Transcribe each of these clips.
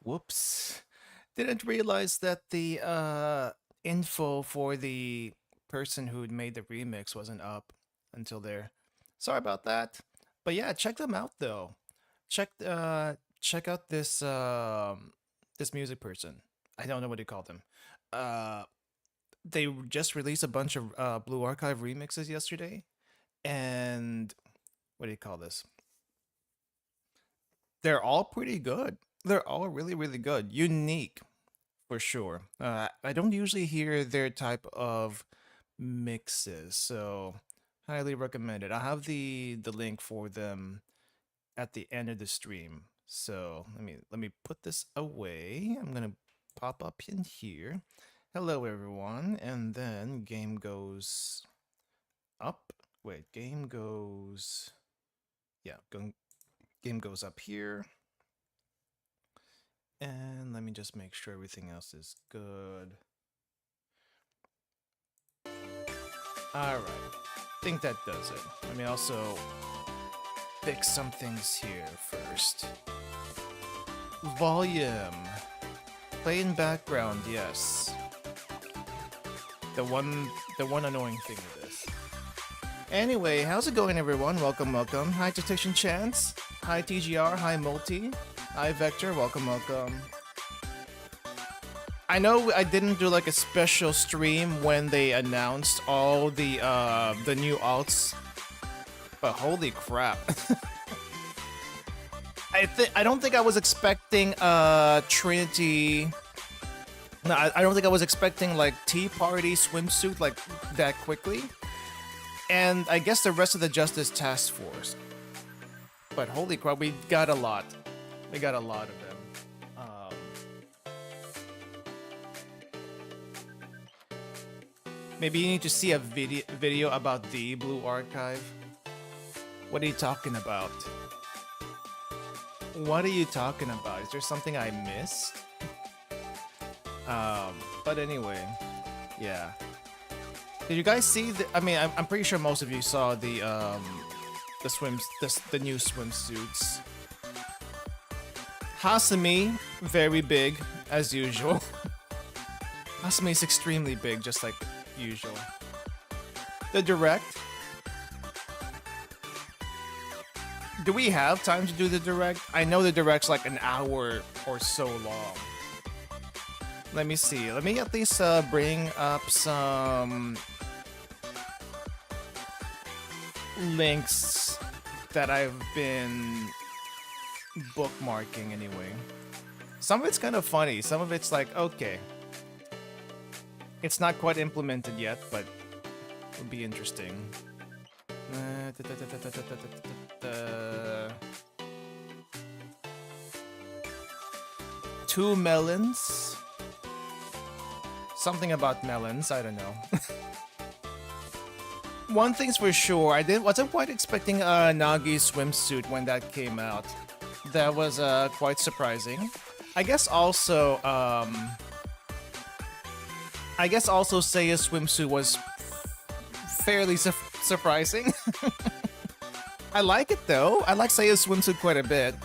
whoops. Didn't realize that the info for the person who made the remix wasn't up until there. Sorry about that. But yeah, check them out though. Check out this music person. I don't know what you call them. Uh they just released a bunch of Blue Archive remixes yesterday, and what do you call this? They're all pretty good. They're all really, really good. Unique, for sure. I don't usually hear their type of mixes, so highly recommend it. I have the link for them at the end of the stream. So let me put this away. I'm gonna pop up in here. Hello everyone, and then game goes up. Wait, game goes up here. And let me just make sure everything else is good. Alright, think that does it. Let me also fix some things here first. Volume. Play in background, yes. The one annoying thing with this. Anyway, how's it going everyone? Welcome. Hi Detection Chance. Hi TGR, hi Multi. Hi Vector, welcome. I know I didn't do like a special stream when they announced all the new alts, but holy crap. I don't think I was expecting Trinity. No, I don't think I was expecting like Tea Party swimsuit like that quickly. And I guess the rest of the Justice Task Force. But holy crap, we got a lot. We got a lot of them. Maybe you need to see a video about the Blue Archive. What are you talking about? What are you talking about? Is there something I missed? But anyway, yeah. Did you guys see the? I mean, I'm pretty sure most of you saw the new swimsuits. Hasumi, very big as usual. Hasumi is extremely big, just like usual. The direct. Do we have time to do the direct? I know the direct's like an hour or so long. Let me see. Let me at least bring up some links that I've been bookmarking anyway. Some of it's kind of funny. Some of it's like, okay. It's not quite implemented yet, but it'll be interesting. Two melons. Something about melons, I don't know. One thing's for sure, wasn't quite expecting Nagi's swimsuit when that came out. That was quite surprising. I guess also Seiya's swimsuit was fairly surprising. I like it though. I like Seiya's swimsuit quite a bit.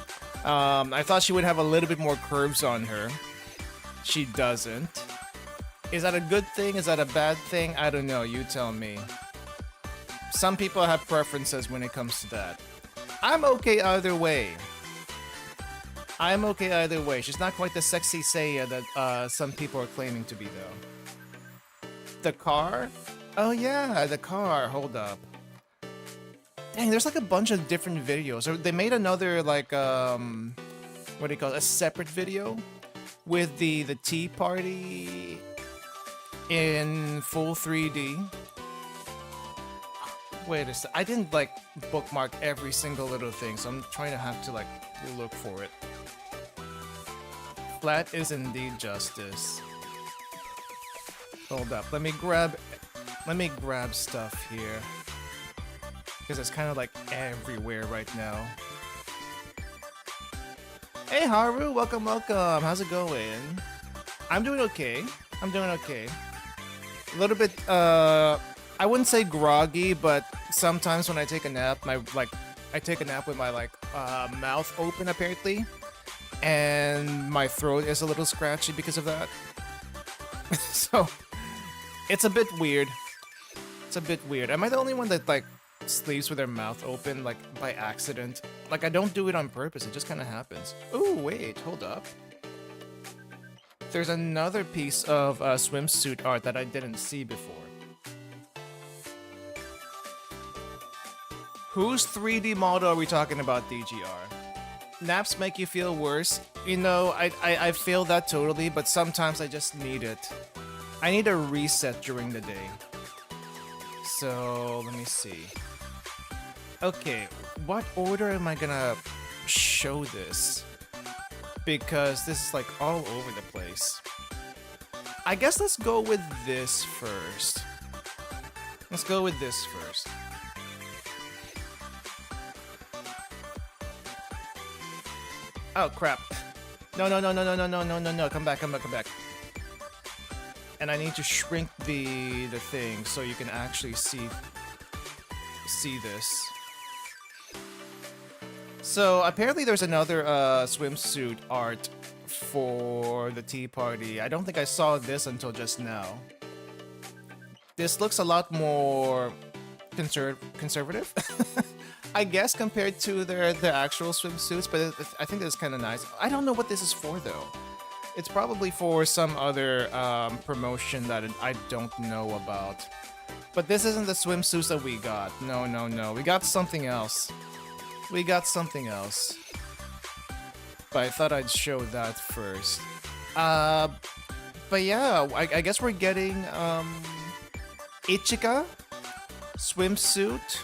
I thought she would have a little bit more curves on her. She doesn't. Is that a good thing? Is that a bad thing? I don't know. You tell me. Some people have preferences when it comes to that. I'm okay either way. She's not quite the sexy Seiya that some people are claiming to be though. The car? Oh yeah, the car. Hold up. Dang, there's like a bunch of different videos. They made another like what do you call it? A separate video with the tea party in full 3D. Wait a sec. I didn't like bookmark every single little thing, so I'm trying to have to like look for it. Flat is indeed justice. Hold up. Let me grab stuff here. Because it's kind of like everywhere right now. Hey Haru, welcome. How's it going? I'm doing okay. A little bit I wouldn't say groggy, but sometimes when I take a nap, I take a nap with my mouth open apparently. and my throat is a little scratchy because of that. So it's a bit weird. It's a bit weird. Am I the only one that like sleeps with their mouth open like by accident? Like I don't do it on purpose, it just kind of happens. Ooh, wait, hold up. There's another piece of swimsuit art that I didn't see before. Whose 3D model are we talking about, DGR? Naps make you feel worse? You know, I feel that totally, but sometimes I just need it. I need a reset during the day. So, let me see. Okay, what order am I gonna show this? Because this is like all over the place. I guess let's go with this first. Let's go with this first. Oh crap. No, come back. And I need to shrink the thing so you can actually see this. So apparently there's another swimsuit art for the tea party. I don't think I saw this until just now. This looks a lot more conservative, I guess, compared to their actual swimsuits, but I think that's kind of nice. I don't know what this is for though. It's probably for some other promotion that I don't know about. But this isn't the swimsuits that we got. No. We got something else. But I thought I'd show that first. But yeah, I guess we're getting Ichika swimsuit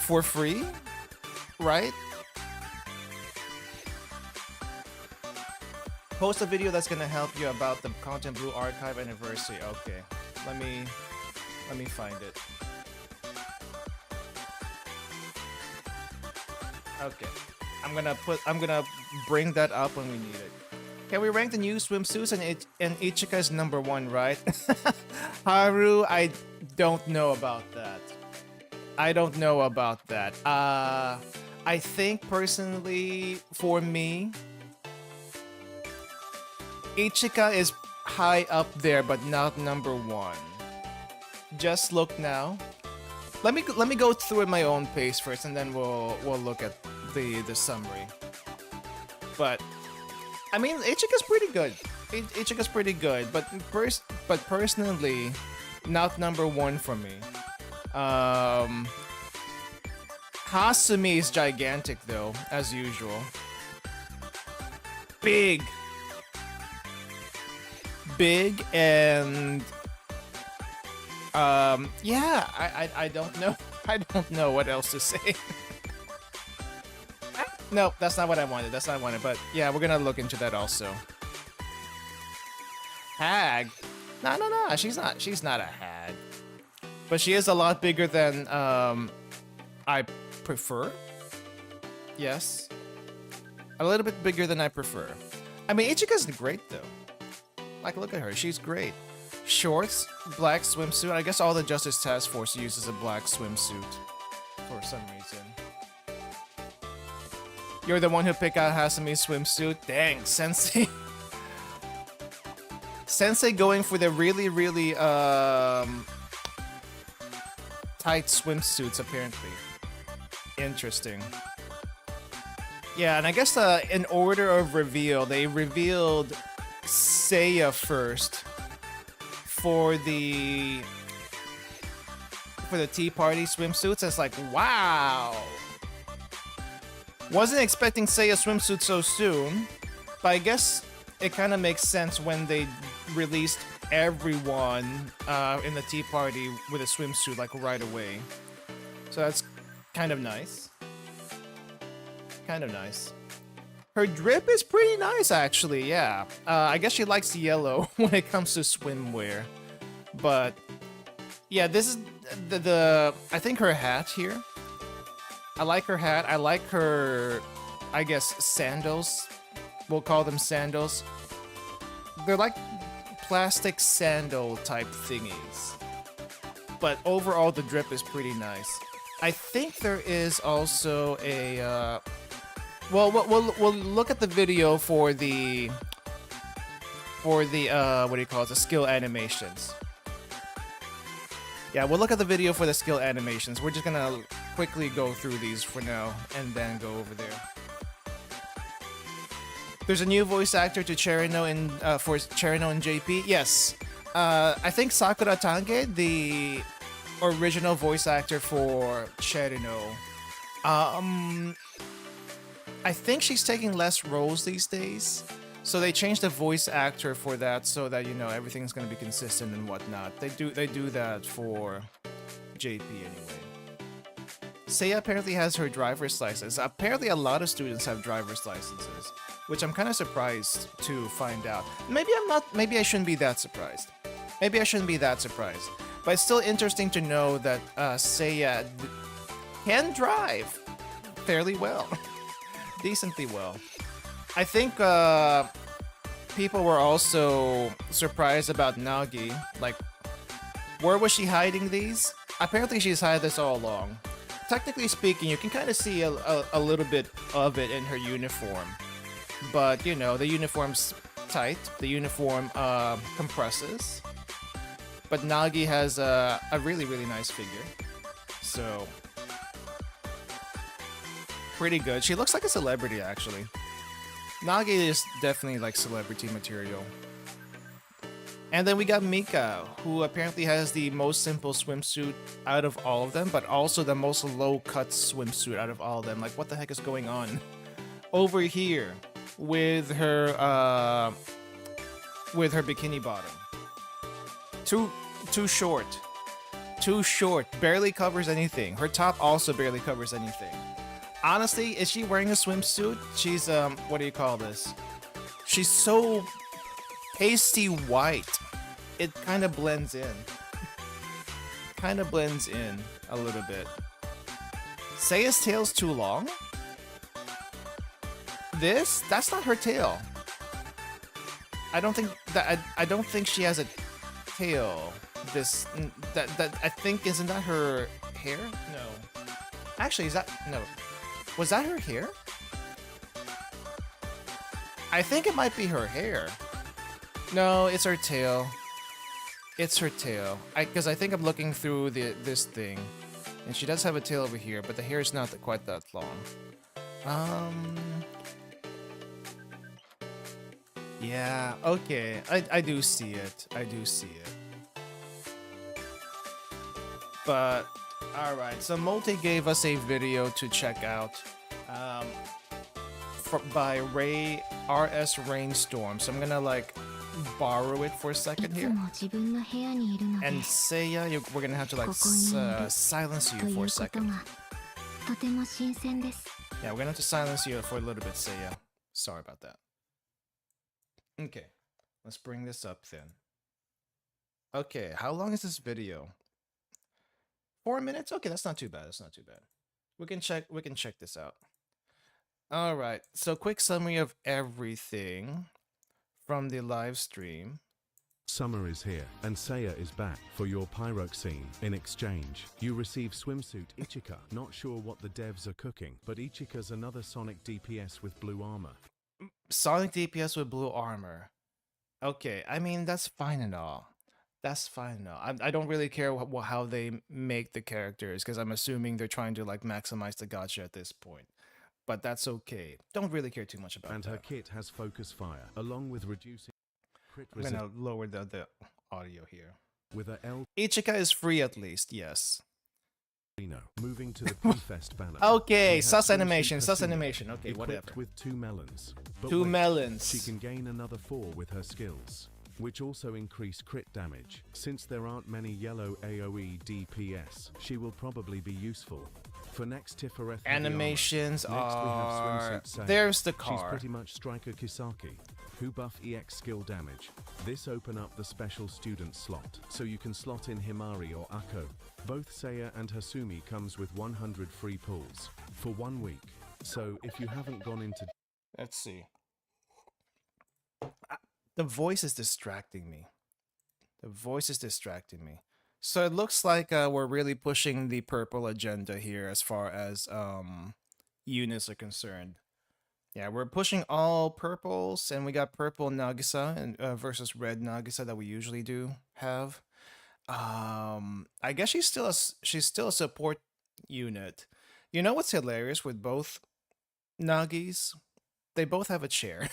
for free, right? Post a video that's gonna help you about the Content Blue Archive anniversary. Okay, let me find it. Okay, I'm gonna bring that up when we need it. Okay, we ranked the new swimsuits and Ichika is number 1, right? Haru, I don't know about that. I think personally, for me, Ichika is high up there, but not number 1. Just look now. Let me go through at my own pace first, and then we'll look at the summary. But I mean, Ichika's pretty good. Ichika's pretty good, but personally, not number 1 for me. Hasumi is gigantic though, as usual. Big and yeah, I don't know. I don't know what else to say. No, that's not what I wanted. But yeah, we're gonna look into that also. Hag? No. She's not a hag. But she is a lot bigger than I prefer. Yes. A little bit bigger than I prefer. I mean, Ichika's great though. Like, look at her. She's great. Shorts, black swimsuit. I guess all the Justice Task Force uses a black swimsuit for some reason. You're the one who picked out Hasumi's swimsuit? Dang, Sensei. Sensei going for the really tight swimsuits, apparently. Interesting. Yeah, and I guess in order of reveal, they revealed Seia first for the tea party swimsuits. It's like, wow. Wasn't expecting Seiya swimsuit so soon, but I guess it kind of makes sense when they released everyone in the tea party with a swimsuit like right away. So that's kind of nice. Her drip is pretty nice, actually, yeah. I guess she likes yellow when it comes to swimwear. But yeah, this is I think her hat here. I like her hat. I like her, I guess, sandals. We'll call them sandals. They're like plastic sandal type thingies. But overall, the drip is pretty nice. I think there is also a Well, we'll look at the video for the what do you call it? The skill animations. Yeah, we'll look at the video for the skill animations. We're just gonna quickly go through these for now and then go over there. There's a new voice actor to Cherino in for Cherino and JP. Yes, I think Sakura Tange, the original voice actor for Cherino. I think she's taking less roles these days. So they changed the voice actor for that so that, you know, everything's gonna be consistent and whatnot. They do that for JP anyway. Seia apparently has her driver's license. Apparently a lot of students have driver's licenses, which I'm kind of surprised to find out. Maybe I'm not, maybe I shouldn't be that surprised. Maybe I shouldn't be that surprised. But it's still interesting to know that Seia can drive fairly well. Decently well. I think people were also surprised about Nagi. Like, where was she hiding these? Apparently she's hiding this all along. Technically speaking, you can kind of see a little bit of it in her uniform. But, you know, the uniform's tight. The uniform compresses. But Nagi has a really, really nice figure. So, pretty good. She looks like a celebrity, actually. Nagi is definitely like celebrity material. And then we got Mika, who apparently has the most simple swimsuit out of all of them, but also the most low-cut swimsuit out of all of them. Like, what the heck is going on over here with her bikini bottom? Too short. Too short. Barely covers anything. Her top also barely covers anything. Honestly, is she wearing a swimsuit? She's, what do you call this? She's so pasty white. It kind of blends in. Kind of blends in a little bit. Seiya's tail's too long? That's not her tail. I don't think she has a tail. I think, isn't that her hair? No. Actually, no. Was that her hair? I think it might be her hair. No, it's her tail. It's her tail. Because I think I'm looking through this thing. And she does have a tail over here, but the hair is not quite that long. Yeah, okay. I do see it. I do see it. But alright, so Multi gave us a video to check out by RS Rainstorm. So I'm gonna like borrow it for a second here. And Seiya, we're gonna have to like silence you for a second. Yeah, we're gonna have to silence you for a little bit, Seiya. Sorry about that. Okay, let's bring this up then. Okay, how long is this video? 4 minutes? Okay, that's not too bad. That's not too bad. We can check this out. All right. So quick summary of everything from the live stream. Summer is here, and Seia is back for your Pyroke scene. In exchange, you receive swimsuit Ichika. Not sure what the devs are cooking, but Ichika's another Sonic DPS with blue armor. Sonic DPS with blue armor. Okay, I mean, that's fine and all. That's fine and all. I don't really care how they make the characters, because I'm assuming they're trying to like maximize the gacha at this point. But that's okay. Don't really care too much about that. And her kit has focus fire, along with reducing crit I'm gonna lower the audio here. With a L. Ichika is free at least, yes. Moving to the P-Fest banner. Okay, sus animation. Okay, whatever. With 2 melons. But two melons. She can gain another 4 with her skills, which also increase crit damage. Since there aren't many yellow AoE DPS, she will probably be useful. For next Tifareth animations armor, next we have swimsuit Seia. There's the car. She's pretty much Striker Kisaki, who buff EX skill damage. This open up the special student slot, so you can slot in Himari or Akko. Both Seia and Hasumi comes with 100 free pulls for 1 week. So if you haven't gone into... Let's see. The voice is distracting me. The voice is distracting me. So it looks like we're really pushing the purple agenda here as far as units are concerned. Yeah, we're pushing all purples, and we got purple Nagisa and versus red Nagisa that we usually do have. I guess she's still a support unit. You know what's hilarious with both Nagis? They both have a chair.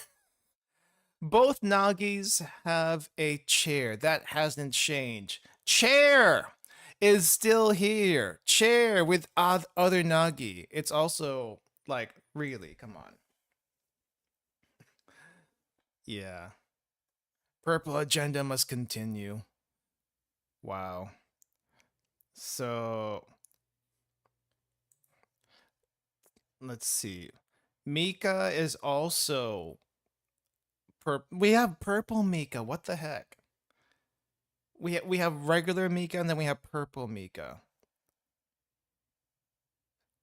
Both Nagis have a chair. That hasn't changed. Chair is still here. Chair with other Nagi. It's also like, really, come on. Yeah. Purple agenda must continue. Wow. So, let's see. Mika is also we have purple Mika. What the heck? We have regular Mika and then we have purple Mika.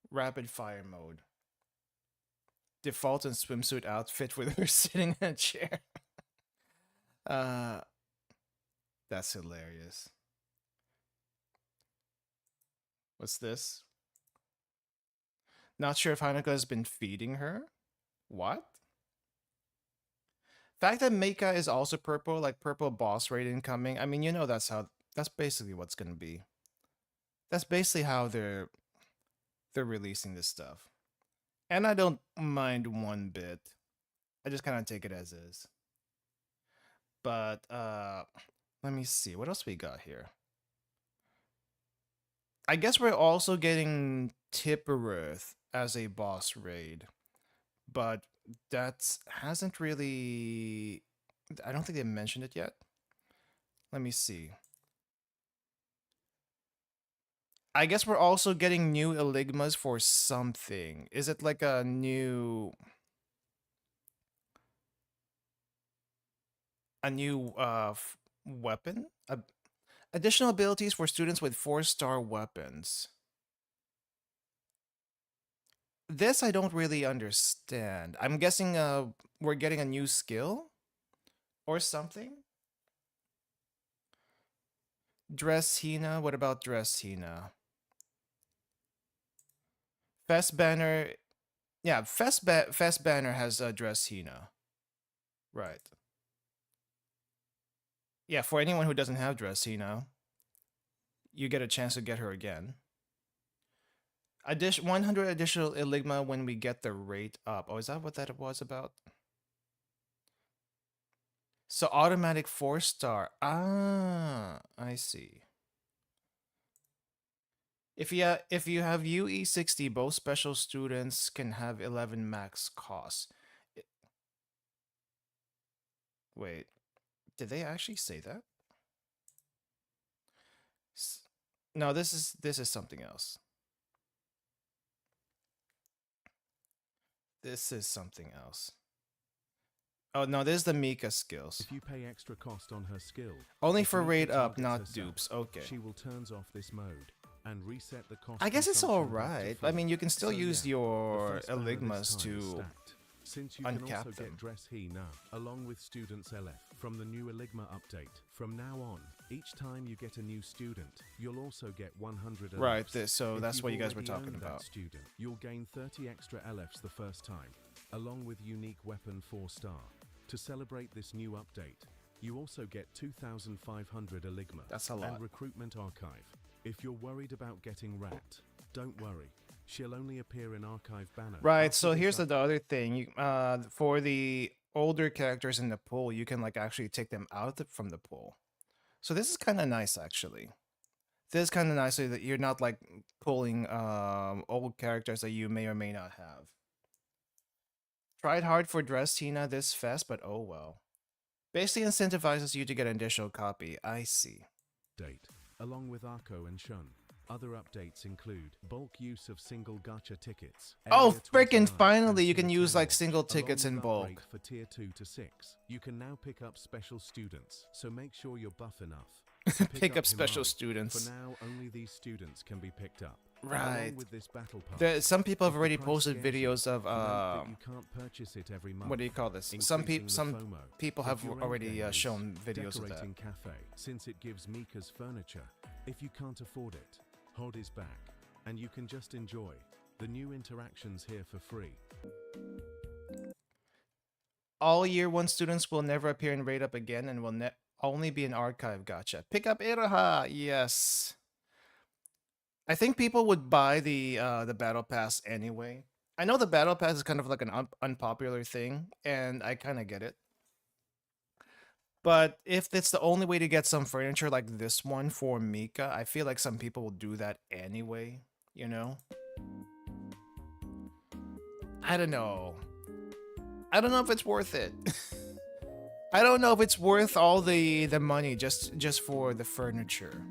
Rapid fire mode. Default and swimsuit outfit with her sitting in a chair. Uh that's hilarious. What's this? Not sure if Hanukkah has been feeding her. What? Fact that Meika is also purple, like purple boss raid incoming. I mean, you know that's basically what's gonna be. That's basically how they're releasing this stuff. And I don't mind one bit. I just kind of take it as is. But let me see. What else we got here? I guess we're also getting Tippereth as a boss raid. But that hasn't really I don't think they mentioned it yet. Let me see. I guess we're also getting new Eligmas for something. Is it like a new weapon? Additional abilities for students with 4-star weapons. This I don't really understand. I'm guessing we're getting a new skill or something? Dress Hina, what about Dress Hina? Fest Banner, yeah, Fest Banner has Dress Hina. Right. Yeah, for anyone who doesn't have Dress Hina, you get a chance to get her again. 100 additional Eligma when we get the rate up. Oh, is that what that was about? So automatic 4-star. Ah, I see. If you have UE60, both special students can have 11 max costs. Wait, did they actually say that? No, this is something else. This is something else. Oh no, this is the Mika skills. If you pay extra cost on her skill, Only if for Mika raid up, targets not herself, dupes. Okay. she will turns off this mode and reset the cost. I guess it's consumption back to alright. full. I mean, you can still So, use yeah, your the first banner this Eligmas time is to stacked. Since you can uncap also them. get Dress Hina along with Students LF from the new Eligma update. From now on, each time you get a new student, you'll also get 100 LFs. Right, so If that's you've what you guys were already talking owned that about. student, you'll gain 30 extra LFs the first time, along with unique weapon 4-star. To celebrate this new update, you also get 2,500 Eligma That's a lot. and recruitment archive. If you're worried about getting wrapped, don't worry. She'll only appear in archive banner. Right, so here's the other thing. For the older characters in the pool, you can like actually take them out from the pool. So this is kind of nice actually. This is kind of nice so that you're not like pulling old characters that you may or may not have. Tried hard for Dress Tina this fest, but oh well. Basically incentivizes you to get an additional copy. I see. Date, along with Arco and Shun. Other updates include bulk use of single gacha tickets. Oh, Area freaking 29 finally, and you can Tier use like 10, single along tickets in with bulk. upgrade for tier 2 to 6. You can now pick up special students, so make sure you're buff enough. to Pick up special Himari. students. For now, only these students can be picked up. Right. Along with this battle pass, Some people have if the already price posted scares you, videos of note that you can't purchase it every month. what do you call this? Increasing the Some FOMO. people If have your end already game is shown videos of that. decorating cafe, since it gives Mika's furniture. If you can't afford it, Hod is back, and you can just enjoy the new interactions here for free. All year one students will never appear in Rate Up again and will only be an archive gacha. Pick up Iraha, yes. I think people would buy the battle pass anyway. I know the battle pass is kind of like an unpopular thing, and I kind of get it. But if it's the only way to get some furniture like this one for Mika, I feel like some people will do that anyway, you know? I don't know. I don't know if it's worth it. I don't know if it's worth all the money just for the furniture.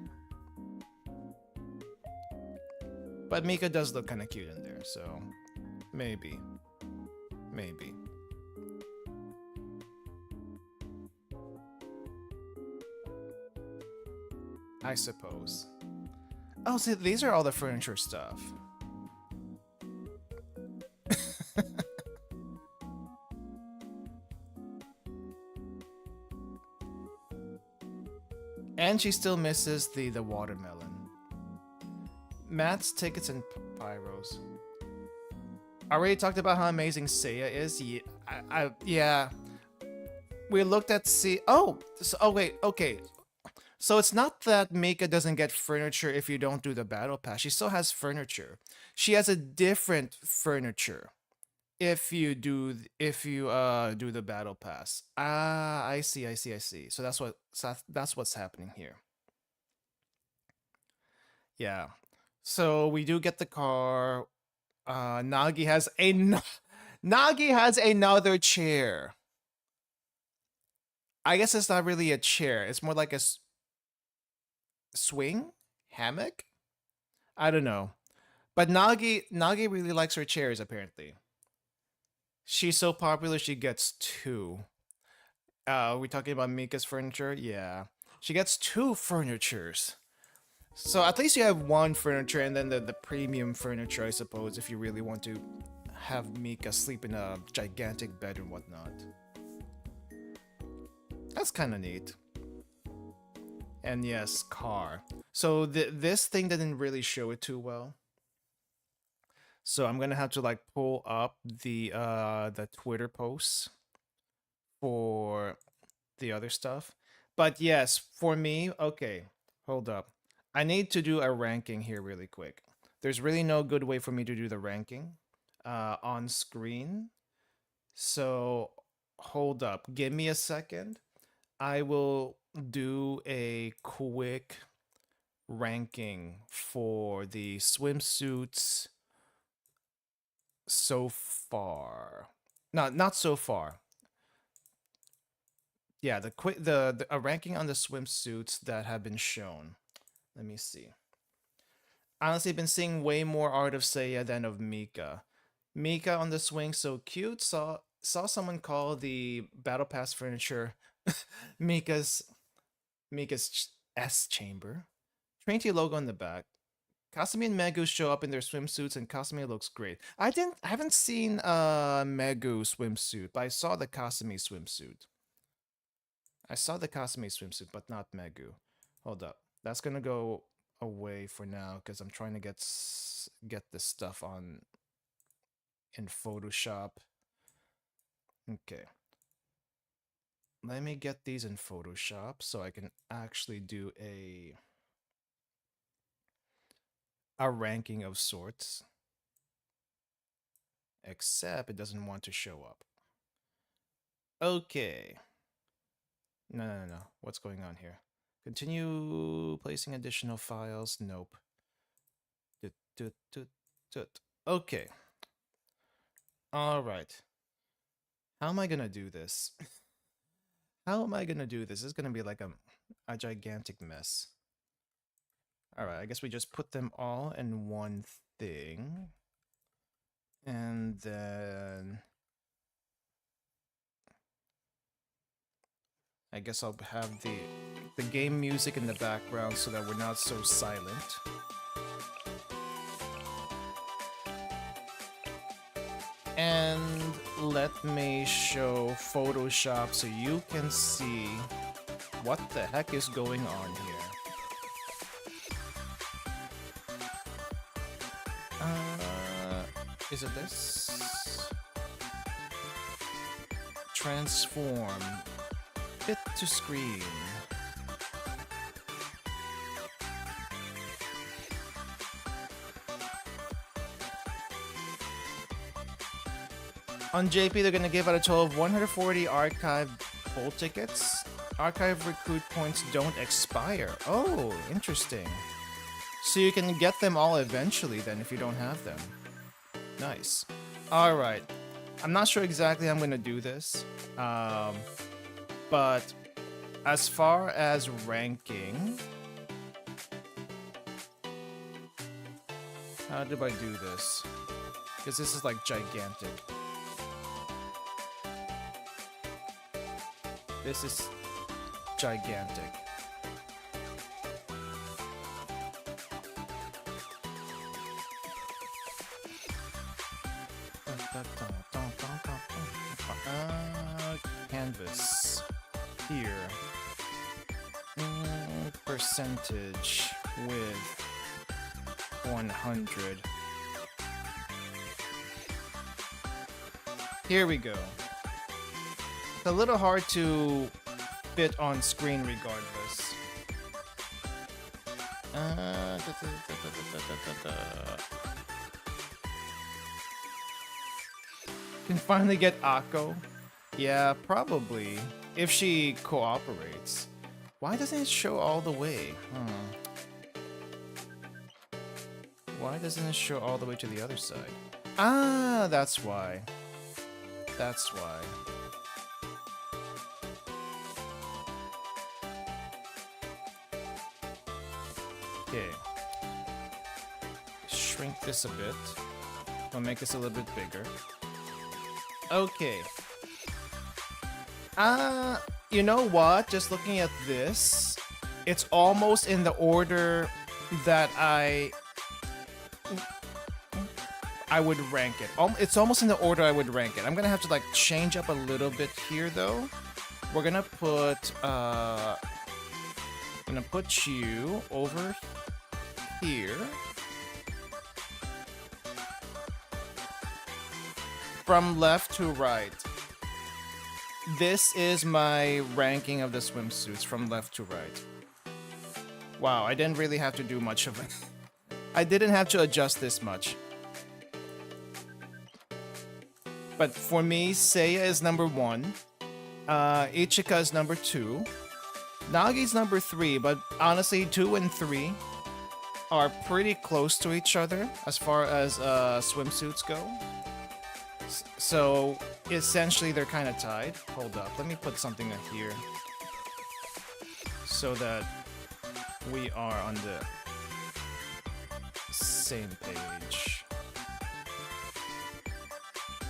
But Mika does look kind of cute in there, so maybe. Maybe. I suppose. Oh, see, these are all the furniture stuff. And she still misses the watermelon. Matt's tickets and pyros. I already talked about how amazing Seia is. Yeah, yeah. We looked at Oh, wait. Okay. So it's not that Mika doesn't get furniture if you don't do the battle pass. She still has furniture. She has a different furniture if you do the battle pass. Ah, I see. So that's what's happening here. Yeah. So we do get the car. Nagi has Nagi has another chair. I guess it's not really a chair. It's more like a swing hammock. I don't know, but Nagi really likes her chairs. Apparently, she's so popular she gets two. We talking about Mika's furniture? Yeah, she gets two furnitures. So at least you have one furniture and then the premium furniture, I suppose, if you really want to have Mika sleep in a gigantic bed and whatnot. That's kind of neat. And yes, car. So this thing didn't really show it too well. So I'm gonna have to like pull up the Twitter posts for the other stuff. But yes, for me, okay, hold up. I need to do a ranking here really quick. There's really no good way for me to do the ranking on screen. So hold up. Give me a second. I will do a quick ranking for the swimsuits so far. No, not so far. Yeah, a ranking on the swimsuits that have been shown. Let me see. Honestly, I've been seeing way more art of Seiya than of Mika. Mika on the swing, so cute. Saw someone call the battle pass furniture Mika's S chamber. Trinity logo on the back. Kasumi and Megu show up in their swimsuits, and Kasumi looks great. I haven't seen Megu swimsuit, but I saw the Kasumi swimsuit. But not Megu. Hold up. That's gonna go away for now because I'm trying to get this stuff on in Photoshop. Okay. Let me get these in Photoshop so I can actually do a ranking of sorts. Except it doesn't want to show up. Okay. No. What's going on here? Continue placing additional files. Nope. Okay. All right. How am I gonna do this? How am I gonna do this? This is gonna be like a gigantic mess. All right. I guess we just put them all in one thing, and then I guess I'll have the game music in the background so that we're not so silent. And let me show Photoshop so you can see what the heck is going on here. Is it this? transform fit to screen. On JP, they're gonna give out a total of 140 archive poll tickets. Archive recruit points don't expire. Oh, interesting. So you can get them all eventually then if you don't have them. Nice. Alright. I'm not sure exactly how I'm gonna do this. But as far as ranking, how do I do this? Because this is like gigantic. This is gigantic. Canvas. Here. Percentage with 100. Here we go. It's a little hard to fit on screen regardless. Can finally get Akko? Yeah, probably. If she cooperates. Why doesn't it show all the way? Why doesn't it show all the way to the other side? Ah, that's why. That's why. Okay. Shrink this a bit. I'll make this a little bit bigger. Okay. You know what? Just looking at this, it's almost in the order that I would rank it. It's almost in the order I would rank it. I'm gonna have to like change up a little bit here though. We're gonna put you over here. From left to right. This is my ranking of the swimsuits from left to right. Wow, I didn't really have to do much of it. I didn't have to adjust this much. But for me, Seia is number 1. Ichika is number 2. Nagi's number 3, but honestly, 2 and 3 are pretty close to each other as far as swimsuits go. So essentially, they're kind of tied. Hold up, let me put something here so that we are on the same page.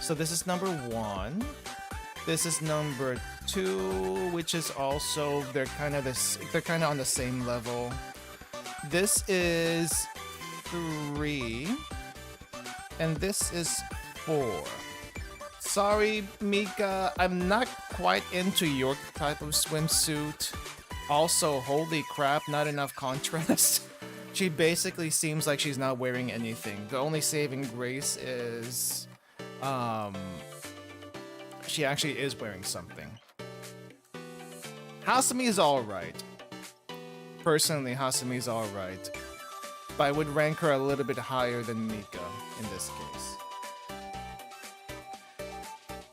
So this is number 1. This is number 2, which is also they're kind of on the same level. This is 3, and this is 4. Sorry, Mika, I'm not quite into your type of swimsuit. Also, holy crap, not enough contrast. She basically seems like she's not wearing anything. The only saving grace is she actually is wearing something. Hasumi is alright. Personally, Hasumi is alright. But I would rank her a little bit higher than Mika in this case.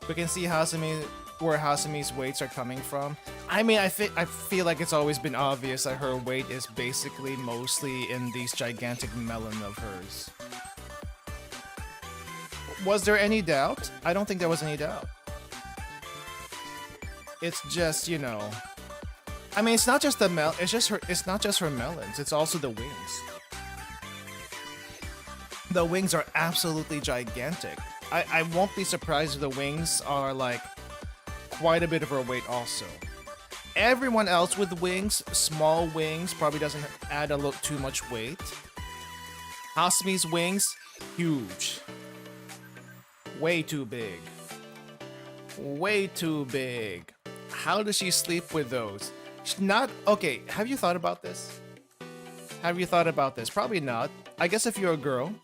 We can see where Hasumi's weights are coming from. I mean, I feel like it's always been obvious that her weight is basically mostly in these gigantic melon of hers. Was there any doubt? I don't think there was any doubt. It's just, you know, I mean, it's not just the it's not just her melons, it's also the wings. The wings are absolutely gigantic. I won't be surprised if the wings are like quite a bit of her weight also. Everyone else with wings, small wings, probably doesn't add a lot too much weight. Hasumi's wings, huge. Way too big. Way too big. How does she sleep with those? Okay, have you thought about this? Have you thought about this? Probably not. I guess if you're a girl,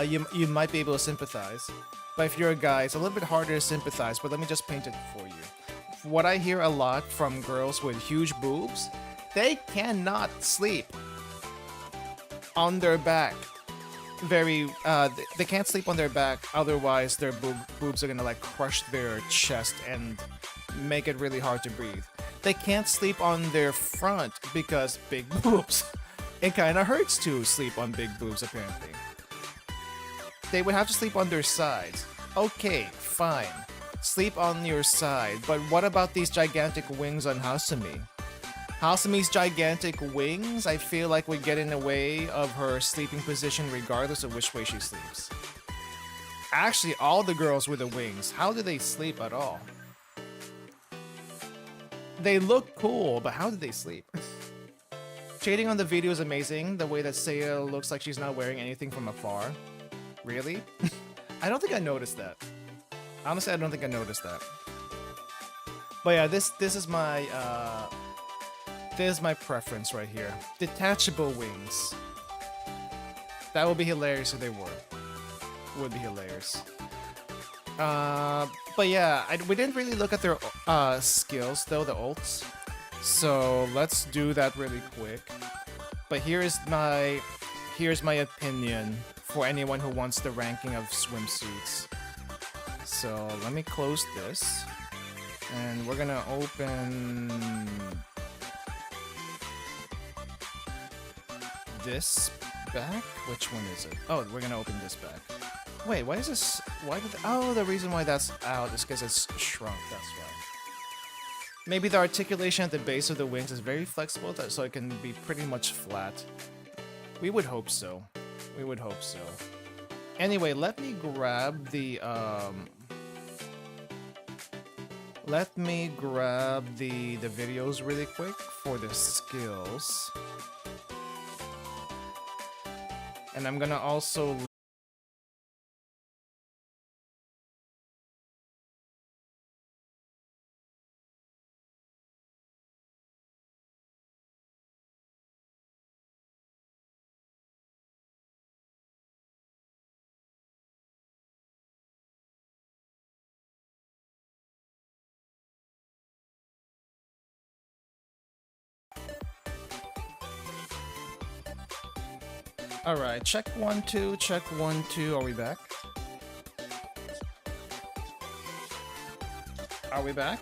You might be able to sympathize, but if you're a guy, it's a little bit harder to sympathize. But let me just paint it for you. What I hear a lot from girls with huge boobs, they cannot sleep on their back. They can't sleep on their back, otherwise their boobs are gonna like crush their chest and make it really hard to breathe. They can't sleep on their front because big boobs. It kind of hurts to sleep on big boobs, apparently. They would have to sleep on their sides. Okay, fine. Sleep on your side, but what about these gigantic wings on Hasumi? Hasumi's gigantic wings, I feel like would get in the way of her sleeping position regardless of which way she sleeps. Actually, all the girls with the wings, how do they sleep at all? They look cool, but how do they sleep? Shading on the video is amazing, the way that Seia looks like she's not wearing anything from afar. Really? I don't think I noticed that. Honestly, I don't think I noticed that. But yeah, this is my preference right here. Detachable wings. That would be hilarious if they were. Would be hilarious. But yeah, we didn't really look at their skills though, the ults. So let's do that really quick. But here's my opinion for anyone who wants the ranking of swimsuits. So let me close this, and we're gonna open this back. Which one is it? Oh, we're gonna open this back. Wait, why is this? Why did? Oh, the reason why that's out is because it's shrunk. That's why. Maybe the articulation at the base of the wings is very flexible, so it can be pretty much flat. We would hope so. We would hope so. Anyway, let me grab the videos really quick for the skills. And I'm gonna also Alright, check 1, 2, check 1, 2. Are we back? Are we back?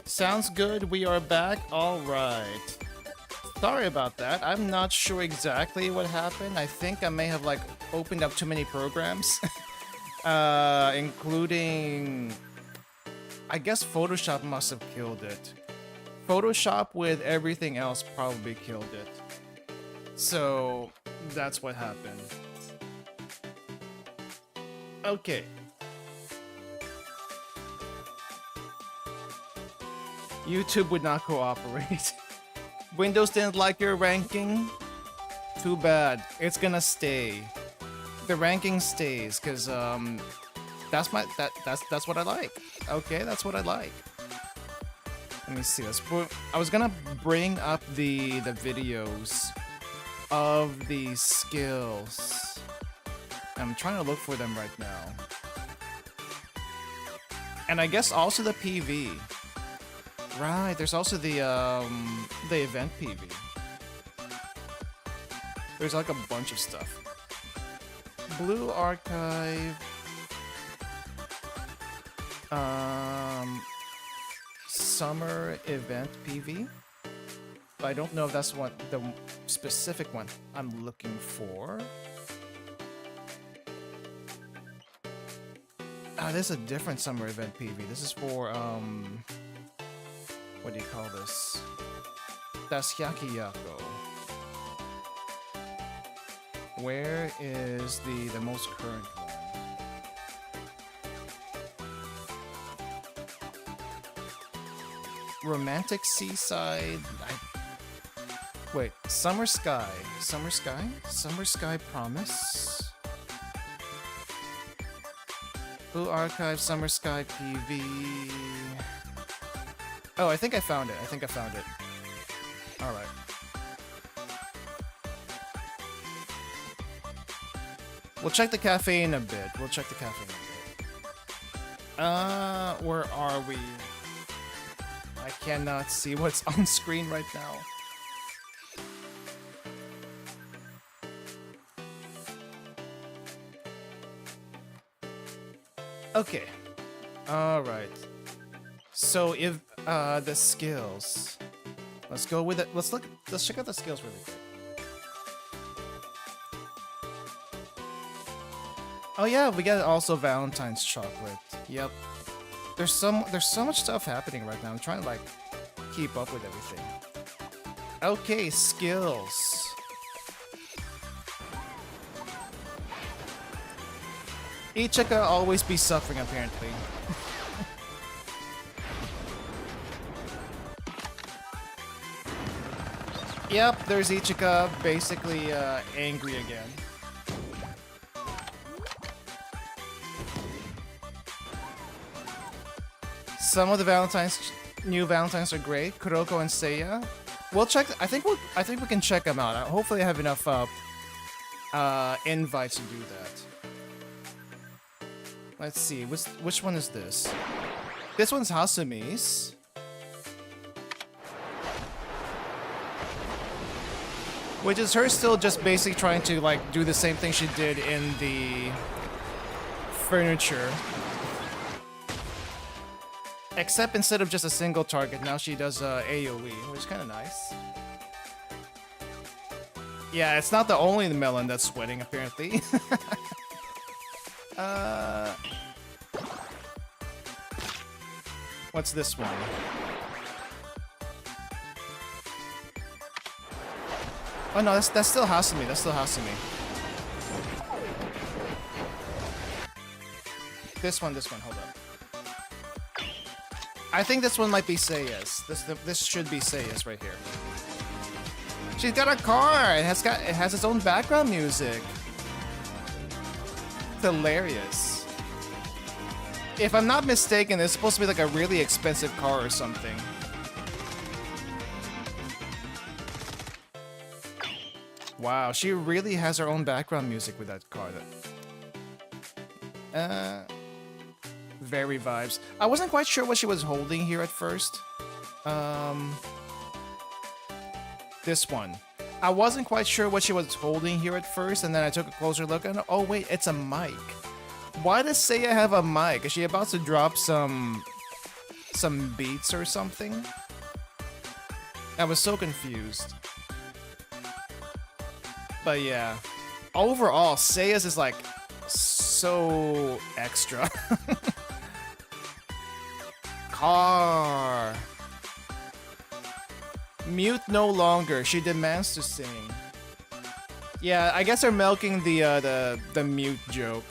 Sounds good, we are back. Alright. Sorry about that. I'm not sure exactly what happened. I think I may have like opened up too many programs. Including... I guess Photoshop must have killed it. Photoshop with everything else probably killed it. So, that's what happened. Okay. YouTube would not cooperate. Windows didn't like your ranking? Too bad. It's gonna stay. The ranking stays, cause that's what I like. Okay, that's what I like. Let me see this. I was gonna bring up the videos of the skills. I'm trying to look for them right now. And I guess also the PV. Right, there's also the event PV. There's like a bunch of stuff. Blue Archive. Summer event PV. But I don't know if that's what the specific one I'm looking for. This is a different summer event PV. This is for what do you call this? That's Yakiyako. Where is the most current one? Romantic Seaside. Wait, Summer Sky. Summer Sky? Summer Sky Promise. Blue Archive, Summer Sky PV. Oh, I think I found it. I think I found it. Alright. We'll check the cafe in a bit. We'll check the cafe in a bit. Where are we? I cannot see what's on screen right now. Okay. Alright. So if the skills. Let's go with it. Let's check out the skills really quick. Oh yeah, we got also Valentine's chocolate. Yep. There's so much stuff happening right now. I'm trying to like keep up with everything. Okay, skills. Ichika always be suffering apparently. Yep, there's Ichika basically angry again. Some of the new Valentines are great. Kuroko and Seia. We'll check. I think we can check them out. Hopefully, I have enough invites to do that. Let's see. Which one is this? This one's Hasumi's. Which is her still just basically trying to like do the same thing she did in the furniture. Except instead of just a single target, now she does AoE, which is kind of nice. Yeah, it's not the only melon that's sweating, apparently. What's this one? Oh no, that's still Hasumi. That's still Hasumi. This one, hold up. I think this one might be Seiya's. This should be Seiya's right here. She's got a car. It has its own background music. It's hilarious. If I'm not mistaken, it's supposed to be like a really expensive car or something. Wow, she really has her own background music with that car. Very vibes. I wasn't quite sure what she was holding here at first. This one. I wasn't quite sure what she was holding here at first, and then I took a closer look and oh wait, it's a mic. Why does Seia have a mic? Is she about to drop some beats or something? I was so confused. But yeah, overall, Seiya's is like so extra. Car. Mute no longer. She demands to sing. Yeah, I guess they're milking the mute joke.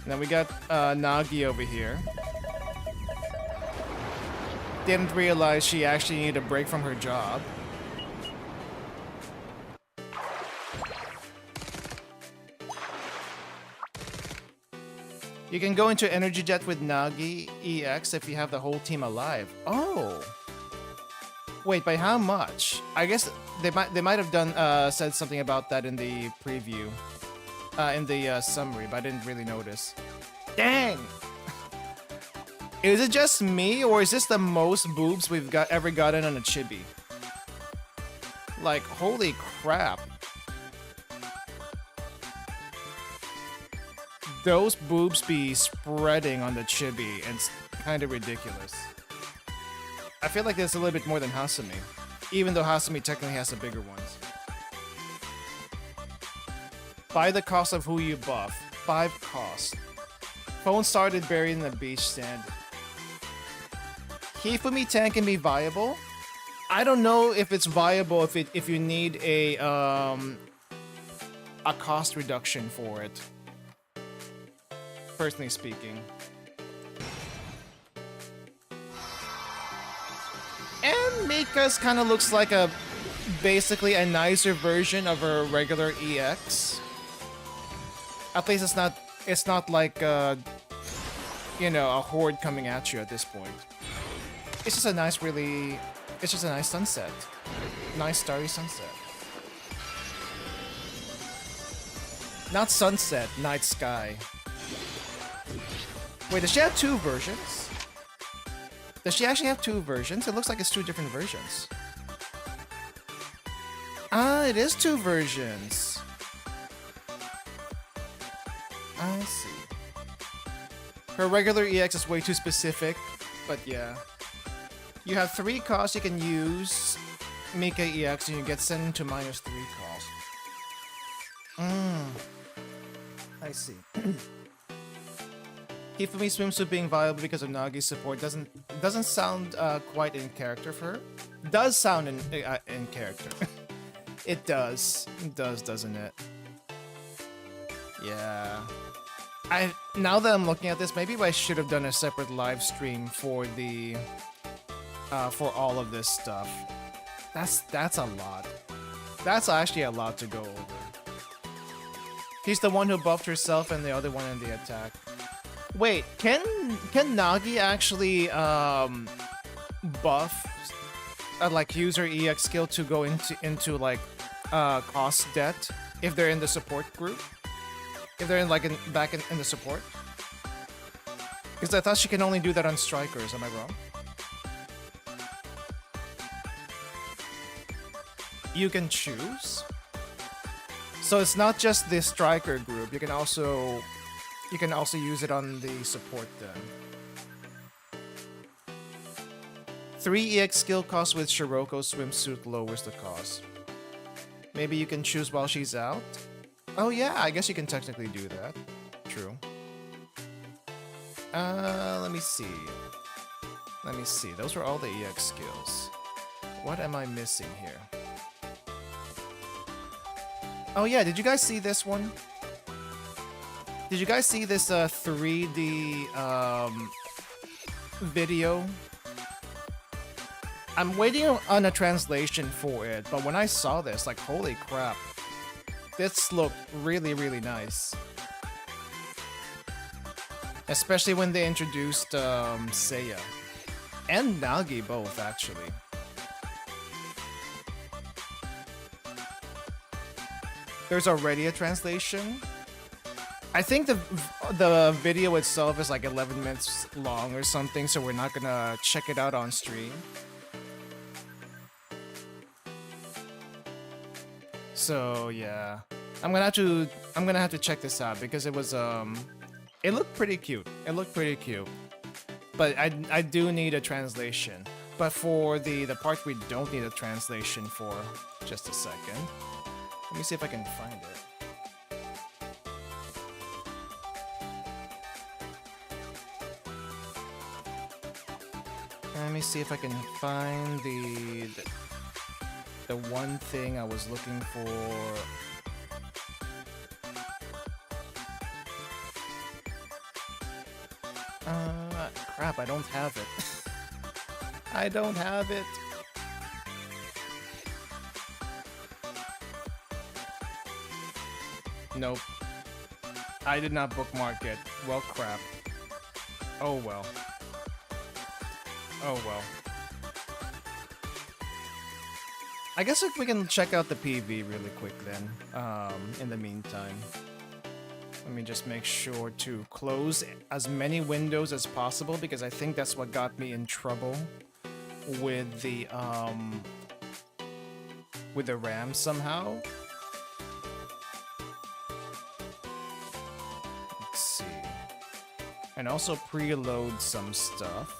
Then we got Nagi over here. Didn't realize she actually needed a break from her job. You can go into Energy Jet with Nagi EX if you have the whole team alive. Oh! Wait, by how much? I guess they might have done said something about that in the preview, in the summary, but I didn't really notice. Dang! Is it just me, or is this the most boobs we've ever gotten on a chibi? Like, holy crap! Those boobs be spreading on the chibi, and it's kind of ridiculous. I feel like there's a little bit more than Hasumi, even though Hasumi technically has the bigger ones. Buy the cost of who you buff. 5 cost. Phone started buried in the beach sand. Hifumi tank can be viable. I don't know if it's viable if you need a cost reduction for it. Personally speaking. And Mika's kind of looks like basically a nicer version of her regular EX. At least it's not like you know, a horde coming at you at this point. It's just a nice, really, it's just a nice sunset. Nice starry sunset. Not sunset, night sky. Wait, does she have two versions? Does she actually have two versions? It looks like it's two different versions. Ah, it is two versions. I see. Her regular EX is way too specific, but yeah. You have 3 costs you can use Mika EX and you get sent into -3 cost. I see. Hifumi swimsuit being viable because of Nagi's support doesn't sound quite in character for her. Does sound in character. It does. It does, doesn't it? Yeah. Now that I'm looking at this, maybe I should have done a separate live stream for the for all of this stuff. That's a lot. That's actually a lot to go over. He's the one who buffed herself and the other one in the attack. Wait, can Nagi actually buff like use her EX skill to go into like cost debt if they're in the support group? If they're in like back in the support? Because I thought she can only do that on strikers, am I wrong? You can choose? So it's not just the striker group, you can also use it on the support then. 3 EX skill cost with Shiroko swimsuit lowers the cost. Maybe you can choose while she's out? Oh yeah, I guess you can technically do that. True. Let me see. Let me see. Those were all the EX skills. What am I missing here? Oh yeah, did you guys see this one? Did you guys see this 3D video? I'm waiting on a translation for it, but when I saw this, like, holy crap. This looked really, really nice. Especially when they introduced Seia. And Nagi both, actually. There's already a translation. I think the video itself is like 11 minutes long or something, so we're not gonna check it out on stream. So yeah, I'm gonna have to check this out because it was it looked pretty cute. It looked pretty cute, but I do need a translation. But for the part we don't need a translation for, just a second. Let me see if I can find it. Let me see if I can find the one thing I was looking for. Crap, I don't have it. I don't have it. Nope. I did not bookmark it. Well, crap. Oh well. Oh well. I guess if we can check out the PV really quick then, in the meantime. Let me just make sure to close as many windows as possible because I think that's what got me in trouble with the RAM somehow. Let's see. And also preload some stuff.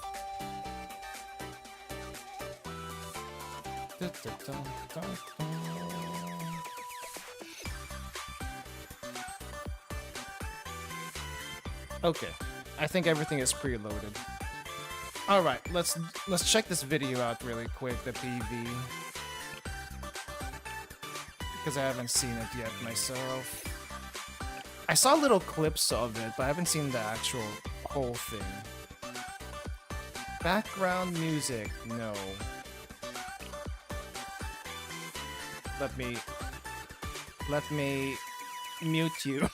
Okay, I think everything is preloaded. All right, let's check this video out really quick, the PV, because I haven't seen it yet myself. I saw little clips of it, but I haven't seen the actual whole thing. Background music, no. Let me mute you.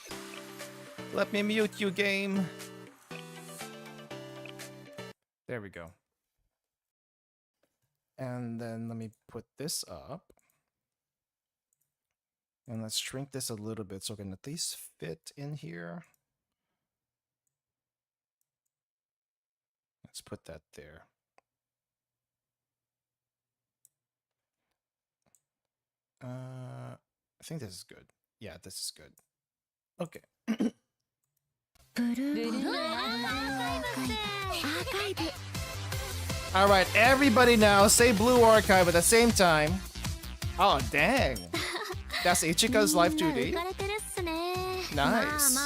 Let me mute you, game. There we go. And then let me put this up. And let's shrink this a little bit so it can at least fit in here. Let's put that there. I think this is good. Yeah, this is good. Okay. All right, everybody now say Blue Archive at the same time. Oh, dang. That's Ichika's Live 2D. Nice.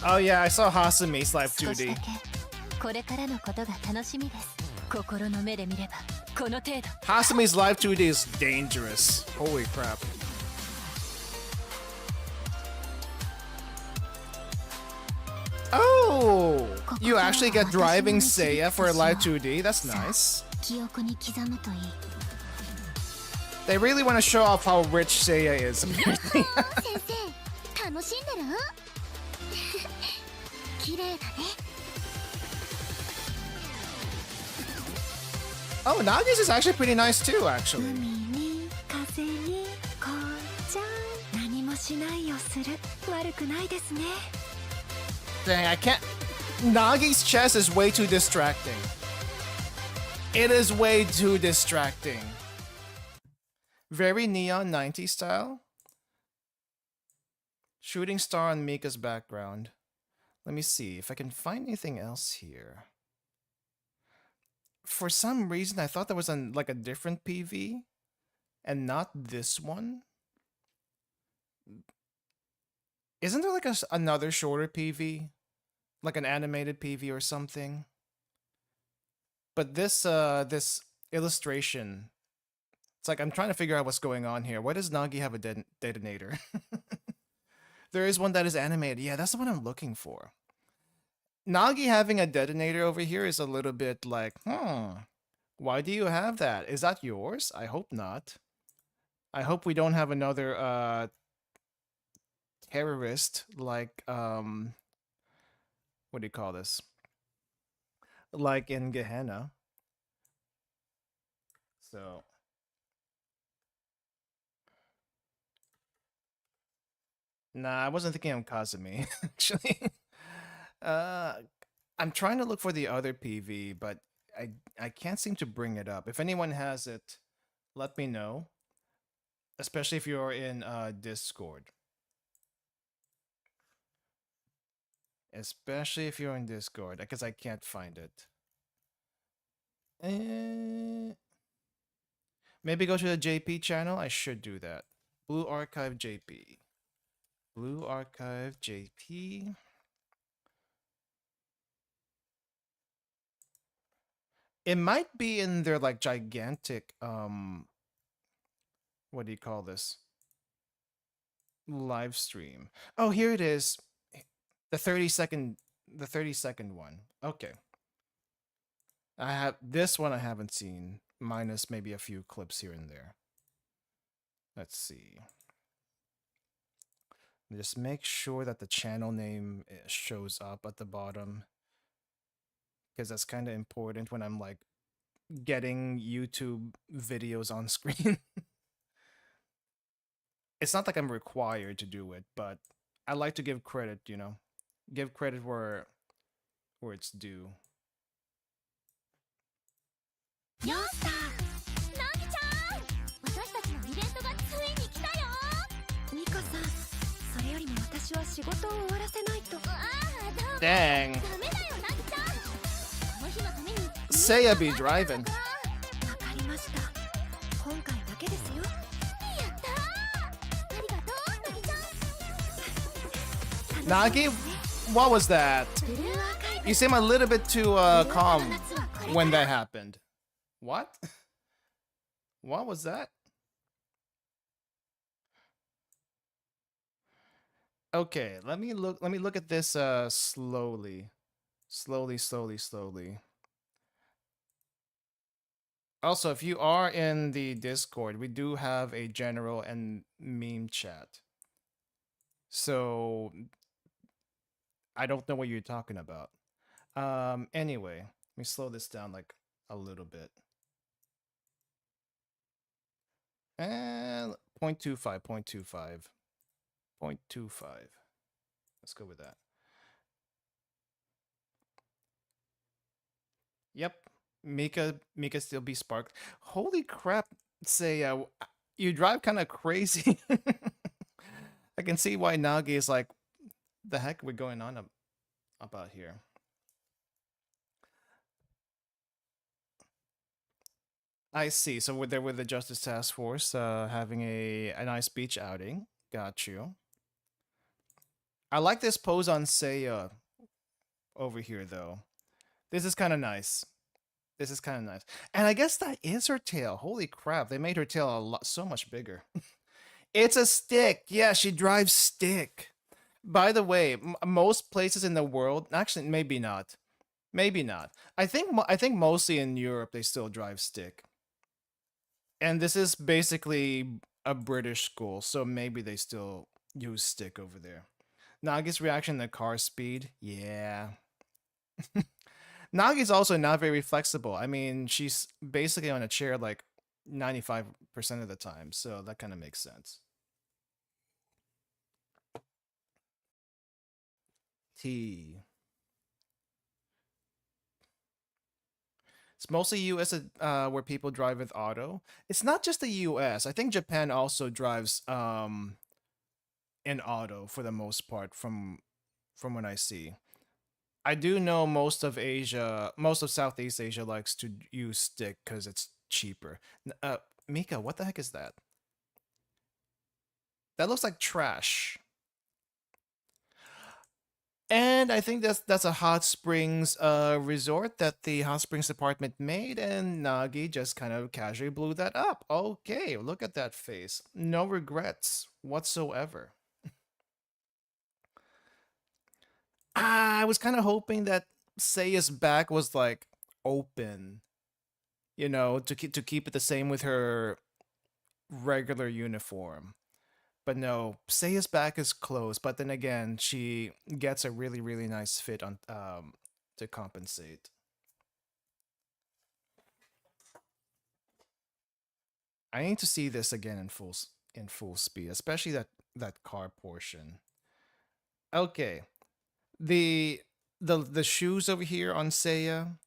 Oh yeah, I saw Hasumi's Live 2D. Hasumi's Live 2D is dangerous. Holy crap. Oh! You actually get driving Seia for a Live 2D? That's nice. They really want to show off how rich Seia is. Oh, Nagi's is actually pretty nice too, actually. Dang, I can't... Nagi's chest is way too distracting. It is way too distracting. Very neon 90s style. Shooting star on Mika's background. Let me see if I can find anything else here. For some reason, I thought there was like a different PV and not this one. Isn't there like another shorter PV? Like an animated PV or something? But this this illustration, it's like I'm trying to figure out what's going on here. Why does Nagi have a detonator? There is one that is animated. Yeah, that's the one I'm looking for. Nagi having a detonator over here is a little bit like, why do you have that? Is that yours? I hope not. I hope we don't have another terrorist like what do you call this? Like in Gehenna. So nah, I wasn't thinking of Kazumi, actually. I'm trying to look for the other PV, but I can't seem to bring it up. If anyone has it, let me know. Especially if you're in Discord. Especially if you're in Discord, because I can't find it. Maybe go to the JP channel. I should do that. Blue Archive JP. Blue Archive JP. It might be in their like gigantic what do you call this? Live stream. Oh, here it is. The 30-second one. Okay. I have this one I haven't seen, minus maybe a few clips here and there. Let's see. Just make sure that the channel name shows up at the bottom, because that's kind of important when I'm like getting YouTube videos on screen. It's not like I'm required to do it, but I like to give credit, you know. Give credit where it's due. Dang. Seia be driving. Nagi, what was that? You seem a little bit too calm when that happened. What? What was that? Okay, let me look at this slowly. Slowly. Also, if you are in the Discord, we do have a general and meme chat. So I don't know what you're talking about. Anyway, let me slow this down like a little bit. And 0.25, 0.25, 0.25. Let's go with that. Yep. Mika still be sparked. Holy crap, say you drive kind of crazy. I can see why Nagi is like, the heck we're going on about here. I see. So we're there with the Justice Task Force, having a nice beach outing. Got you. I like this pose on Seiya over here, though. This is kind of nice. This is kind of nice. And I guess that is her tail. Holy crap. They made her tail so much bigger. It's a stick. Yeah, she drives stick. By the way, most places in the world, actually, maybe not. Maybe not. I think mostly in Europe they still drive stick. And this is basically a British school, so maybe they still use stick over there. Nagi's reaction to car speed, yeah. Nagi's also not very flexible. I mean, she's basically on a chair like 95% of the time, so that kind of makes sense. T. It's mostly US where people drive with auto. It's not just the US. I think Japan also drives in auto for the most part from what I see. I do know most of Asia, most of Southeast Asia likes to use stick because it's cheaper. Mika, what the heck is that? That looks like trash. And I think that's a hot springs resort that the hot springs department made, and Nagi just kind of casually blew that up. Okay, look at that face. No regrets whatsoever. I was kind of hoping that Seiya's back was like open, to keep it the same with her regular uniform. But no, Seiya's back is closed. But then again, she gets a really really nice fit on to compensate. I need to see this again in full speed, especially that car portion. Okay, the the shoes over here on Seiya,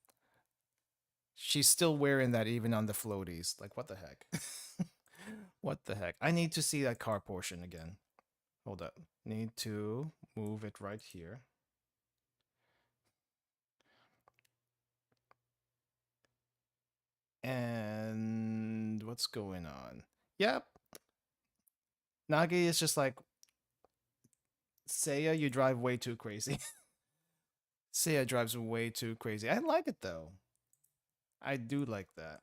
she's still wearing that even on the floaties. Like what the heck? What the heck? I need to see that car portion again. Hold up. Need to move it right here. And what's going on? Yep. Nagi is just like, Seiya, you drive way too crazy. Seiya drives way too crazy. I like it though. I do like that.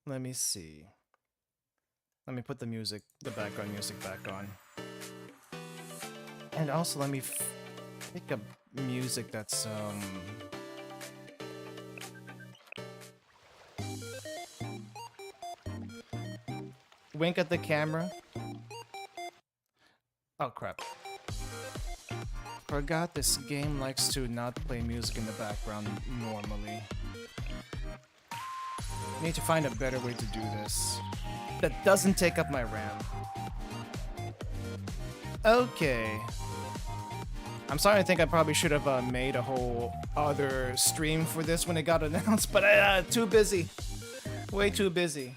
Let me see. Let me put the background music back on. And also let me pick up music that's wink at the camera. Oh crap. Forgot this game likes to not play music in the background normally. Need to find a better way to do this that doesn't take up my RAM. Okay. I'm sorry, I think I probably should have made a whole other stream for this when it got announced, but too busy. Way too busy.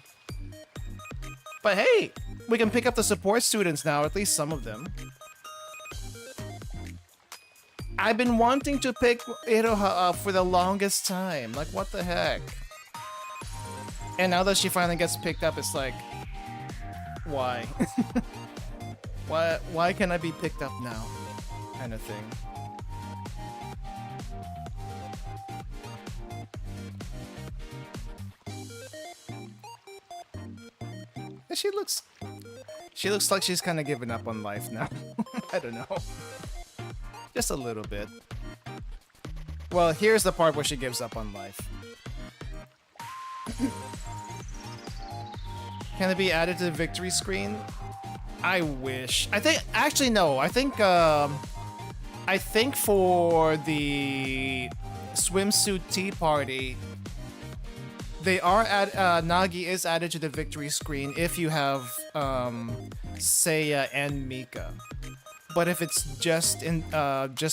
But hey, we can pick up the support students now, at least some of them. I've been wanting to pick Iroha up for the longest time. Like, what the heck? And now that she finally gets picked up, it's like, why? Why can I be picked up now? Kind of thing. And she looks like she's kind of given up on life now. I don't know. Just a little bit. Well, here's the part where she gives up on life. Can it be added to the victory screen? I wish. I think actually no. I think for the swimsuit tea party, they are at Nagi is added to the victory screen if you have Seiya and Mika. But if it's just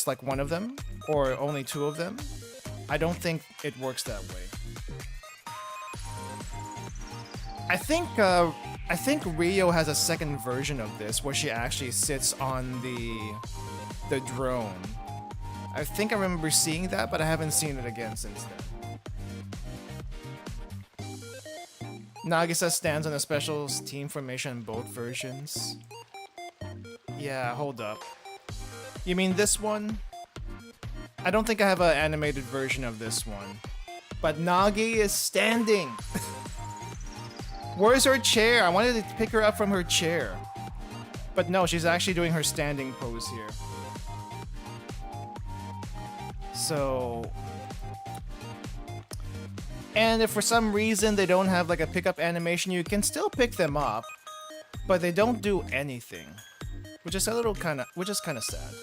like one of them or only two of them, I don't think it works that way. I think Rio has a second version of this where she actually sits on the drone. I think I remember seeing that, but I haven't seen it again since then. Nagisa stands on a special team formation in both versions. Yeah, hold up. You mean this one? I don't think I have an animated version of this one. But Nagi is standing! Where's her chair? I wanted to pick her up from her chair. But no, she's actually doing her standing pose here. So... And if for some reason they don't have like a pickup animation, you can still pick them up. But they don't do anything. Which is kind of sad.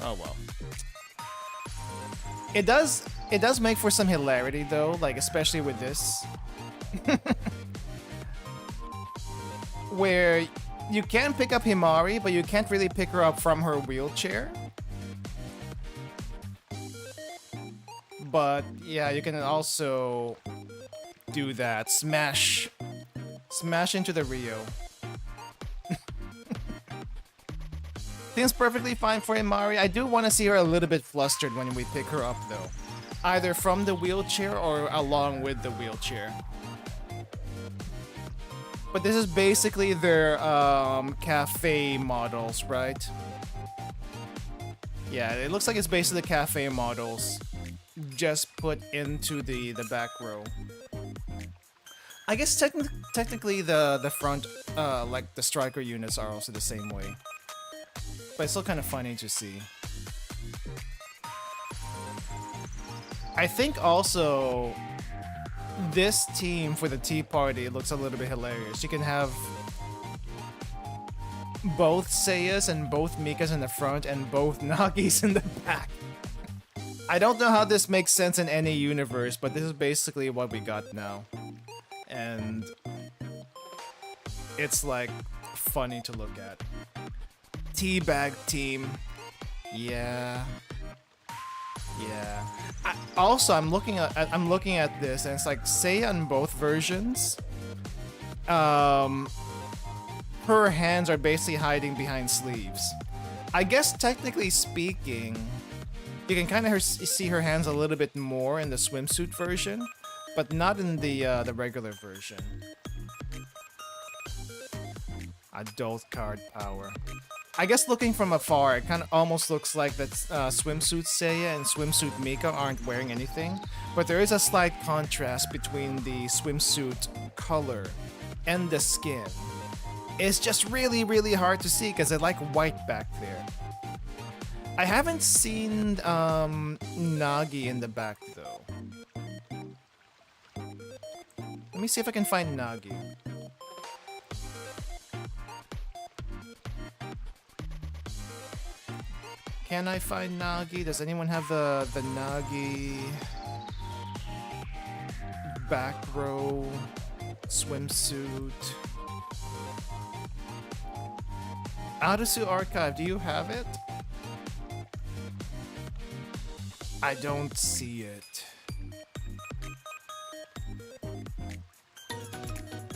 Oh well. It does make for some hilarity though, like especially with this. Where you can pick up Himari, but you can't really pick her up from her wheelchair. But yeah, you can also do that. Smash into the Rio. Seems perfectly fine for Himari. I do want to see her a little bit flustered when we pick her up though. Either from the wheelchair or along with the wheelchair. But this is basically their cafe models, right? Yeah, it looks like it's basically the cafe models just put into the back row. I guess technically the front, like the striker units are also the same way. But it's still kind of funny to see. I think also this team for the tea party looks a little bit hilarious. You can have both Seiyas and both Mikas in the front and both Nagis in the back. I don't know how this makes sense in any universe, but this is basically what we got now. And it's like funny to look at. Teabag team. Yeah. I'm looking at this and it's like Seiya in both versions. Her hands are basically hiding behind sleeves. I guess technically speaking, you can kind of see her hands a little bit more in the swimsuit version, but not in the regular version. Adult card power. I guess looking from afar, it kind of almost looks like that swimsuit Seiya and swimsuit Mika aren't wearing anything, but there is a slight contrast between the swimsuit color and the skin. It's just really, really hard to see because I like white back there. I haven't seen Nagi in the back though. Let me see if I can find Nagi. Can I find Nagi? Does anyone have the Nagi back row swimsuit? Odyssey Archive, do you have it? I don't see it.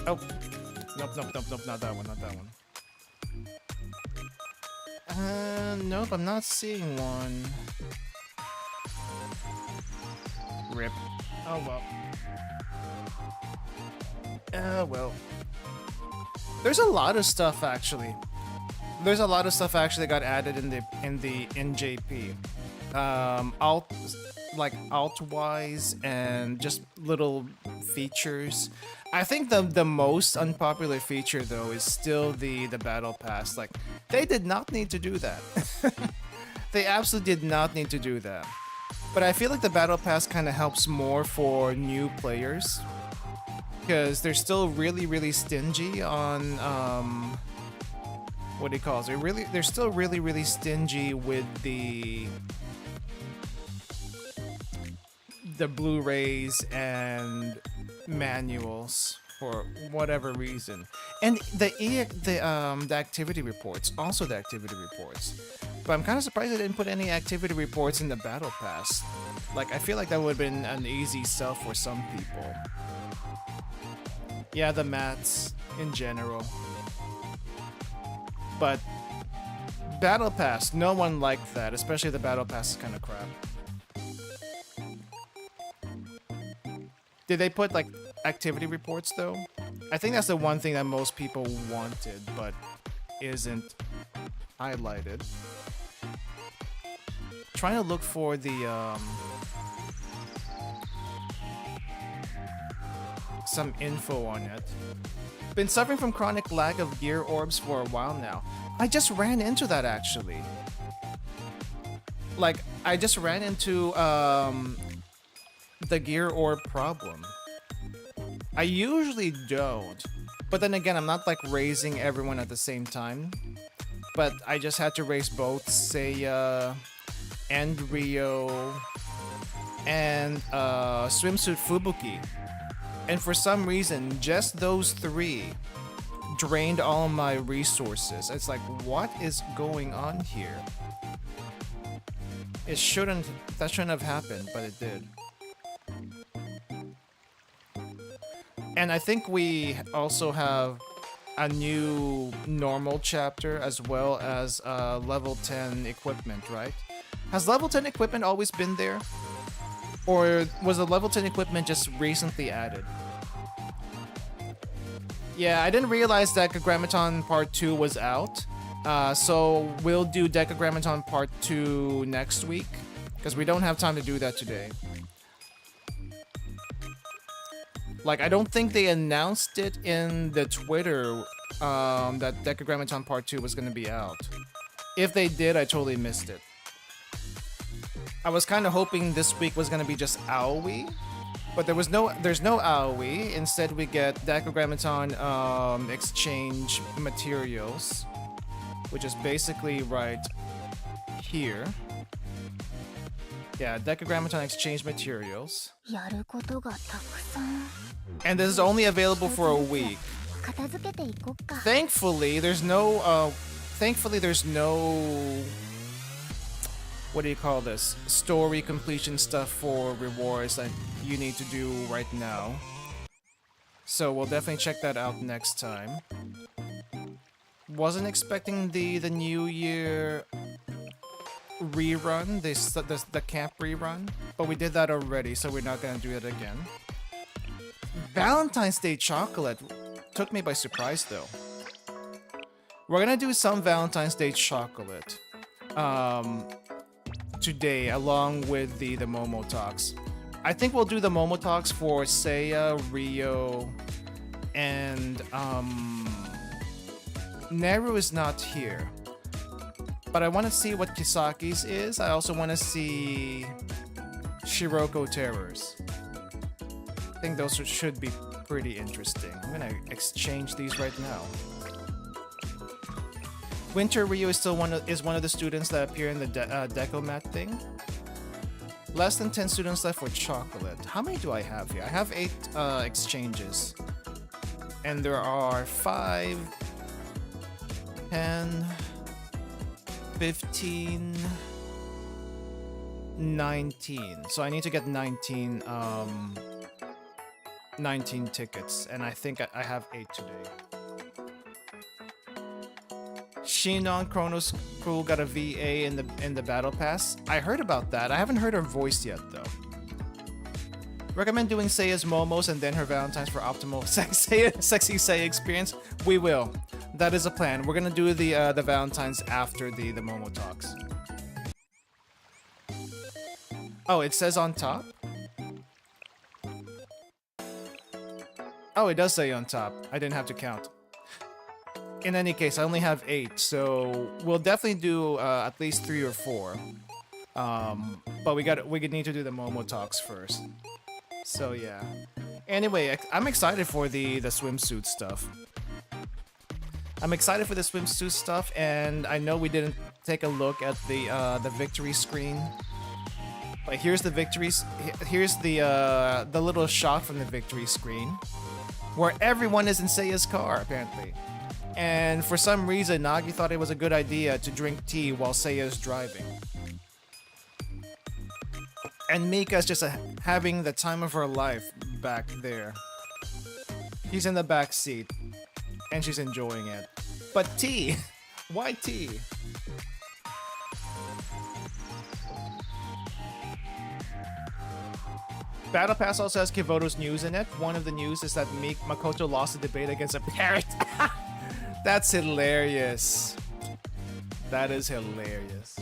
Oh. Nope, not that one, nope, I'm not seeing one. Rip. Oh well. Well. There's a lot of stuff actually. There's a lot of stuff actually that got added in the NJP. Alt-wise and just little features. I think the most unpopular feature though is still the battle pass. Like, they did not need to do that. They absolutely did not need to do that. But I feel like the battle pass kind of helps more for new players. because they're still really stingy on what do you call it? They're still really stingy with the Blu-rays and manuals for whatever reason. And the activity reports, also the activity reports. But I'm kind of surprised they didn't put any activity reports in the battle pass. Like, I feel like that would have been an easy sell for some people. Yeah, the mats in general. But battle pass, no one liked that, especially the battle pass is kind of crap. Did they put like activity reports though? I think that's the one thing that most people wanted but isn't highlighted. Trying to look for the some info on it. Been suffering from chronic lack of gear orbs for a while now. I just ran into that actually. Like, I just ran into the gear orb problem. I usually don't, but then again, I'm not like raising everyone at the same time. But I just had to raise both Seia and Rio and Swimsuit Fubuki. And for some reason, just those three drained all my resources. It's like, what is going on here? That shouldn't have happened, but it did. And I think we also have a new normal chapter as well as level 10 equipment, right? Has level 10 equipment always been there? Or was the level 10 equipment just recently added? Yeah, I didn't realize that Decagrammaton Part 2 was out. So we'll do Decagrammaton Part 2 next week, because we don't have time to do that today. Like, I don't think they announced it in the Twitter that Decagrammaton Part 2 was going to be out. If they did, I totally missed it. I was kind of hoping this week was going to be just AOE, but there's no AOE. Instead, we get Decagrammaton exchange materials, which is basically right here. Yeah, Decagrammaton exchange materials. And this is only available for a week. Thankfully, there's no what do you call this? Story completion stuff for rewards that you need to do right now. So we'll definitely check that out next time. Wasn't expecting the New Year rerun, the camp rerun, but we did that already, so we're not gonna do it again. Valentine's Day chocolate took me by surprise though. We're gonna do some Valentine's Day chocolate today, along with the MomoTalks. I think we'll do the MomoTalks for Seia, Rio, and Neru is not here. But I want to see what Kisaki's is. I also want to see Shiroko Terrors. I think those should be pretty interesting. I'm gonna exchange these right now. Winter Rio is still one of the students that appear in the Decomat thing. Less than 10 students left for chocolate. How many do I have here? I have 8 exchanges. And there are 5, 10, 15, 19. So I need to get 19 tickets, and I think I have 8 today. Shinon Chronos Crew got a VA in the battle pass. I heard about that. I haven't heard her voice yet though. Recommend doing Seiya's Momos and then her Valentine's for optimal sexy Seiya experience. We will. That is a plan. We're gonna do the Valentine's after the MomoTalks. Oh, it says on top? Oh, it does say on top. I didn't have to count. In any case, I only have 8, so we'll definitely do at least 3 or 4. But we need to do the MomoTalks first. So yeah. Anyway, I'm excited for the swimsuit stuff. I'm excited for the swimsuit stuff, and I know we didn't take a look at the victory screen. Like here's the victories. Here's the little shot from the victory screen, where everyone is in Seiya's car apparently. And for some reason, Nagi thought it was a good idea to drink tea while Seiya's driving. And Mika's just having the time of her life back there. He's in the back seat, and she's enjoying it. But tea? Why tea? Battle Pass also has Kivoto's news in it. One of the news is that Makoto lost a debate against a parrot. That's hilarious. That is hilarious.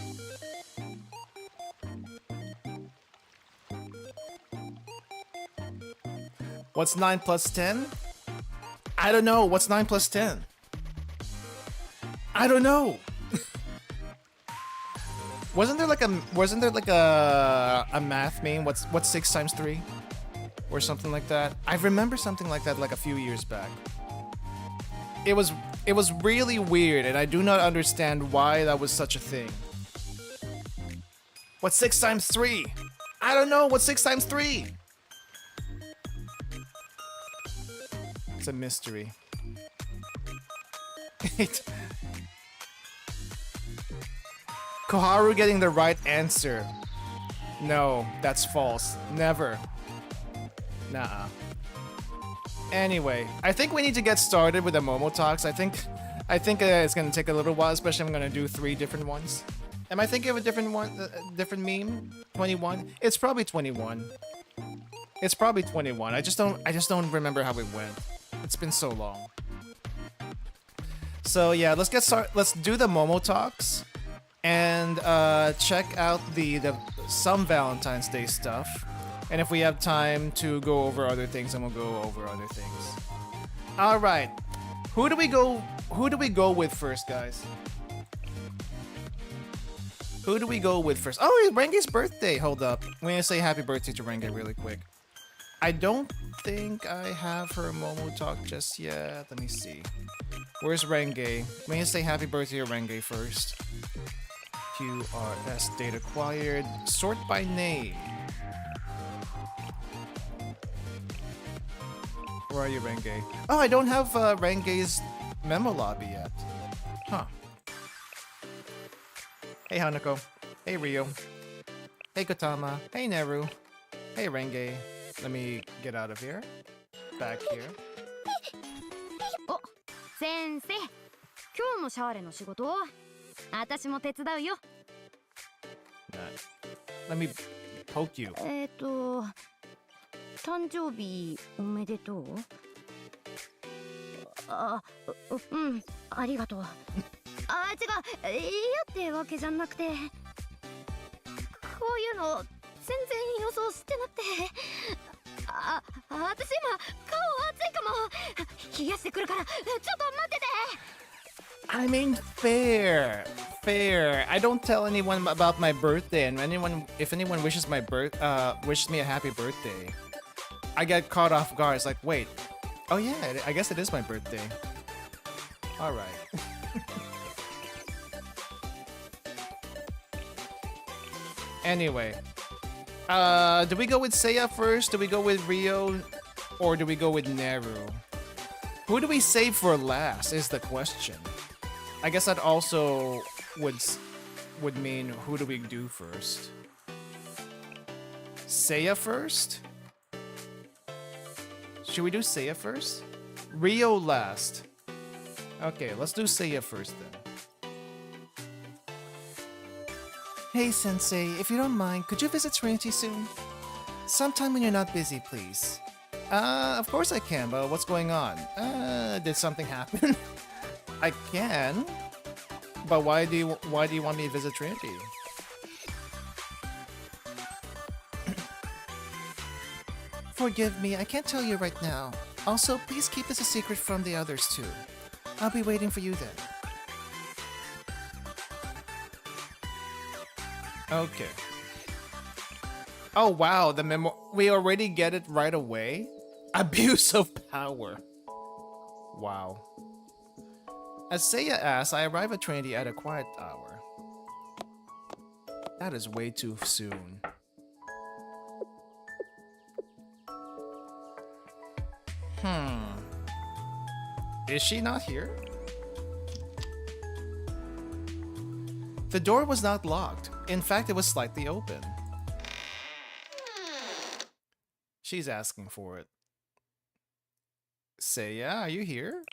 What's 9 plus 10? I don't know. What's 9 plus 10? I don't know. Wasn't there like a math meme? What's 6 times 3? Or something like that? I remember something like that like a few years back. It was really weird, and I do not understand why that was such a thing. What's 6 times 3? I don't know. What's 6 times 3? It's a mystery. Koharu getting the right answer. No, that's false. Never. Nah. Anyway, I think we need to get started with the Momo Talks. I think it's gonna take a little while, especially I'm gonna do 3 different ones. Am I thinking of a different one, different meme? 21? It's probably 21. It's probably 21. I just don't remember how it went. It's been so long. So yeah, let's get started. Let's do the Momo Talks and check out some Valentine's Day stuff. And if we have time to go over other things, then we'll go over other things. All right, who do we go with first, guys? Who do we go with first? Oh, it's Renge's birthday. Hold up, I'm gonna say happy birthday to Renge really quick. I don't think I have her Momo Talk just yet. Let me see. Where's Renge? I'm gonna say happy birthday to Renge first. QRS date acquired. Sort by name. Where are you, Renge? Oh, I don't have Renge's memo lobby yet. Huh. Hey, Hanako. Hey, Ryo. Hey, Kotama. Hey, Neru. Hey, Renge. Let me get out of here. Back here. お、先生。今日もシャーレの仕事？私も手伝うよ。Let me poke you. 誕生日おめでとう。あ、うん、ありがとう。あ、違う、嫌ってわけじゃなくて、こういうの全然予想してなくて。あ、私今顔熱いかも。冷やしてくるからちょっと待ってて。I mean, fair. I don't tell anyone about my birthday, and if anyone wishes me a happy birthday, I get caught off guard. It's like, wait, oh yeah, I guess it is my birthday. All right. Anyway, do we go with Seia first? Do we go with Ryo, or do we go with Neru? Who do we save for last? Is the question. I guess that also would mean who do we do first? Seia first? Should we do Seia first? Ryo last. Okay, let's do Seia first then. Hey Sensei, if you don't mind, could you visit Trinity soon? Sometime when you're not busy, please. Of course I can, but what's going on? Did something happen? I can, but why do you want me to visit Trinity? Forgive me, I can't tell you right now. Also, please keep this a secret from the others too. I'll be waiting for you then. Okay. Oh wow, we already get it right away? Abuse of power. Wow. As Seia asks, I arrive at Trinity at a quiet hour. That is way too soon. Is she not here? The door was not locked. In fact, it was slightly open. She's asking for it. Seia, are you here?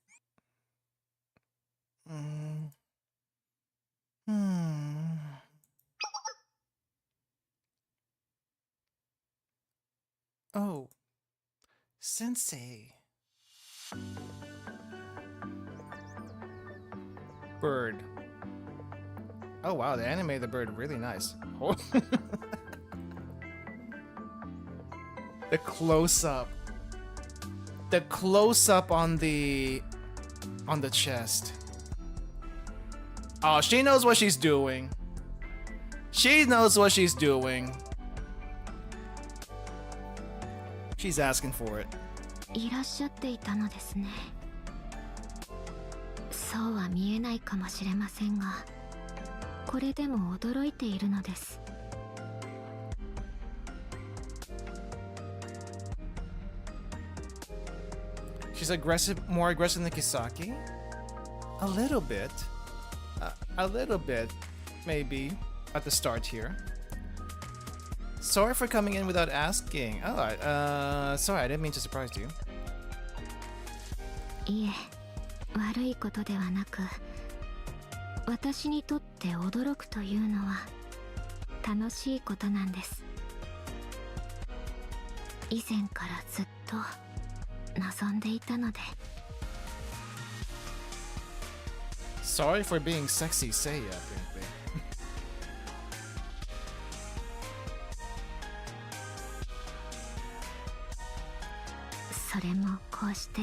Oh, Sensei. Bird. Oh wow, they animated the bird really nice. The close-up. The close-up on the chest. Oh, she knows what she's doing. She knows what she's doing. She's asking for it. いらっしゃっていたのですね。そうは見えないかもしれませんが、これでも驚いているのです。She's aggressive, more aggressive than Kisaki? A little bit. A little bit, maybe, at the start here. Sorry for coming in without asking. Oh, sorry, I didn't mean to surprise you. いえ、悪いことではなく、私にとって驚くというのは楽しいことなんです。以前からずっと望んでいたので。Sorry for being sexy, Seia, apparently. それもこうして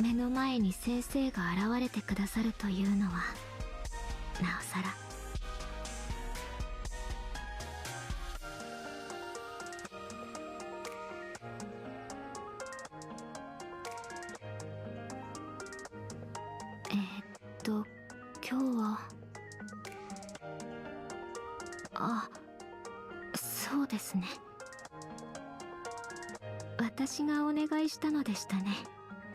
目の前に先生が現れてくださるというのはなおさら。今日はそうですね。私がお願いしたのでしたね。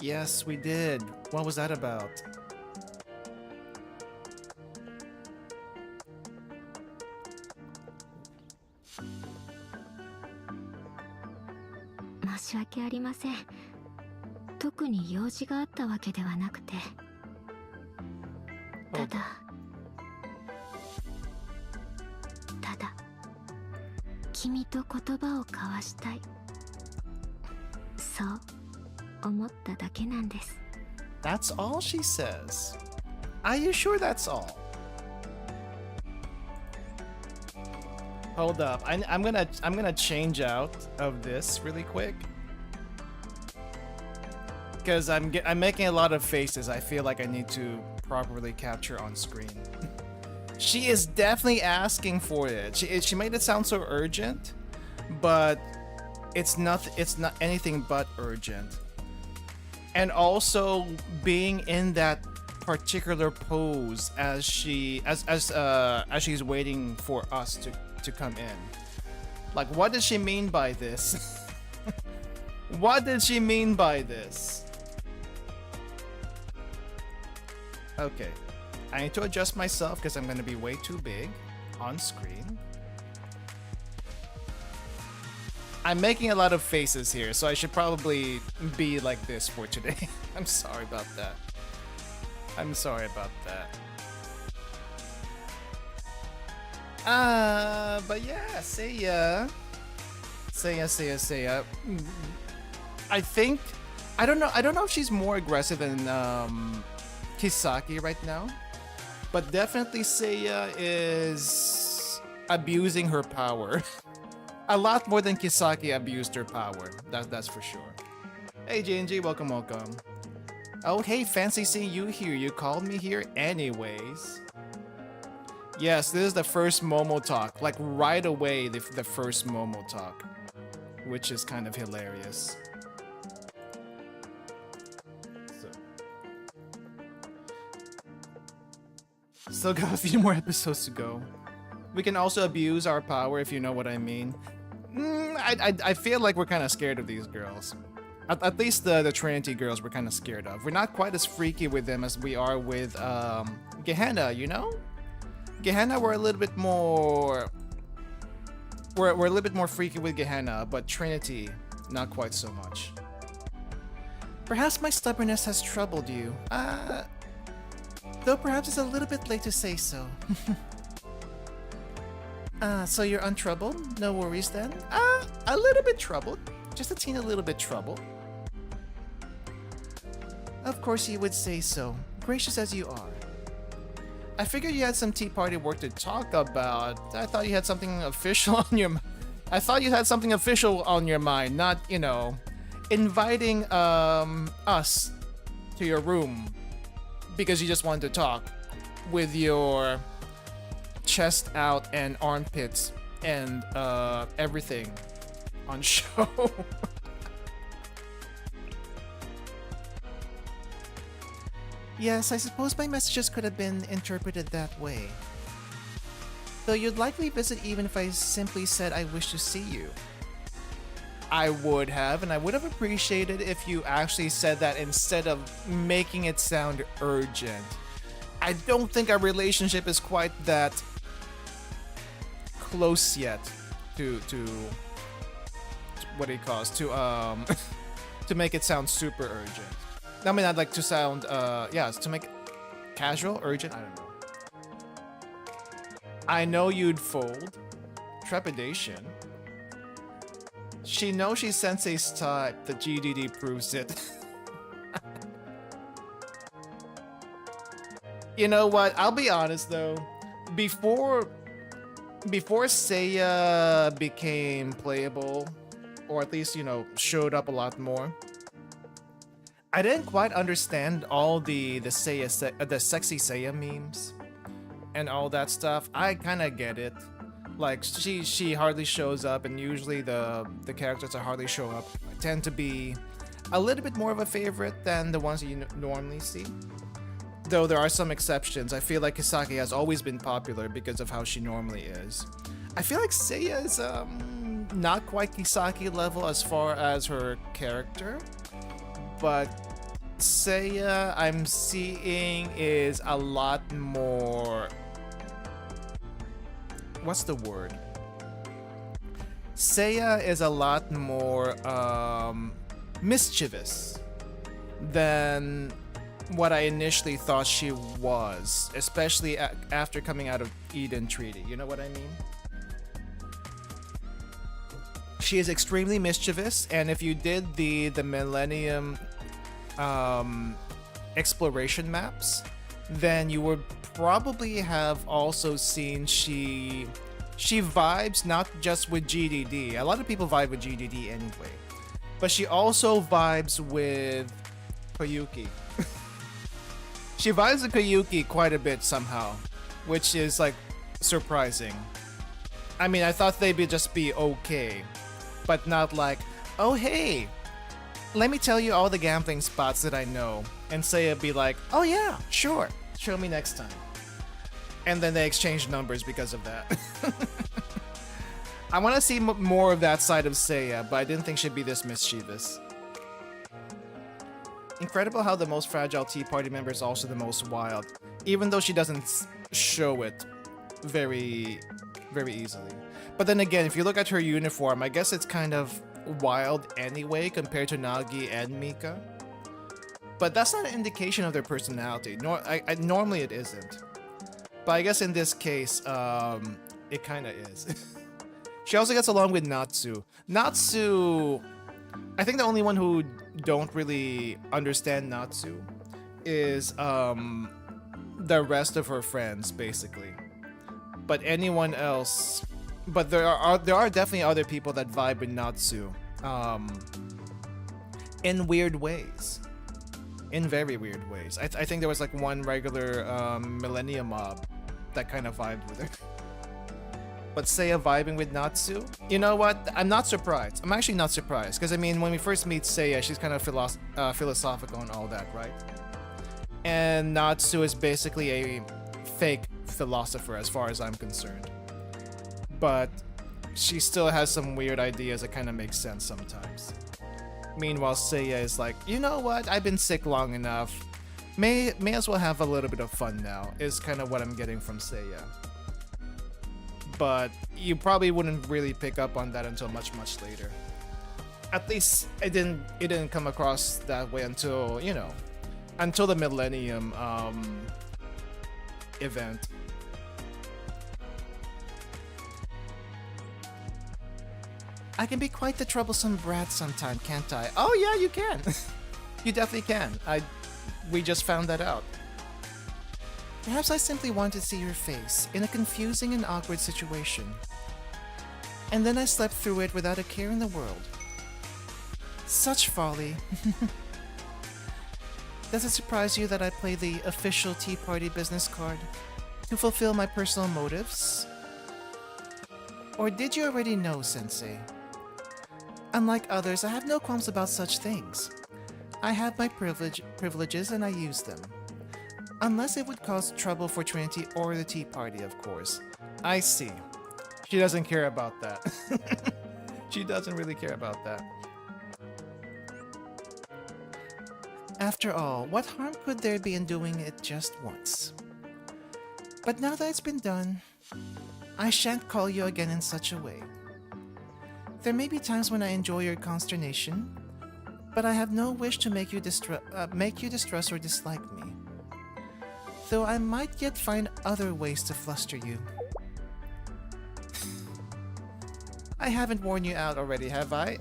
Yes, we did. What was that about? 申し訳ありません。特に用事があったわけではなくて、ただ君と言葉を交わしたい、そう思っただけなんです。 That's all she says. Are you sure that's all? Hold up. I'm gonna change out of this really quick. Because I'm making a lot of faces. I feel like I need to properly capture on screen. She is definitely asking for it. She made it sound so urgent, but it's not anything but urgent. And also being in that particular pose as she's waiting for us to come in. Like, what does she mean by this? What did she mean by this? Okay, I need to adjust myself because I'm going to be way too big on screen. I'm making a lot of faces here, so I should probably be like this for today. I'm sorry about that. I'm sorry about that. But yeah, Seia. I think I don't know if she's more aggressive than Kisaki right now, but definitely Seia is abusing her power. A lot more than Kisaki abused her power. That's for sure. Hey JNG, welcome. Oh hey, fancy seeing you here. You called me here anyways. Yes, this is the first MomoTalk. Like right away, the first MomoTalk. which is kind of hilarious. Still got a few more episodes to go. We can also abuse our power, if you know what I mean. I feel like we're kind of scared of these girls. At least the Trinity girls we're kind of scared of. We're not quite as freaky with them as we are with Gehenna, you know? Gehenna, we're a little bit more... We're a little bit more freaky with Gehenna, but Trinity, not quite so much. Perhaps my stubbornness has troubled you. Though perhaps it's a little bit late to say so. So you're untroubled? No worries then? A little bit troubled. Just a teeny little bit troubled. Of course you would say so, gracious as you are. I figured you had some Tea Party work to talk about. I thought you had something official on your I thought you had something official on your mind, not, you know, inviting us to your room because you just wanted to talk with your chest out and armpits and everything on show. Yes, I suppose my messages could have been interpreted that way. Though you'd likely visit even if I simply said I wish to see you. I would have, and I would have appreciated if you actually said that instead of making it sound urgent. I don't think our relationship is quite that close yet to what do you call it? To make it sound super urgent. I mean, I'd like to sound, yeah, to make it casual, urgent, I don't know. I know you'd fold. Trepidation. She knows she's Sensei's type, the GDD proves it. You know what, I'll be honest though. Before Seiya became playable, or at least, you know, showed up a lot more, I didn't quite understand all the Seiya, the sexy Seiya memes and all that stuff. I kind of get it. Like she hardly shows up, and usually the characters that hardly show up tend to be a little bit more of a favorite than the ones that you normally see. Though there are some exceptions. I feel like Kisaki has always been popular because of how she normally is. I feel like Seiya is not quite Kisaki level as far as her character, but Seiya I'm seeing is a lot more... What's the word? Seiya is a lot more mischievous than what I initially thought she was, especially after coming out of Eden Treaty. You know what I mean? She is extremely mischievous, and if you did the Millennium exploration maps, then you would probably have also seen she vibes not just with GDD. A lot of people vibe with GDD anyway, but she also vibes with Koyuki. She vibes with Koyuki quite a bit somehow, which is like surprising. I mean, I thought they'd just be okay, but not like, oh hey, let me tell you all the gambling spots that I know, and Seiya be like, oh yeah, sure, show me next time. And then they exchange numbers because of that. I want to see more of that side of Seiya, but I didn't think she'd be this mischievous. Incredible how the most fragile Tea Party member is also the most wild, even though she doesn't show it very, very easily. But then again, if you look at her uniform, I guess it's kind of wild anyway compared to Nagi and Mika. But that's not an indication of their personality. Normally it isn't. But I guess in this case, it kind of is. She also gets along with Natsu. Natsu, I think the only one who don't really understand Natsu is the rest of her friends, basically. But anyone else, but there are definitely other people that vibe with Natsu, in weird ways, in very weird ways. I think there was like one regular Millennium mob that kind of vibed with her. but Seiya vibing with Natsu. You know what? I'm not surprised. I'm actually not surprised because I mean, when we first meet Seiya, she's kind of philosophical and all that, right? And Natsu is basically a fake philosopher as far as I'm concerned. But she still has some weird ideas that kind of make sense sometimes. Meanwhile, Seiya is like, you know what? I've been sick long enough. May as well have a little bit of fun now, is kind of what I'm getting from Seiya. But you probably wouldn't really pick up on that until much later. At least it didn't come across that way until, you know, until the Millennium event. I can be quite the troublesome brat sometime, can't I? Oh yeah, you can. You definitely can. We just found that out. Perhaps I simply wanted to see your face in a confusing and awkward situation. And then I slept through it without a care in the world. Such folly. Does it surprise you that I play the official Tea Party business card to fulfill my personal motives? Or did you already know, Sensei? Unlike others, I have no qualms about such things. I have my privileges and I use them. Unless it would cause trouble for Trinity or the Tea Party, of course. I see. She doesn't care about that. She doesn't really care about that. After all, what harm could there be in doing it just once? But now that it's been done, I shan't call you again in such a way. There may be times when I enjoy your consternation, but I have no wish to make you distress or dislike me. Though I might yet find other ways to fluster you. I haven't worn you out already, have I?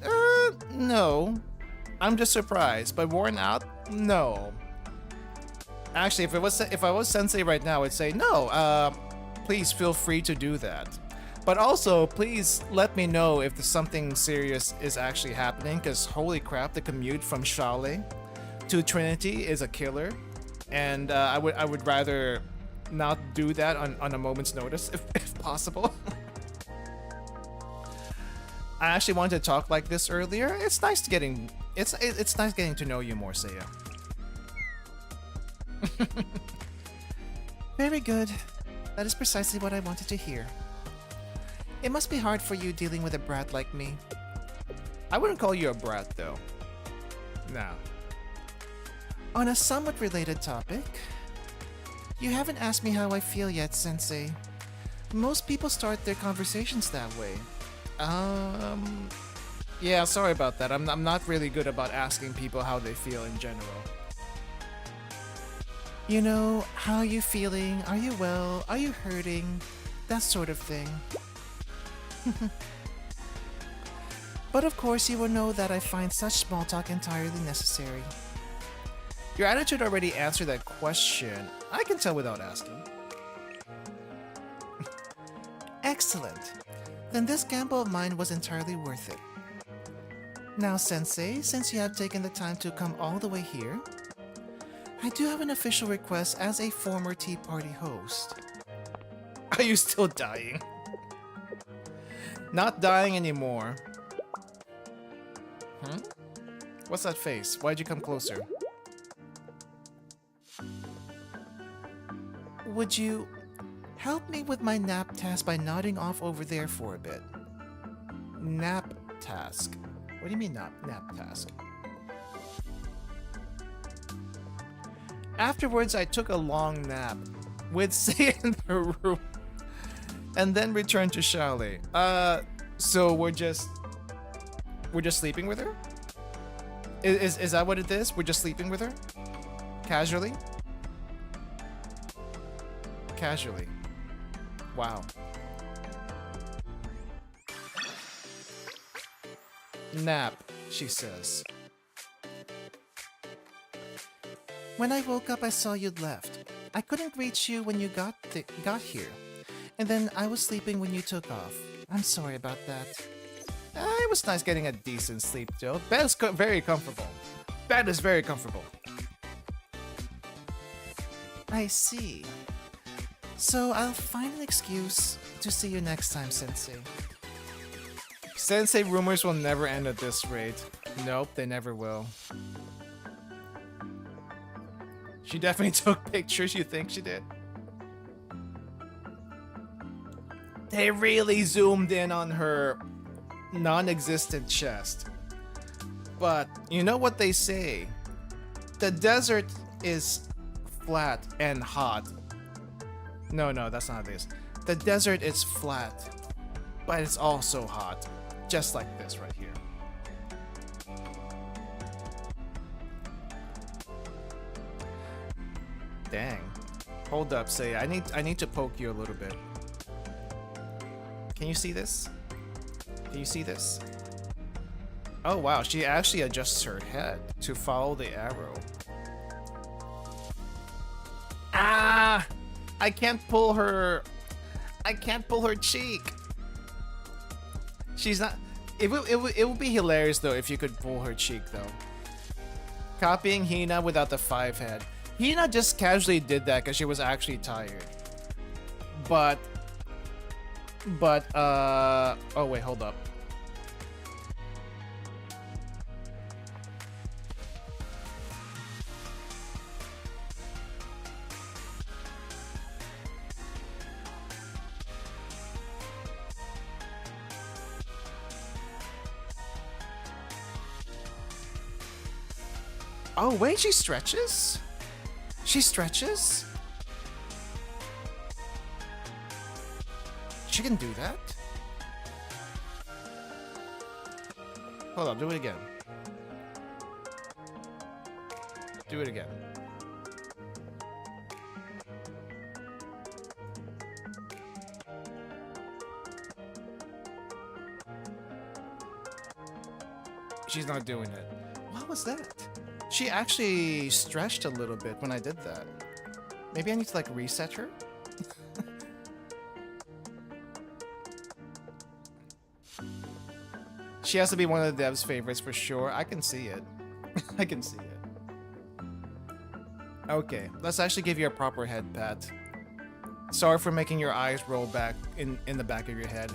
No. I'm just surprised, but worn out? No. Actually, if I was Sensei right now, I'd say no. Please feel free to do that. But also, please let me know if something serious is actually happening, because holy crap, the commute from Shale to Trinity is a killer. And I would rather not do that on a moment's notice, if possible. I actually wanted to talk like this earlier. It's nice getting to know you more, Seiya. Very good. That is precisely what I wanted to hear. It must be hard for you dealing with a brat like me. I wouldn't call you a brat, though. No. On a somewhat related topic, you haven't asked me how I feel yet, Sensei. Most people start their conversations that way. Yeah, sorry about that. I'm not really good about asking people how they feel in general. You know, how are you feeling? Are you well? Are you hurting? That sort of thing. But of course, you will know that I find such small talk entirely necessary. Your attitude already answered that question. I can tell without asking. Excellent. Then this gamble of mine was entirely worth it. Now, Sensei, since you have taken the time to come all the way here, I do have an official request as a former Tea Party host. Are you still dying? Not dying anymore. What's that face? Why'd you come closer? Would you help me with my nap task by nodding off over there for a bit? Nap task. What do you mean nap task? Afterwards, I took a long nap with Seia in the room and then returned to Shale. So we're just sleeping with her? Is that what it is? We're just sleeping with her? Casually? Casually. Wow. Nap, she says. When I woke up, I saw you'd left. I couldn't reach you when you got here. And then I was sleeping when you took off. I'm sorry about that. It was nice getting a decent sleep, Joe. Bed is very comfortable. Bed is very comfortable. I see. So I'll find an excuse to see you next time, Sensei. Sensei rumors will never end at this rate. Nope, they never will. She definitely took pictures, you think she did? They really zoomed in on her non-existent chest. But you know what they say? The desert is flat and hot. No, that's not this. The desert is flat, but it's also hot. Just like this right here. Dang. Hold up, Seia. I need to poke you a little bit. Can you see this? Can you see this? Oh wow, she actually adjusts her head to follow the arrow. Ah! I can't pull her cheek. She's not. It would be hilarious though if you could pull her cheek though. Copying Hina without the 5 head. Hina just casually did that because she was actually tired. But oh wait, hold up. Oh wait, she stretches? She stretches? She can do that? Hold on, do it again. Do it again. She's not doing it. What was that? She actually stretched a little bit when I did that. Maybe I need to like reset her? She has to be one of the devs' favorites for sure. I can see it. I can see it. Okay, let's actually give you a proper head pat. Sorry for making your eyes roll back in the back of your head.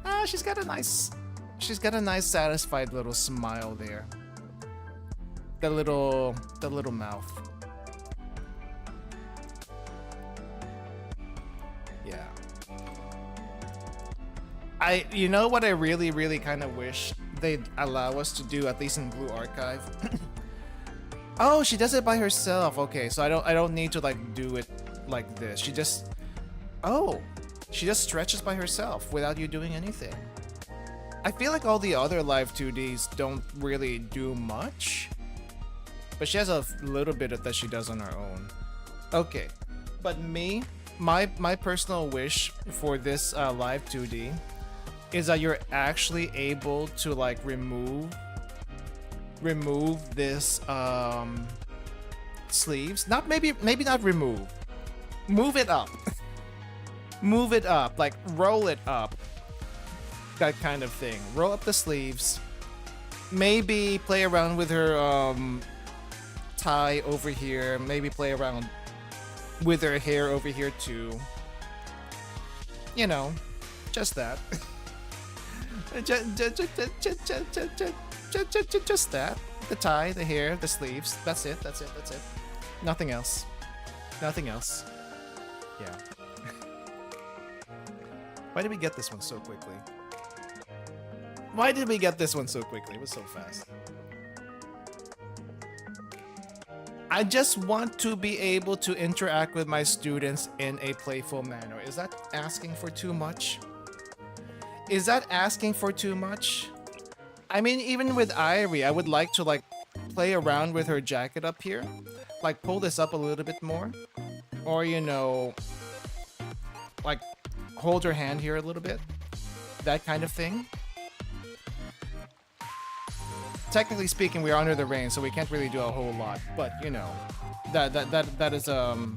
Ah, she's got a nice satisfied little smile there. The little mouth. Yeah. You know what I really kind of wish they'd allow us to do, at least in Blue Archive? Oh, she does it by herself. Okay, so I don't need to like do it like this. She just stretches by herself without you doing anything. I feel like all the other live 2Ds don't really do much, but she has a little bit of that she does on her own. Okay, but my personal wish for this live 2D is that you're actually able to like remove this sleeves. Maybe not remove. Move it up. Move it up, like roll it up. That kind of thing. Roll up the sleeves. Maybe play around with her tie over here. Maybe play around with her hair over here too. You know, just that. Just that. The tie, the hair, the sleeves. That's it. Nothing else. Nothing else. Yeah. Why did we get this one so quickly? Why did we get this one so quickly? It was so fast. I just want to be able to interact with my students in a playful manner. Is that asking for too much? Is that asking for too much? I mean, even with Irie, I would like to like play around with her jacket up here. Like pull this up a little bit more. Or, you know, like hold her hand here a little bit. That kind of thing. Technically speaking, we are under the rain, so we can't really do a whole lot. But you know, that is on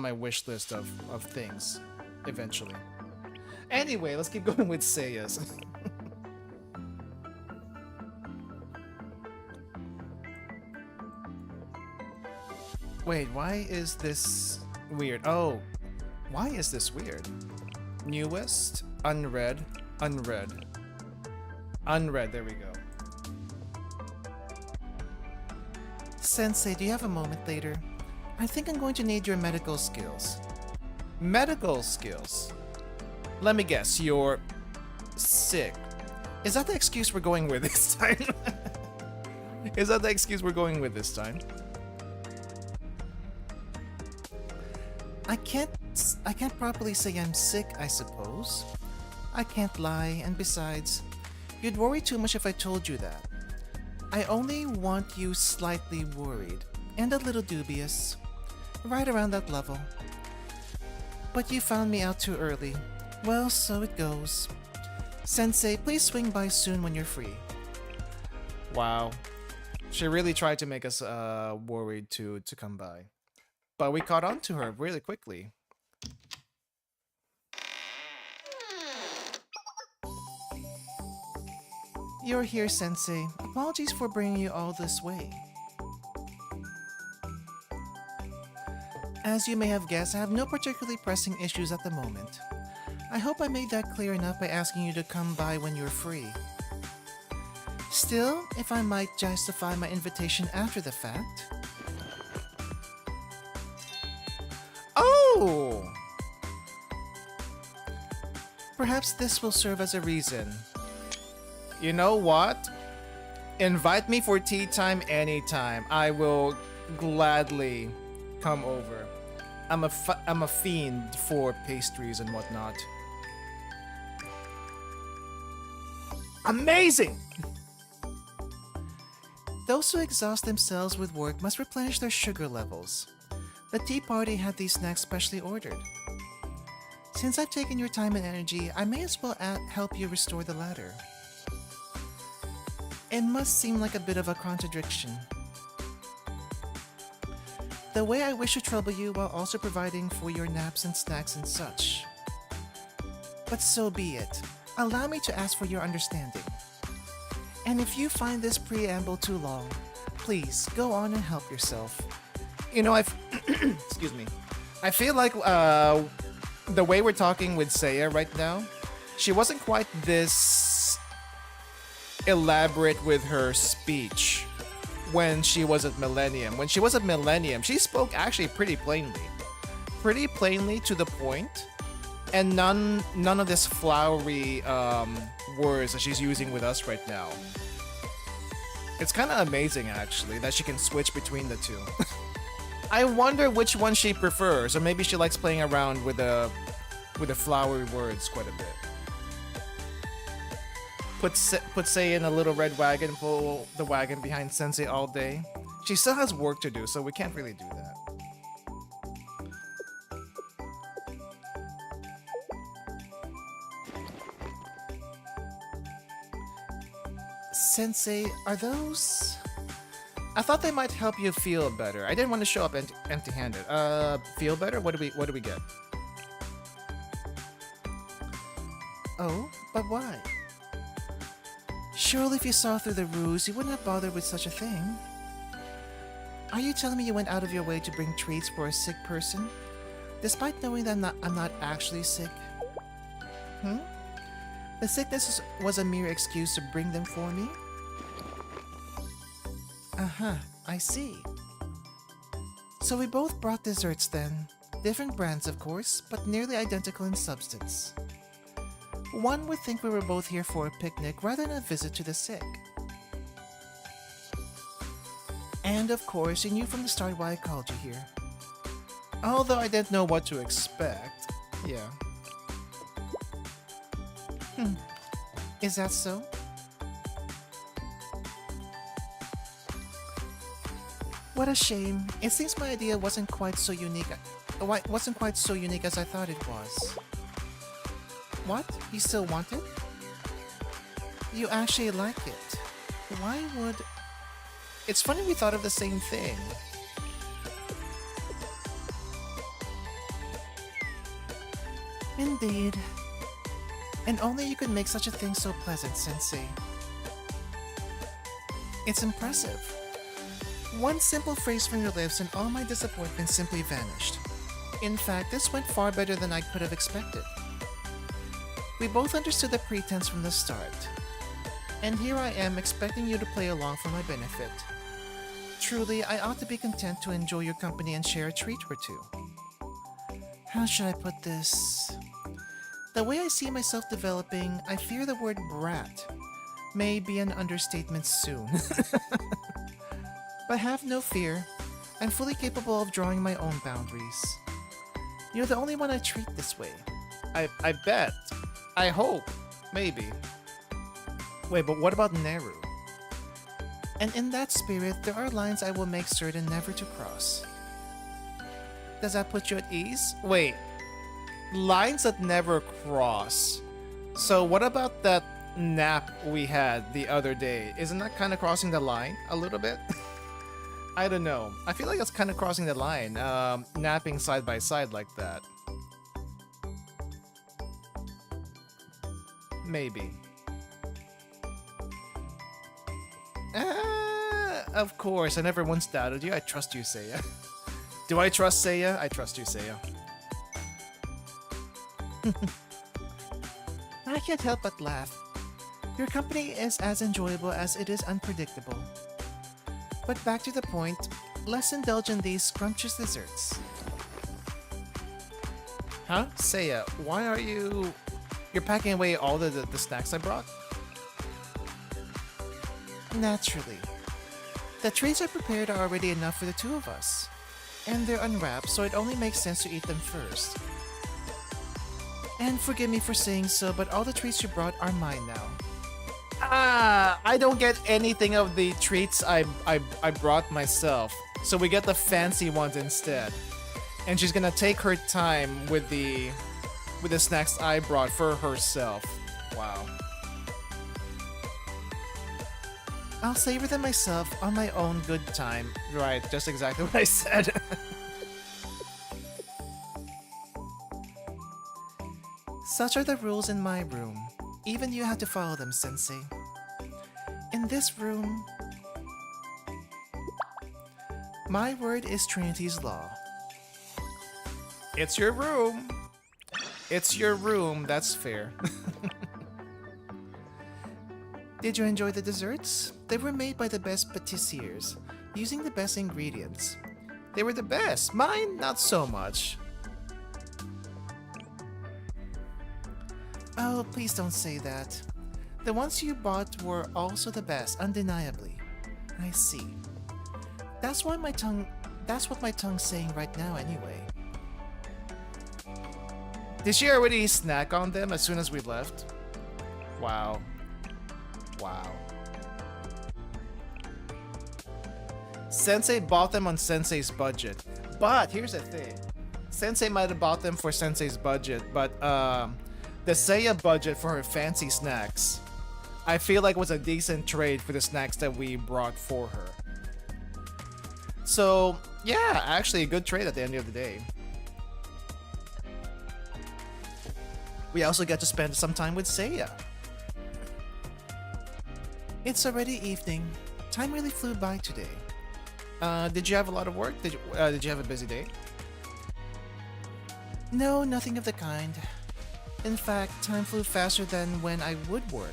my wish list of things, eventually. Anyway, let's keep going with Seiya's. Wait, why is this weird? Oh, why is this weird? Newest, unread, unread. Unread, there we go. Sensei, do you have a moment later? I think I'm going to need your medical skills. Medical skills? Let me guess, you're sick. Is that the excuse we're going with this time? Is that the excuse we're going with this time? I can't properly say I'm sick, I suppose. I can't lie, and besides, you'd worry too much if I told you that. I only want you slightly worried, and a little dubious. Right around that level. But you found me out too early. Well, so it goes. Sensei, please swing by soon when you're free. Wow. She really tried to make us worried to come by. But we caught on to her really quickly. You're here, Sensei. Apologies for bringing you all this way. As you may have guessed, I have no particularly pressing issues at the moment. I hope I made that clear enough by asking you to come by when you're free. Still, if I might justify my invitation after the fact... Oh! Perhaps this will serve as a reason. You know what? Invite me for tea time anytime. I will gladly come over. I'm a fiend for pastries and whatnot. Amazing! Those who exhaust themselves with work must replenish their sugar levels. The tea party had these snacks specially ordered. Since I've taken your time and energy, I may as well help you restore the latter. It must seem like a bit of a contradiction. The way I wish to trouble you while also providing for your naps and snacks and such. But so be it. Allow me to ask for your understanding. And if you find this preamble too long, please go on and help yourself. You know, excuse me. I feel like the way we're talking with Seia right now, she wasn't quite this elaborate with her speech when she was at Millennium. When she was at Millennium, she spoke actually pretty plainly. Pretty plainly to the point, and none of this flowery words that she's using with us right now. It's kind of amazing actually that she can switch between the two. I wonder which one she prefers, or maybe she likes playing around with the flowery words quite a bit. Put Seia in a little red wagon, pull the wagon behind Sensei all day. She still has work to do, so we can't really do that. Sensei, are those... I thought they might help you feel better. I didn't want to show up empty-handed. Feel better? What do we get? Oh, but why? Surely if you saw through the ruse, you wouldn't have bothered with such a thing. Are you telling me you went out of your way to bring treats for a sick person, despite knowing that I'm not actually sick? The sickness was a mere excuse to bring them for me? Uh-huh, I see. So we both brought desserts then. Different brands, of course, but nearly identical in substance. One would think we were both here for a picnic rather than a visit to the sick. And of course, you knew from the start why I called you here. Although I didn't know what to expect. Yeah. Is that so? What a shame. It seems my idea wasn't quite so unique as I thought it was. What? You still want it? You actually like it. Why would... It's funny we thought of the same thing. Indeed. And only you could make such a thing so pleasant, Sensei. It's impressive. One simple phrase from your lips and all my disappointment simply vanished. In fact, this went far better than I could have expected. We both understood the pretense from the start. And here I am expecting you to play along for my benefit. Truly, I ought to be content to enjoy your company and share a treat or two. How should I put this? The way I see myself developing, I fear the word brat may be an understatement soon. But have no fear, I'm fully capable of drawing my own boundaries. You're the only one I treat this way. I bet. I hope. Maybe. Wait, but what about Neru? And in that spirit, there are lines I will make certain never to cross. Does that put you at ease? Wait. Lines that never cross. So what about that nap we had the other day? Isn't that kind of crossing the line a little bit? I don't know. I feel like that's kind of crossing the line. Napping side by side like that. Maybe. Of course, I never once doubted you. I trust you, Seia. Do I trust Seia? I trust you, Seia. I can't help but laugh. Your company is as enjoyable as it is unpredictable. But back to the point, let's indulge in these scrumptious desserts. Huh? Seia, why are you... You're packing away all the snacks I brought? Naturally. The treats I prepared are already enough for the two of us. And they're unwrapped, so it only makes sense to eat them first. And forgive me for saying so, but all the treats you brought are mine now. I don't get anything of the treats I brought myself. So we get the fancy ones instead. And she's gonna take her time with the snacks I brought for herself. Wow. I'll savor them myself on my own good time. Right, just exactly what I said. Such are the rules in my room. Even you have to follow them, Sensei. In this room, my word is Trinity's law. It's your room. It's your room, that's fair. Did you enjoy the desserts? They were made by the best patissiers, using the best ingredients. They were the best. Mine, not so much. Oh, please don't say that. The ones you bought were also the best, undeniably. I see. That's what my tongue's saying right now anyway. Did she already snack on them as soon as we left? Wow. Wow. Sensei bought them on Sensei's budget. But here's the thing. Sensei might have bought them for Sensei's budget, but the Seia budget for her fancy snacks, I feel like was a decent trade for the snacks that we brought for her. So, yeah, actually a good trade at the end of the day. We also get to spend some time with Seia. It's already evening. Time really flew by today. Did you have a lot of work? Did you have a busy day? No, nothing of the kind. In fact, time flew faster than when I would work.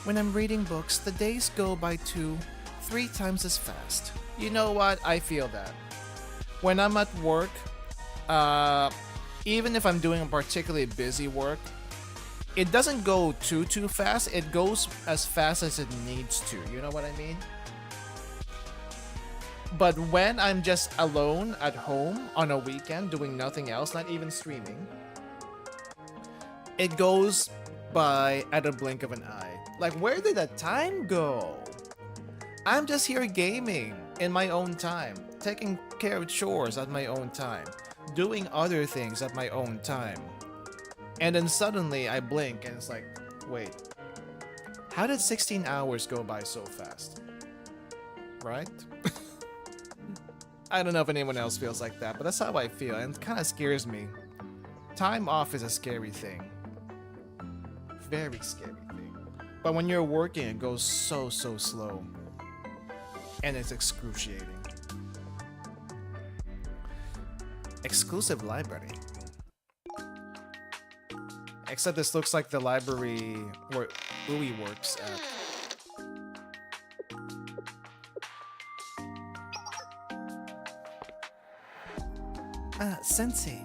When I'm reading books, the days go by 2-3 times as fast. You know what? I feel that. When I'm at work, even if I'm doing a particularly busy work, it doesn't go too fast. It goes as fast as it needs to. You know what I mean? But when I'm just alone at home on a weekend doing nothing else, not even streaming, it goes by at a blink of an eye. Like, where did the time go? I'm just here gaming in my own time, taking care of chores at my own time, doing other things at my own time. And then suddenly I blink and it's like, wait, how did 16 hours go by so fast? Right? I don't know if anyone else feels like that, but that's how I feel, and it kind of scares me. Time off is a scary thing. Very scary thing. But when you're working, it goes so slow. And it's excruciating. Exclusive library. Except this looks like the library where Ui works at. Sensei,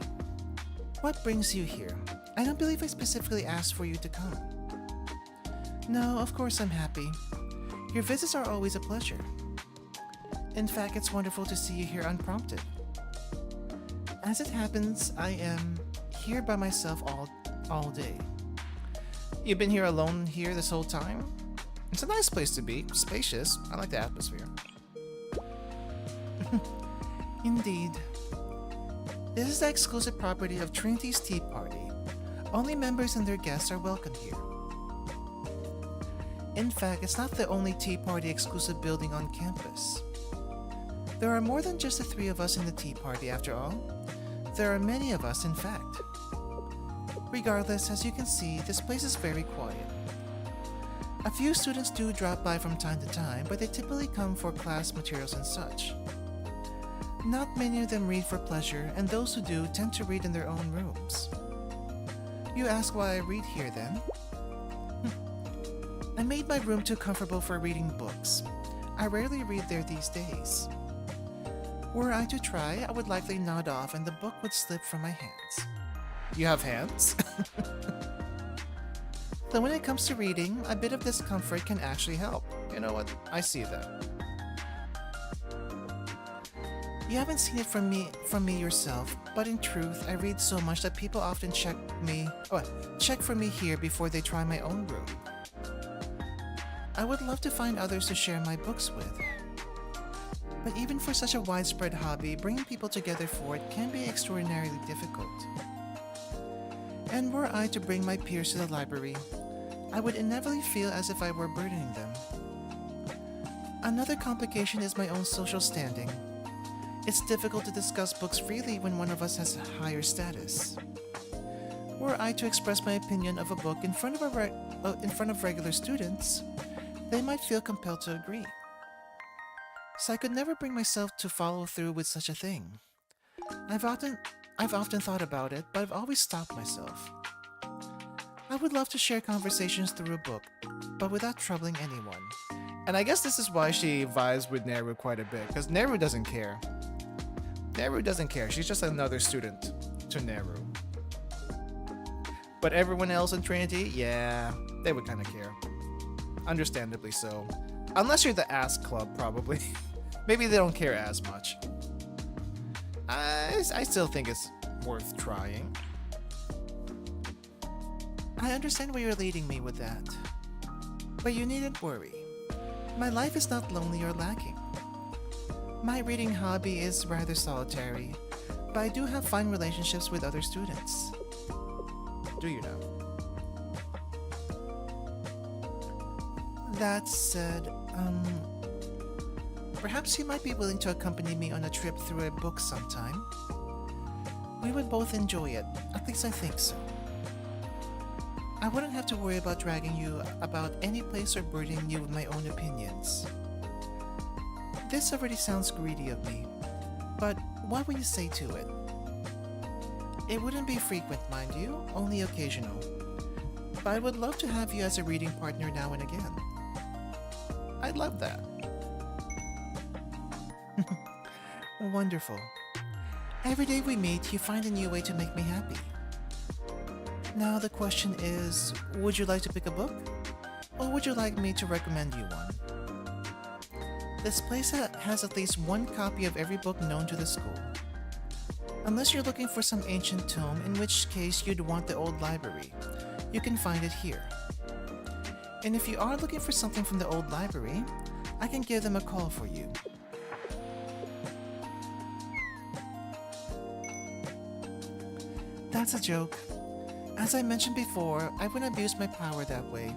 what brings you here? I don't believe I specifically asked for you to come. No, of course I'm happy. Your visits are always a pleasure. In fact, it's wonderful to see you here unprompted. As it happens, I am here by myself all day. You've been here alone here this whole time? It's a nice place to be, spacious. I like the atmosphere. Indeed. This is the exclusive property of Trinity's Tea Party. Only members and their guests are welcome here. In fact, it's not the only Tea Party exclusive building on campus. There are more than just the three of us in the Tea Party after all. There are many of us, in fact. Regardless, as you can see, this place is very quiet. A few students do drop by from time to time, but they typically come for class materials and such. Not many of them read for pleasure, and those who do tend to read in their own rooms. You ask why I read here then? I made my room too comfortable for reading books. I rarely read there these days. Were I to try, I would likely nod off and the book would slip from my hands. You have hands? Though when it comes to reading, a bit of discomfort can actually help. You know what? I see that. You haven't seen it from me yourself, but in truth, I read so much that people often check for me here before they try my own room. I would love to find others to share my books with. But even for such a widespread hobby, bringing people together for it can be extraordinarily difficult. And were I to bring my peers to the library, I would inevitably feel as if I were burdening them. Another complication is my own social standing. It's difficult to discuss books freely when one of us has a higher status. Were I to express my opinion of a book in front of regular students, they might feel compelled to agree. So I could never bring myself to follow through with such a thing. I've often thought about it, but I've always stopped myself. I would love to share conversations through a book, but without troubling anyone. And I guess this is why she vibes with Neru quite a bit, because Neru doesn't care. Neru doesn't care, she's just another student to Neru. But everyone else in Trinity, yeah, they would kind of care. Understandably so. Unless you're the ass club, probably. Maybe they don't care as much. I still think it's worth trying. I understand where you're leading me with that. But you needn't worry. My life is not lonely or lacking. My reading hobby is rather solitary, but I do have fine relationships with other students. Do you know? That said, perhaps you might be willing to accompany me on a trip through a book sometime. We would both enjoy it, at least I think so. I wouldn't have to worry about dragging you about any place or burdening you with my own opinions. This already sounds greedy of me, but what would you say to it? It wouldn't be frequent, mind you, only occasional. But I would love to have you as a reading partner now and again. I'd love that. Wonderful. Every day we meet, you find a new way to make me happy. Now the question is, would you like to pick a book? Or would you like me to recommend you one? This place has at least one copy of every book known to the school. Unless you're looking for some ancient tome, in which case you'd want the old library. You can find it here. And if you are looking for something from the old library, I can give them a call for you. That's a joke. As I mentioned before, I wouldn't abuse my power that way.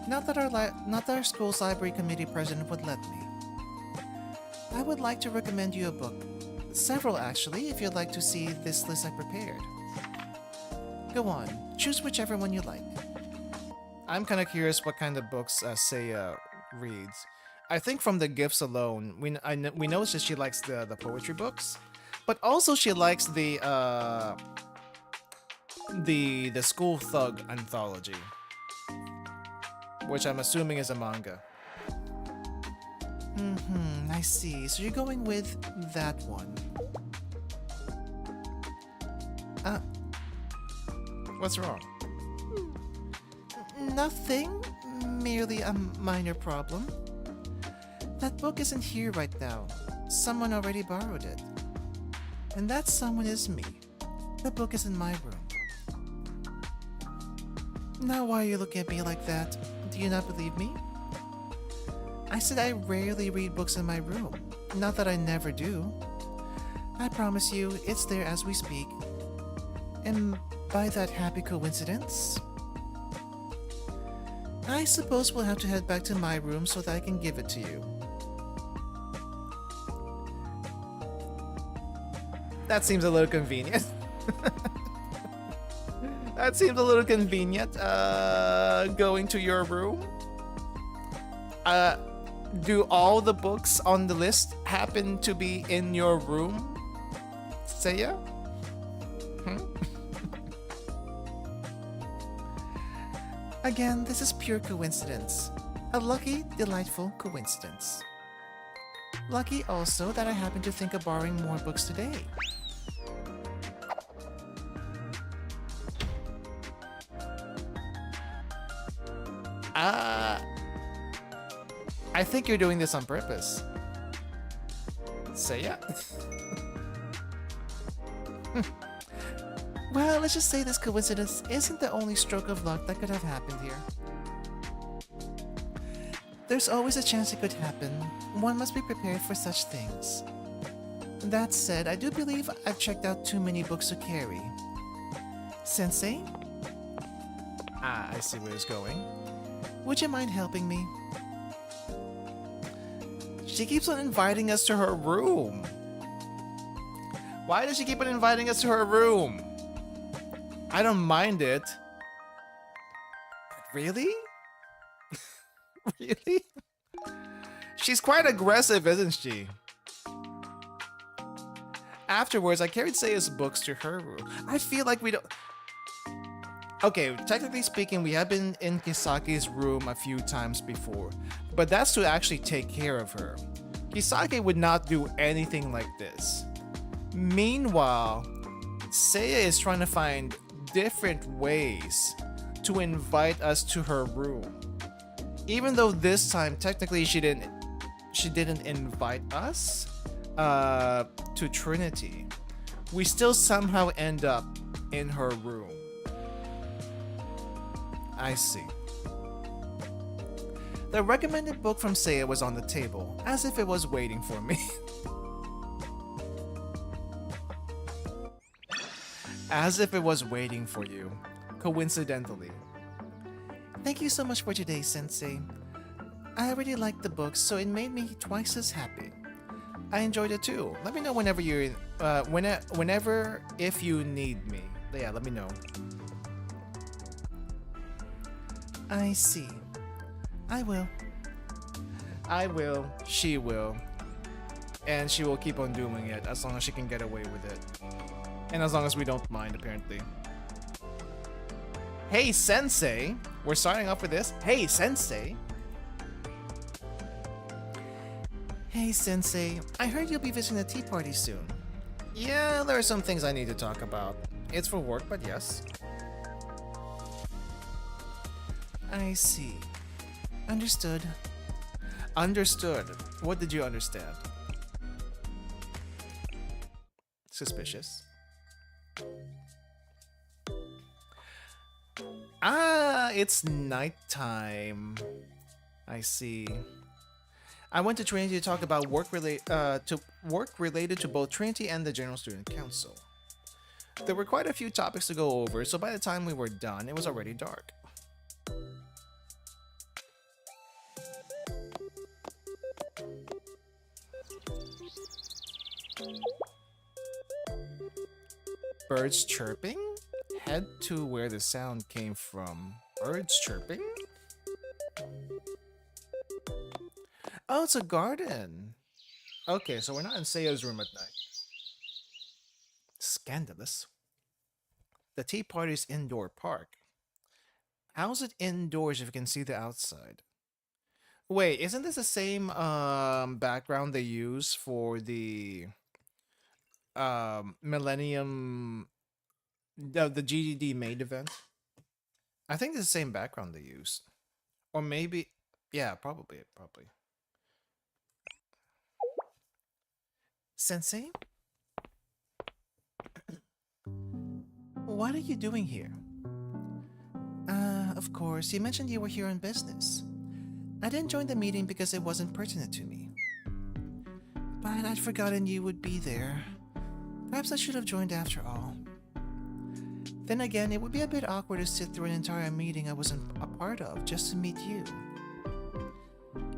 Not that our school's library committee president would let me. I would like to recommend you a book. Several actually, if you'd like to see this list I prepared. Go on, choose whichever one you like. I'm kind of curious what kind of books Seia reads. I think from the gifts alone, we know that she likes the poetry books, but also she likes the School Thug anthology, which I'm assuming is a manga. I see. So you're going with that one. What's wrong? Nothing. Merely a minor problem. That book isn't here right now. Someone already borrowed it. And that someone is me. The book is in my room. Now why are you looking at me like that? Do you not believe me? I said I rarely read books in my room. Not that I never do. I promise you, it's there as we speak. And by that happy coincidence, I suppose we'll have to head back to my room so that I can give it to you. That seems a little convenient. That seems a little convenient. Going to your room. Do all the books on the list happen to be in your room, Seiya? Again, this is pure coincidence. A lucky, delightful coincidence. Lucky also that I happen to think of borrowing more books today. I think you're doing this on purpose. Seiya? Well, let's just say this coincidence isn't the only stroke of luck that could have happened here. There's always a chance it could happen. One must be prepared for such things. That said, I do believe I've checked out too many books to carry. Sensei? I see where it's going. Would you mind helping me? She keeps on inviting us to her room. Why does she keep on inviting us to her room? I don't mind it. Really? Really? She's quite aggressive, isn't she? Afterwards, I carried Seiya's books to her room. I feel like we don't... Okay, technically speaking, we have been in Kisaki's room a few times before, but that's to actually take care of her. Kisaki would not do anything like this. Meanwhile, Seiya is trying to find different ways to invite us to her room. Even though this time, technically, she didn't invite us to Trinity. We still somehow end up in her room. I see. The recommended book from Seia was on the table, as if it was waiting for me. As if it was waiting for you, coincidentally. Thank you so much for today, Sensei. I already liked the book, so it made me twice as happy. I enjoyed it too. Let me know whenever you're, whenever if you need me. Yeah, let me know. I see. I will. I will. She will. And she will keep on doing it as long as she can get away with it. And as long as we don't mind, apparently. Hey, Sensei! We're starting off with this. Hey, Sensei! Hey, Sensei. I heard you'll be visiting a tea party soon. Yeah, there are some things I need to talk about. It's for work, but yes. I see. Understood. Understood. What did you understand? Suspicious. Ah, it's nighttime. I see. I went to Trinity to talk about work related to both Trinity and the General Student Council. There were quite a few topics to go over, so by the time we were done, it was already dark. Birds chirping? Head to where the sound came from. Birds chirping? Oh, it's a garden. Okay, so we're not in Seiya's room at night. Scandalous. The tea party's indoor park. How's it indoors if you can see the outside? Wait, isn't this the same background they use for the Millennium the GDD maid event? I think it's the same background they use. Or maybe yeah, probably. Sensei, what are you doing here? Of course, you mentioned you were here on business. I didn't join the meeting because it wasn't pertinent to me. But I'd forgotten you would be there. Perhaps I should have joined after all. Then again, it would be a bit awkward to sit through an entire meeting I wasn't a part of just to meet you.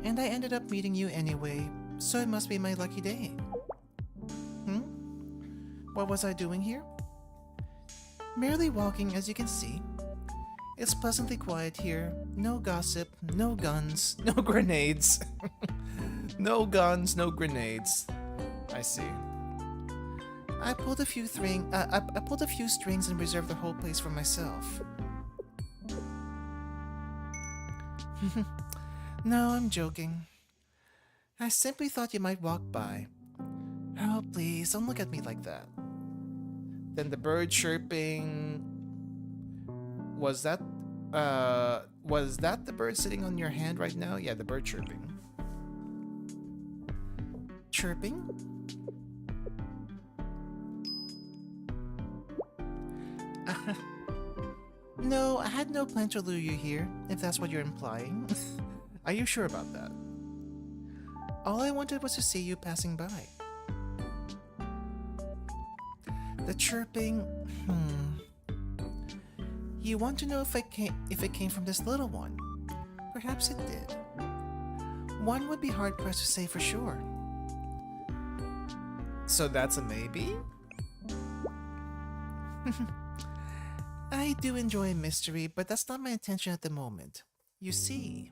And I ended up meeting you anyway, so it must be my lucky day. What was I doing here? Merely walking, as you can see. It's pleasantly quiet here. No gossip, no guns, no grenades. No guns, no grenades. I see. I pulled a few strings and reserved the whole place for myself. No, I'm joking. I simply thought you might walk by. Oh, please, don't look at me like that. Then the bird chirping. Was that the bird sitting on your hand right now? Yeah, the bird chirping. Chirping? No, I had no plan to lure you here, if that's what you're implying. Are you sure about that? All I wanted was to see you passing by. The chirping... You want to know if it came from this little one? Perhaps it did. One would be hard-pressed to say for sure. So that's a maybe? I do enjoy a mystery, but that's not my intention at the moment. You see,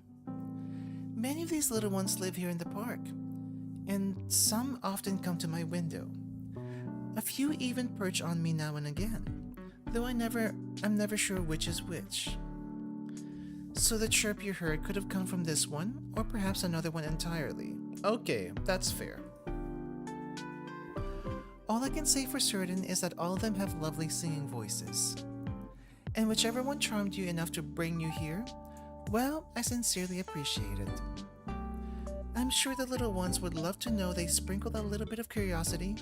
many of these little ones live here in the park, and some often come to my window. A few even perch on me now and again, though I'm never sure which is which. So the chirp you heard could have come from this one, or perhaps another one entirely. Okay, that's fair. All I can say for certain is that all of them have lovely singing voices. And whichever one charmed you enough to bring you here, well, I sincerely appreciate it. I'm sure the little ones would love to know they sprinkled a little bit of curiosity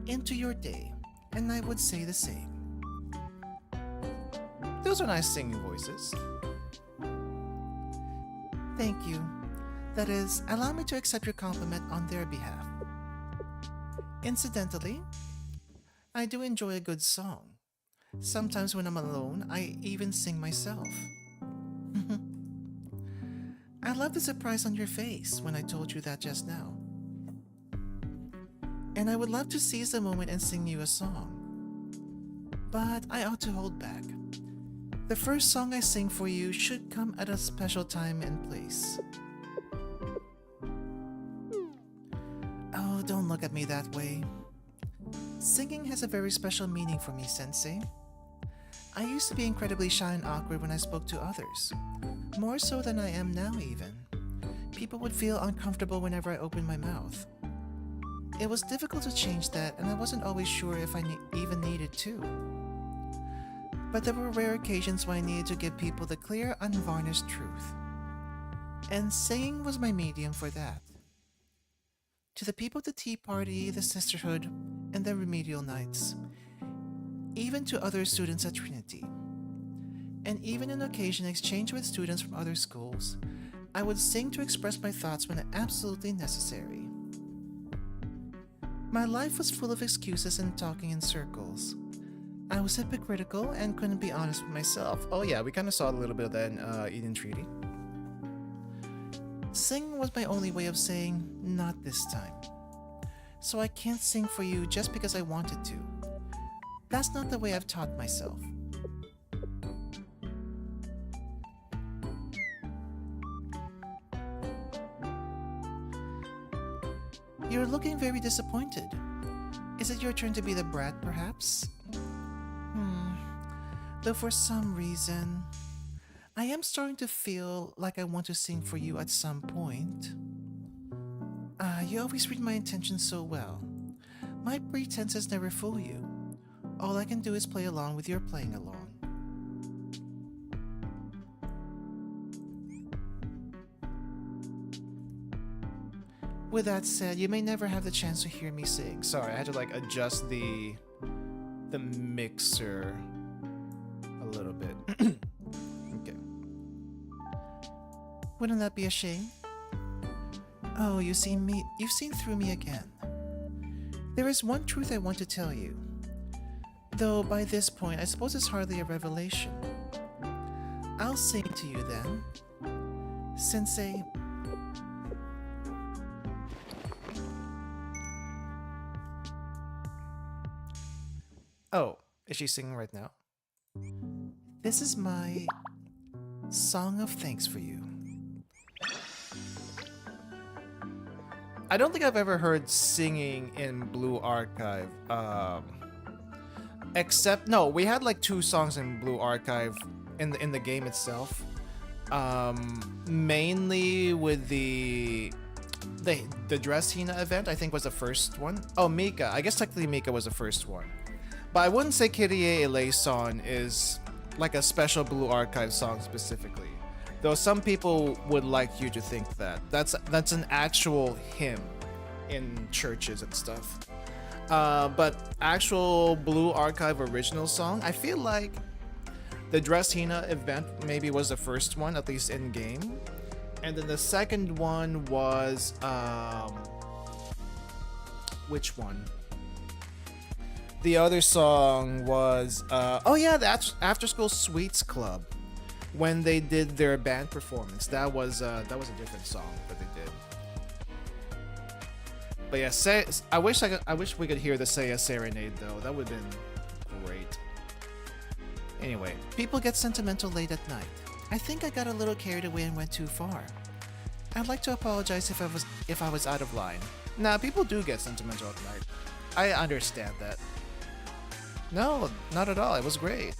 into your day, and I would say the same. Those are nice singing voices. Thank you. That is, allow me to accept your compliment on their behalf. Incidentally, I do enjoy a good song. Sometimes when I'm alone, I even sing myself. I love the surprise on your face when I told you that just now. And I would love to seize the moment and sing you a song. But I ought to hold back. The first song I sing for you should come at a special time and place. Oh, don't look at me that way. Singing has a very special meaning for me, Sensei. I used to be incredibly shy and awkward when I spoke to others. More so than I am now, even. People would feel uncomfortable whenever I opened my mouth. It was difficult to change that, and I wasn't always sure if I even needed to. But there were rare occasions when I needed to give people the clear, unvarnished truth. And singing was my medium for that. To the people at the tea party, the sisterhood, and the remedial nights, even to other students at Trinity, and even on occasion exchange with students from other schools, I would sing to express my thoughts when absolutely necessary. My life was full of excuses and talking in circles. I was hypocritical and couldn't be honest with myself. Oh yeah, we kind of saw a little bit of that in Eden Treaty. Singing was my only way of saying, not this time. So I can't sing for you just because I wanted to. That's not the way I've taught myself. You're looking very disappointed. Is it your turn to be the brat, perhaps? Though for some reason, I am starting to feel like I want to sing for you at some point. You always read my intentions so well. My pretenses never fool you. All I can do is play along with your playing along. With that said, you may never have the chance to hear me sing. Sorry, I had to like adjust the mixer a little bit. Okay. Wouldn't that be a shame? Oh, you've seen through me again. There is one truth I want to tell you. Though by this point, I suppose it's hardly a revelation. I'll sing to you then. Sensei. Oh, is she singing right now? This is my song of thanks for you. I don't think I've ever heard singing in Blue Archive. Except, no, we had like 2 songs in Blue Archive in the game itself. Mainly with the Dress Hina event, I think was the first one. Oh, Mika. I guess technically Mika was the first one. But I wouldn't say Kyrie Eleison is like a special Blue Archive song specifically. Though some people would like you to think that. That's an actual hymn in churches and stuff. But actual Blue Archive original song, I feel like the Dress Hina event maybe was the first one, at least in game. And then the second one was which one? The other song was oh yeah, the After School Sweets Club, when they did their band performance. That was a different song that they did. But yeah, I wish we could hear the Seia Serenade though. That would have been great. Anyway, people get sentimental late at night. I think I got a little carried away and went too far. I'd like to apologize if I was out of line. Nah, people do get sentimental at night. I understand that. No, not at all. It was great.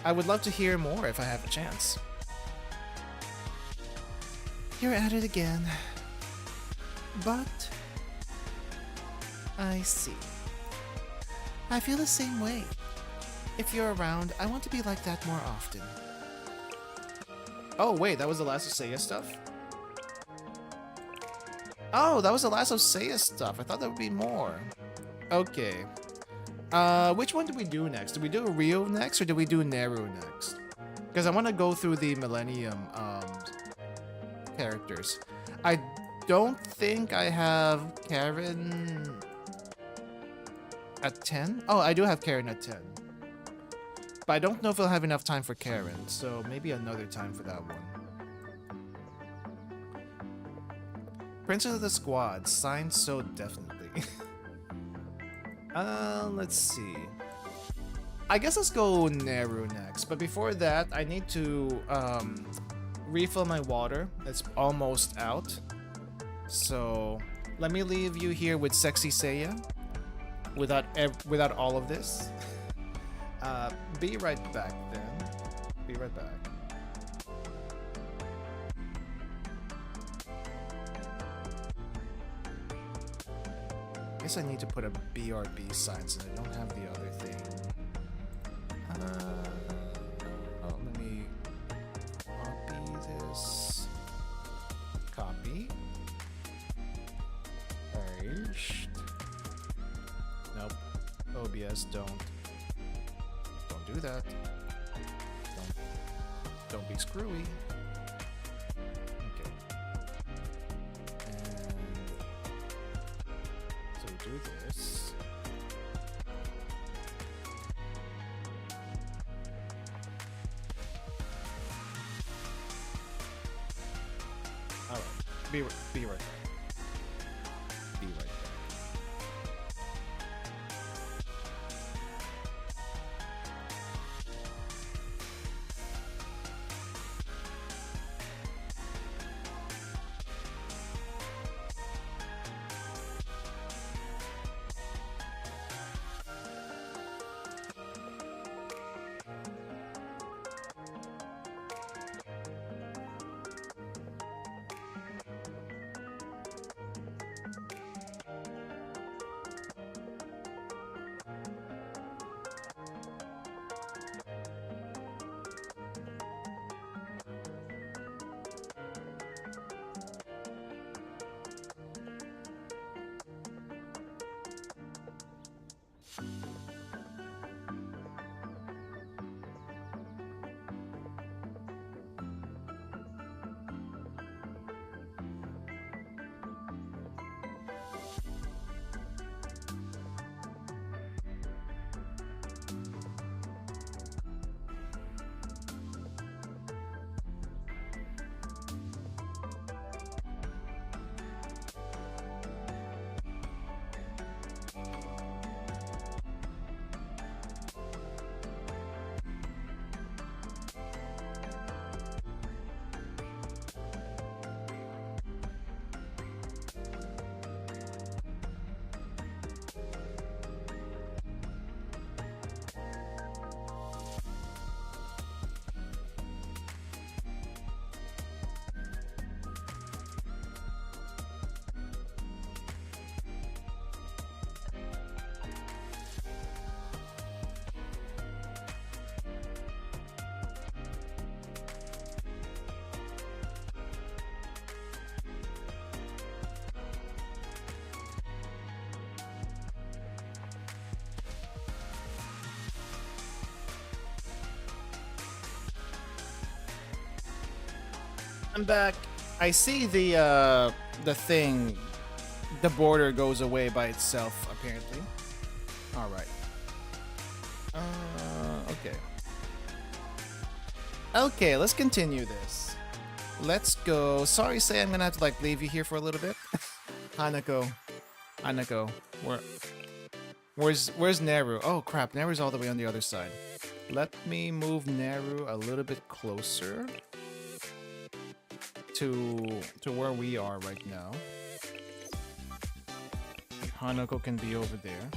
I would love to hear more if I have a chance. You're at it again. But I see. I feel the same way. If you're around, I want to be like that more often. Oh wait, that was the last of Seiya stuff? Oh, that was the last of Seiya stuff. I thought there would be more. Okay. Which one do we do next? Do we do Rio next or do we do Neru next? Because I want to go through the Millennium characters. I don't think I have Karen at 10. Oh, I do have Karen at 10. But I don't know if I'll have enough time for Karen, so maybe another time for that one. Princess of the Squad, signed so definitely. Let's see. I guess let's go Neru next, but before that, I need to refill my water. It's almost out. So let me leave you here with Sexy Seia without all of this. Be right back then. Be right back. I guess I need to put a BRB sign since I don't have the other thing. Oh, let me copy this. Copy. Paste. Nope. OBS, don't do that. Don't be screwy. Okay. And so we do this. All right. Be right back. Be right back. I'm back. I see the thing, the border goes away by itself apparently. All right. Okay. Okay, let's continue this. Let's go. Sorry, Say, I'm gonna have to like leave you here for a little bit. Hanako, where's Neru? Oh crap, Neru's all the way on the other side. Let me move Neru a little bit closer to where we are right now. Hanako can be over there.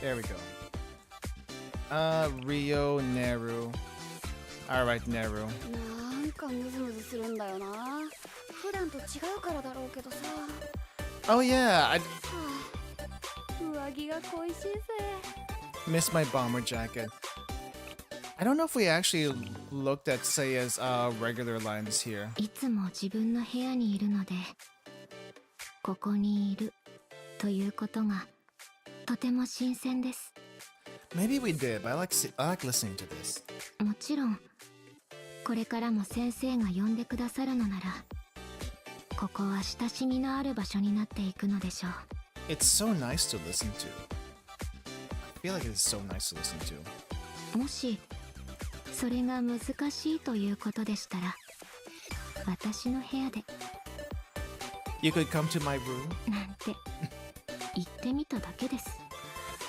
There we go. Rio, Neru. Alright, Neru. なんかムズムズするんだよな。普段と違うからだろうけどさ。Oh yeah, I 上着が恋しいぜ。 missed my bomber jacket. I don't know if we actually looked at Seiya's regular lines here. いつも自分の部屋にいるので、ここにいるということがとても新鮮です。 Maybe we did, but I like listening to this. もちろん、これからも先生が呼んでくださるのなら、ここは親しみのある場所になっていくのでしょう。 It's so nice to listen to. I feel like it's so nice to listen to. もし、それが難しいということでしたら、私の部屋で You could come to my room. なんて言ってみただけです。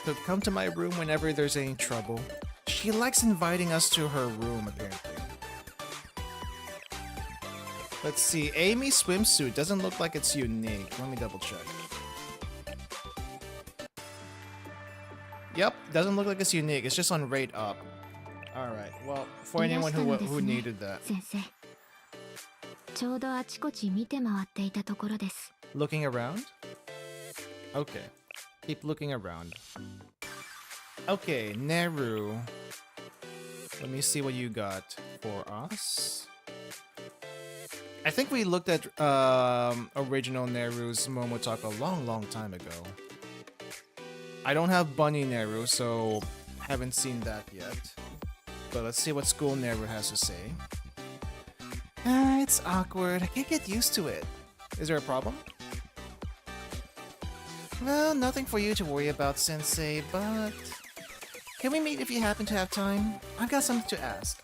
Could come to my room whenever there's any trouble. She likes inviting us to her room, apparently. Let's see. Amy's swimsuit doesn't look like it's unique. Let me double check. Yep, doesn't look like it's unique. It's just on rate up. Alright, well, for anyone who needed that. 先生、ちょうどあちこち見て回っていたところです。 Looking around? Okay. Keep looking around. Okay, Neru. Let me see what you got for us. I think we looked at original Neru's MomoTalk a long time ago. I don't have Bunny Neru, so haven't seen that yet. But let's see what school Neru has to say. It's awkward. I can't get used to it. Is there a problem? Well, nothing for you to worry about, Sensei, but... Can we meet if you happen to have time? I've got something to ask.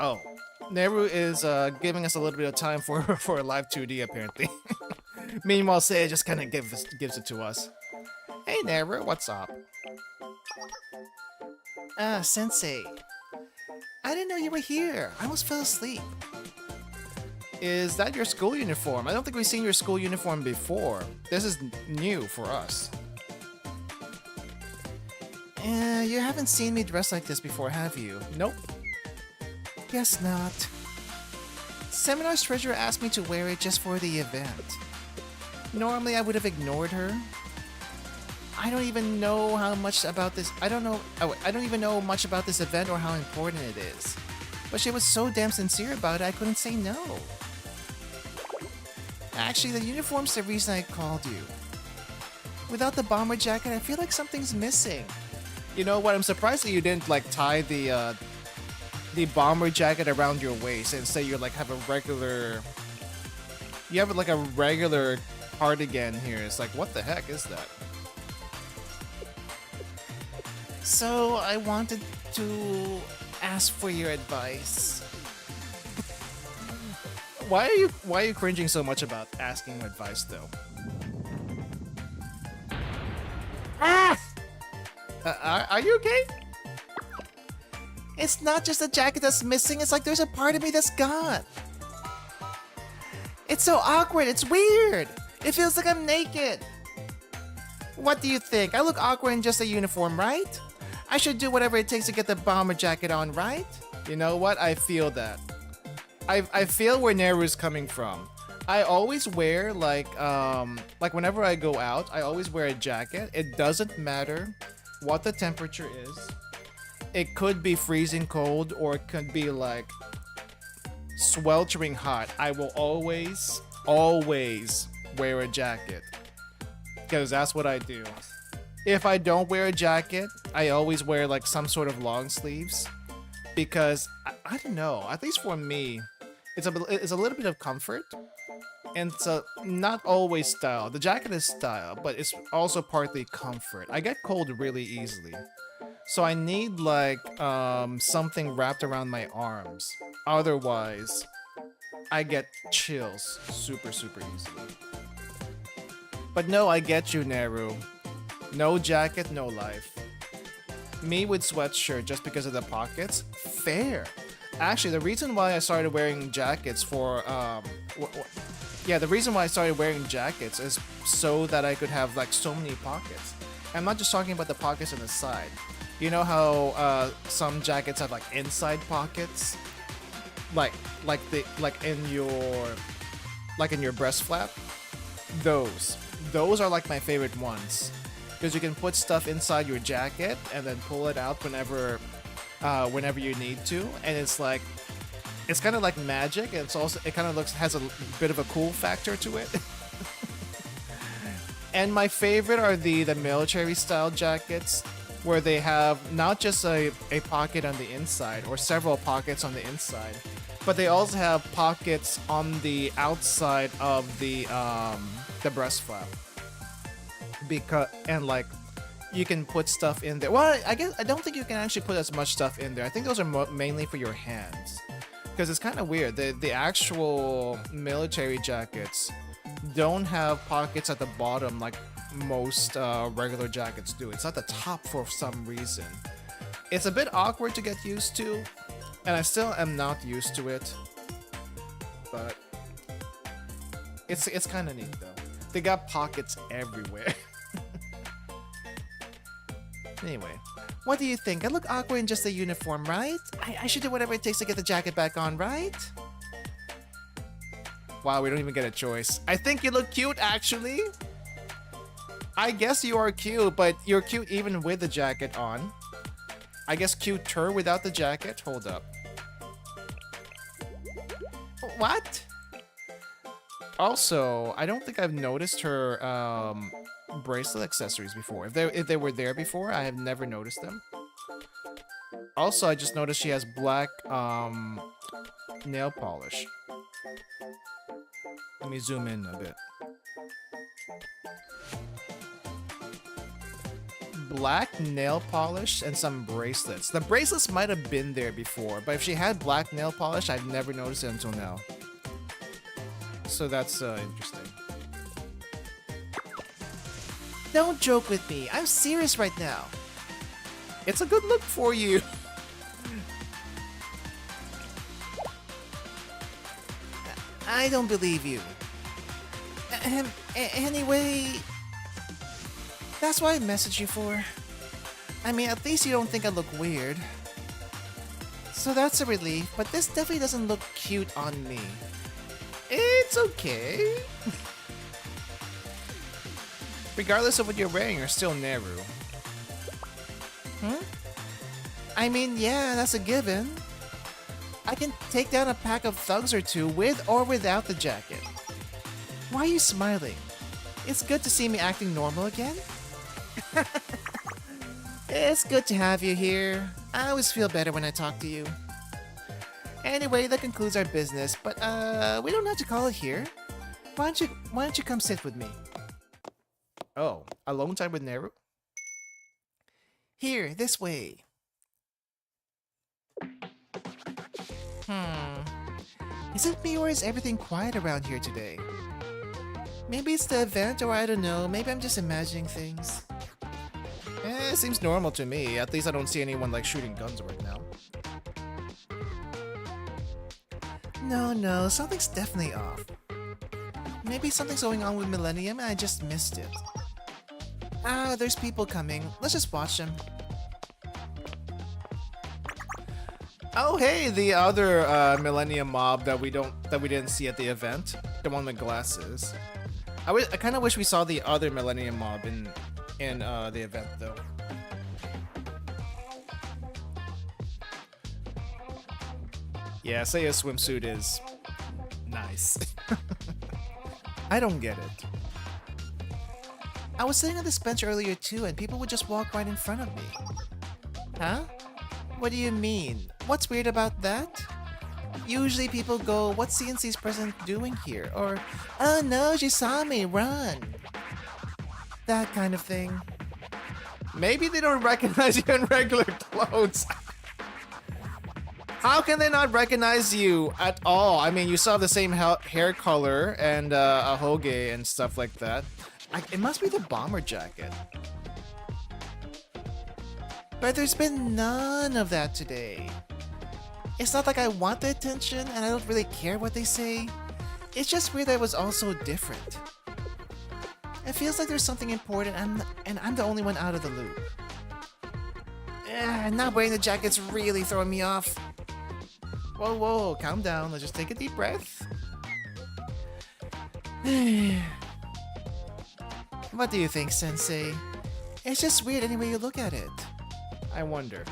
Oh, Neru is giving us a little bit of time for a live 2D, apparently. Meanwhile, Seia just kind of gives it to us. Hey, Neru, what's up? Sensei. I didn't know you were here. I almost fell asleep. Is that your school uniform? I don't think we've seen your school uniform before. This is new for us. You haven't seen me dressed like this before, have you? Nope. Guess not. Seminar's treasurer asked me to wear it just for the event. Normally I would have ignored her. I don't even know how much about this. I don't even know much about this event or how important it is. But she was so damn sincere about it, I couldn't say no. Actually, the uniform's the reason I called you. Without the bomber jacket, I feel like something's missing. You know what? I'm surprised that you didn't like tie the bomber jacket around your waist and say you like have a regular. You have like a regular cardigan here. It's like, what the heck is that? So I wanted to ask for your advice. Why are you cringing so much about asking advice though? Ah! Are you okay? It's not just the jacket that's missing, it's like there's a part of me that's gone. It's so awkward, it's weird. It feels like I'm naked. What do you think? I look awkward in just a uniform, right? I should do whatever it takes to get the bomber jacket on, right? You know what? I feel that. I feel where Neru's coming from. I always wear like whenever I go out, I always wear a jacket. It doesn't matter what the temperature is. It could be freezing cold or it could be like sweltering hot. I will always wear a jacket because that's what I do. if I don't wear a jacket, I always wear like some sort of long sleeves because I don't know. At least for me, it's a little bit of comfort, and it's not always style. The jacket is style, but it's also partly comfort. I get cold really easily, so I need like something wrapped around my arms. Otherwise, I get chills super easily. But no, I get you, Neru. No jacket, no life. Me with sweatshirt just because of the pockets? Fair. Actually, the reason why I started wearing jackets for the reason why I started wearing jackets is so that I could have like so many pockets. I'm not just talking about the pockets on the side. You know how some jackets have like inside pockets, like in your breast flap. Those are like my favorite ones because you can put stuff inside your jacket and then pull it out whenever you need to, and it's kind of like magic, and it kind of has a bit of a cool factor to it. And my favorite are the military style jackets where they have not just a pocket on the inside or several pockets on the inside, but they also have pockets on the outside of the breast flap. Like you can put stuff in there. Well, I don't think you can actually put as much stuff in there. I think those are mainly for your hands, because it's kind of weird. The actual military jackets don't have pockets at the bottom like most regular jackets do. It's at the top for some reason. It's a bit awkward to get used to, and I still am not used to it. But it's kind of neat though. They got pockets everywhere. Anyway, what do you think? I look awkward in just a uniform, right? I should do whatever it takes to get the jacket back on, right? Wow, we don't even get a choice. I think you look cute, actually. I guess you are cute, but you're cute even with the jacket on. I guess cuter without the jacket. Hold up. What? Also, I don't think I've noticed her bracelet accessories before. If they were there before, I have never noticed them. Also, I just noticed she has black nail polish. Let me zoom in a bit. Black nail polish and some bracelets. The bracelets might have been there before, but if she had black nail polish, I've never noticed it until now. So that's interesting. Don't joke with me. I'm serious right now. It's a good look for you. I don't believe you. Anyway, that's what I messaged you for. I mean, at least you don't think I look weird. So that's a relief, but this definitely doesn't look cute on me. It's okay. Regardless of what you're wearing, you're still Neru. I mean, yeah, that's a given. I can take down a pack of thugs or two with or without the jacket. Why are you smiling? It's good to see me acting normal again. It's good to have you here. I always feel better when I talk to you. Anyway, that concludes our business, but we don't have to call it here. Why don't you come sit with me? Oh, alone time with Neru? Here, this way. Is it me or is everything quiet around here today? Maybe it's the event, or I don't know, maybe I'm just imagining things. It seems normal to me. At least I don't see anyone like shooting guns right now. No, something's definitely off. Maybe something's going on with Millennium and I just missed it. Ah, there's people coming. Let's just watch them. Oh hey, the other Millennium mob that we didn't see at the event, the one with glasses. I kind of wish we saw the other Millennium mob in the event though. Yeah, Seiya's swimsuit is nice. I don't get it. I was sitting on this bench earlier too, and people would just walk right in front of me. Huh? What do you mean? What's weird about that? Usually people go, what's CNC's president doing here? Or, oh no, she saw me, run. That kind of thing. Maybe they don't recognize you in regular clothes. How can they not recognize you at all? I mean, you saw the same hair color and a hoge and stuff like that. It must be the bomber jacket. But there's been none of that today. It's not like I want the attention and I don't really care what they say. It's just weird that it was all so different. It feels like there's something important and I'm the only one out of the loop. Not wearing the jacket's really throwing me off. Whoa, whoa, calm down. Let's just take a deep breath. What do you think, Sensei? It's just weird any way you look at it. I wonder.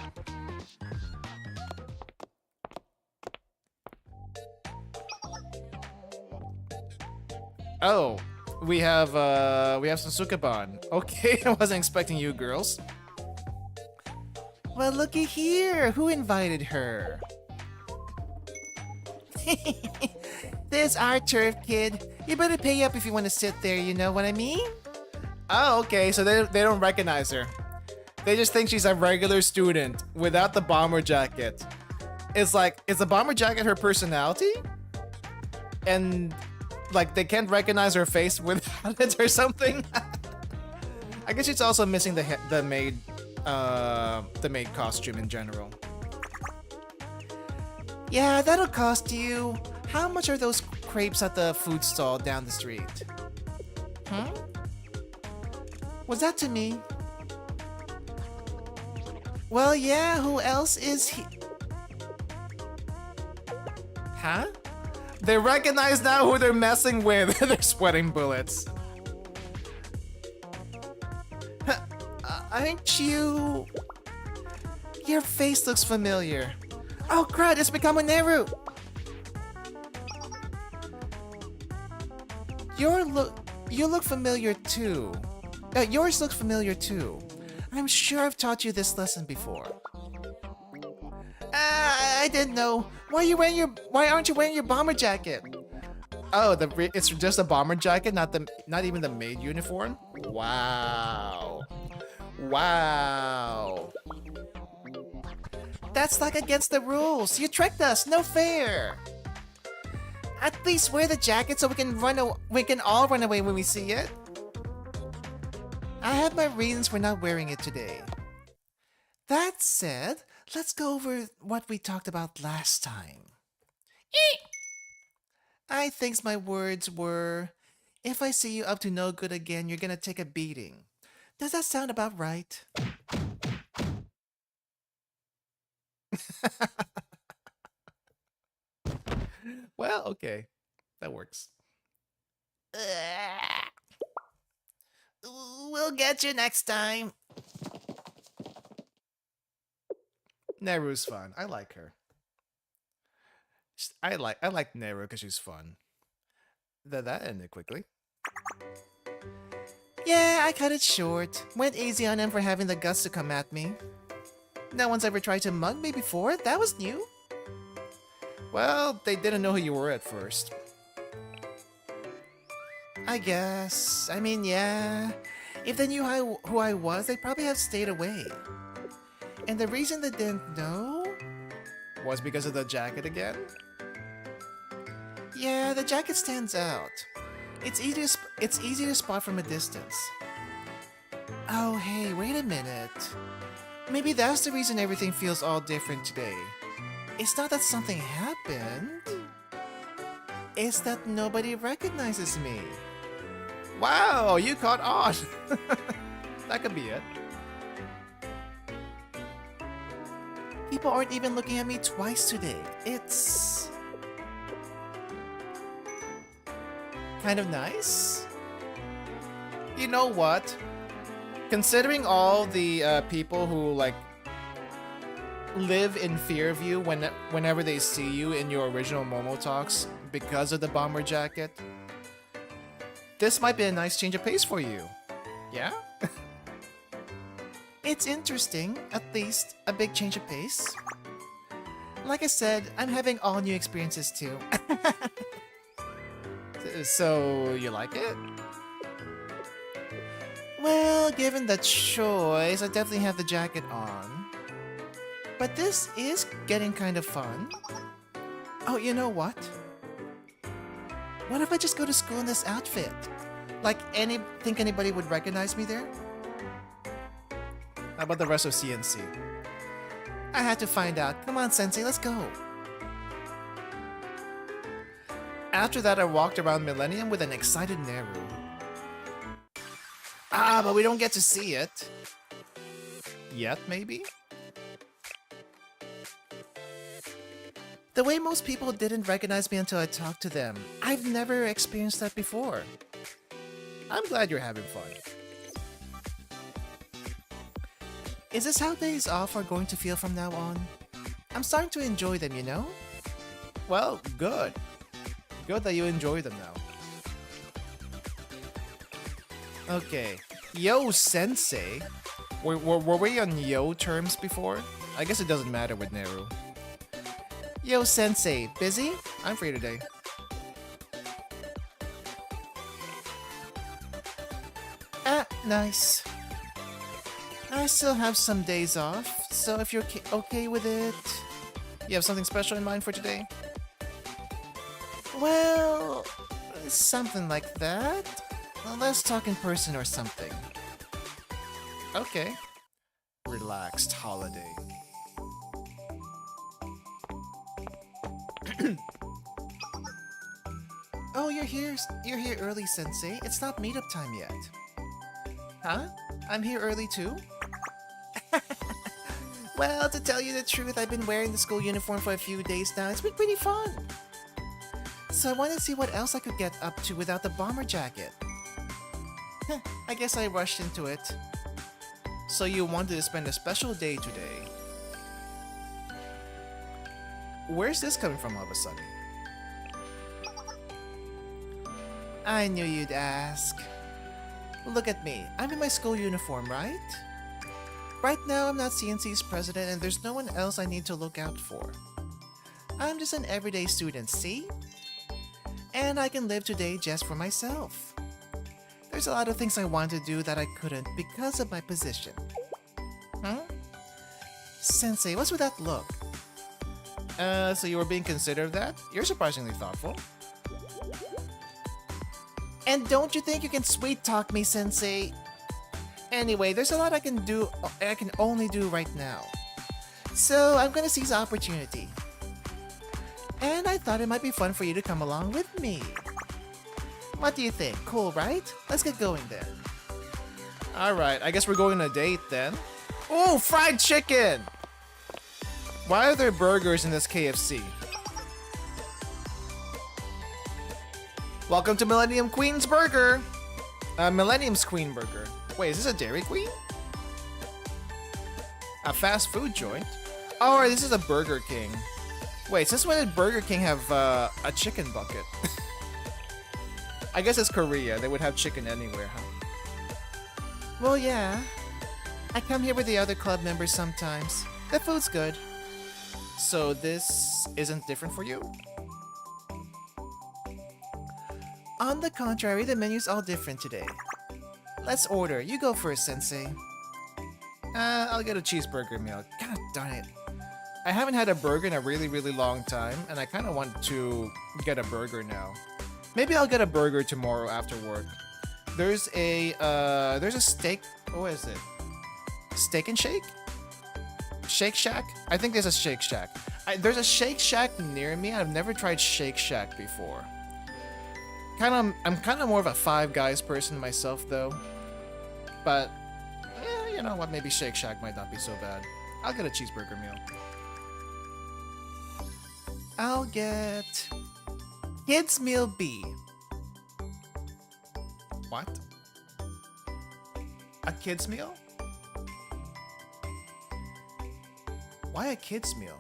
Oh, we have some Sukaban. Okay, I wasn't expecting you girls. Well, looky here. Who invited her? There's our turf, kid. You better pay up if you want to sit there, you know what I mean? Oh, okay, so they don't recognize her. They just think she's a regular student without the bomber jacket. It's like, is the bomber jacket her personality? And like they can't recognize her face without it or something? I guess she's also missing the maid costume in general. Yeah, that'll cost you. How much are those crepes at the food stall down the street? Hmm? Was that to me? Well, yeah, who else is he? Huh? They recognize now who they're messing with. They're sweating bullets. Aren't you... Your face looks familiar. Oh crud, it's become a Neru! You look familiar too. Yours looks familiar too. I'm sure I've taught you this lesson before. I didn't know. Why aren't you wearing your bomber jacket? Oh, it's just a bomber jacket, not even the maid uniform? Wow. Wow. That's like against the rules. You tricked us. No fair. At least wear the jacket so we can all run away when we see it. I have my reasons for not wearing it today. That said, let's go over what we talked about last time. I think my words were, if I see you up to no good again, you're gonna take a beating. Does that sound about right? Well, okay. That works. We'll get you next time. Neru's fun. I like her. I like Neru because she's fun. That ended quickly. Yeah, I cut it short. Went easy on him for having the guts to come at me. No one's ever tried to mug me before. That was new. Well, they didn't know who you were at first. I guess. I mean, yeah. If they knew who I was, they'd probably have stayed away. And the reason they didn't know was because of the jacket again? Yeah, the jacket stands out. It's easy to spot from a distance. Oh, hey, wait a minute. Maybe that's the reason everything feels all different today. It's not that something happened. It's that nobody recognizes me. Wow, you caught on. That could be it. People aren't even looking at me twice today. It's kind of nice. You know what? Considering all the people who like live in fear of you whenever they see you in your original MomoTalks because of the bomber jacket, this might be a nice change of pace for you. Yeah? It's interesting, at least a big change of pace. Like I said, I'm having all new experiences too. So, you like it? Well, given the choice, I definitely have the jacket on. But this is getting kind of fun. Oh, you know what? What if I just go to school in this outfit? Like, think anybody would recognize me there? How about the rest of CNC? I had to find out. Come on, Sensei, let's go. After that, I walked around Millennium with an excited Neru. Ah, but we don't get to see it. Yet, maybe? The way most people didn't recognize me until I talked to them. I've never experienced that before. I'm glad you're having fun. Is this how days off are going to feel from now on? I'm starting to enjoy them, you know? Well, good. Good that you enjoy them now. Okay. Yo, Sensei. Were we on yo terms before? I guess it doesn't matter with Neru. Yo, Sensei. Busy? I'm free today. Ah, nice. I still have some days off, so if you're okay with it... You have something special in mind for today? Well, something like that. Let's talk in person or something. Okay. Relaxed holiday. Oh, you're here early, Sensei. It's not meetup time yet. Huh? I'm here early too? Well, to tell you the truth, I've been wearing the school uniform for a few days now. It's been pretty fun. So I wanted to see what else I could get up to without the bomber jacket. I guess I rushed into it. So you wanted to spend a special day today. Where's this coming from all of a sudden? I knew you'd ask. Look at me. I'm in my school uniform, right? Right now, I'm not CNC's president and there's no one else I need to look out for. I'm just an everyday student, see? And I can live today just for myself. There's a lot of things I want to do that I couldn't because of my position. Huh? Sensei, what's with that look? So you were being considerate of that? You're surprisingly thoughtful. And don't you think you can sweet talk me, Sensei? Anyway, there's a lot I can only do right now. So I'm gonna seize the opportunity. And I thought it might be fun for you to come along with me. What do you think? Cool, right? Let's get going then. Alright, I guess we're going on a date then. Oh, fried chicken! Why are there burgers in this KFC? Welcome to Millennium Queen's Burger! Millennium's Queen Burger. Wait, is this a Dairy Queen? A fast food joint? Oh, this is a Burger King. Wait, since when did Burger King have a chicken bucket? I guess it's Korea. They would have chicken anywhere, huh? Well, yeah. I come here with the other club members sometimes. The food's good. So this isn't different for you? On the contrary, the menu's all different today. Let's order. You go first, Sensei. I'll get a cheeseburger meal. God darn it. I haven't had a burger in a really, really long time, and I kind of want to get a burger now. Maybe I'll get a burger tomorrow after work. There's a steak. What is it? Steak and Shake? Shake Shack? I think there's a Shake Shack. There's a Shake Shack near me. I've never tried Shake Shack before. I'm kind of more of a Five Guys person myself, though. But, you know what? Maybe Shake Shack might not be so bad. I'll get a cheeseburger meal. I'll get Kids Meal B. What? A kids meal? Why a kids meal?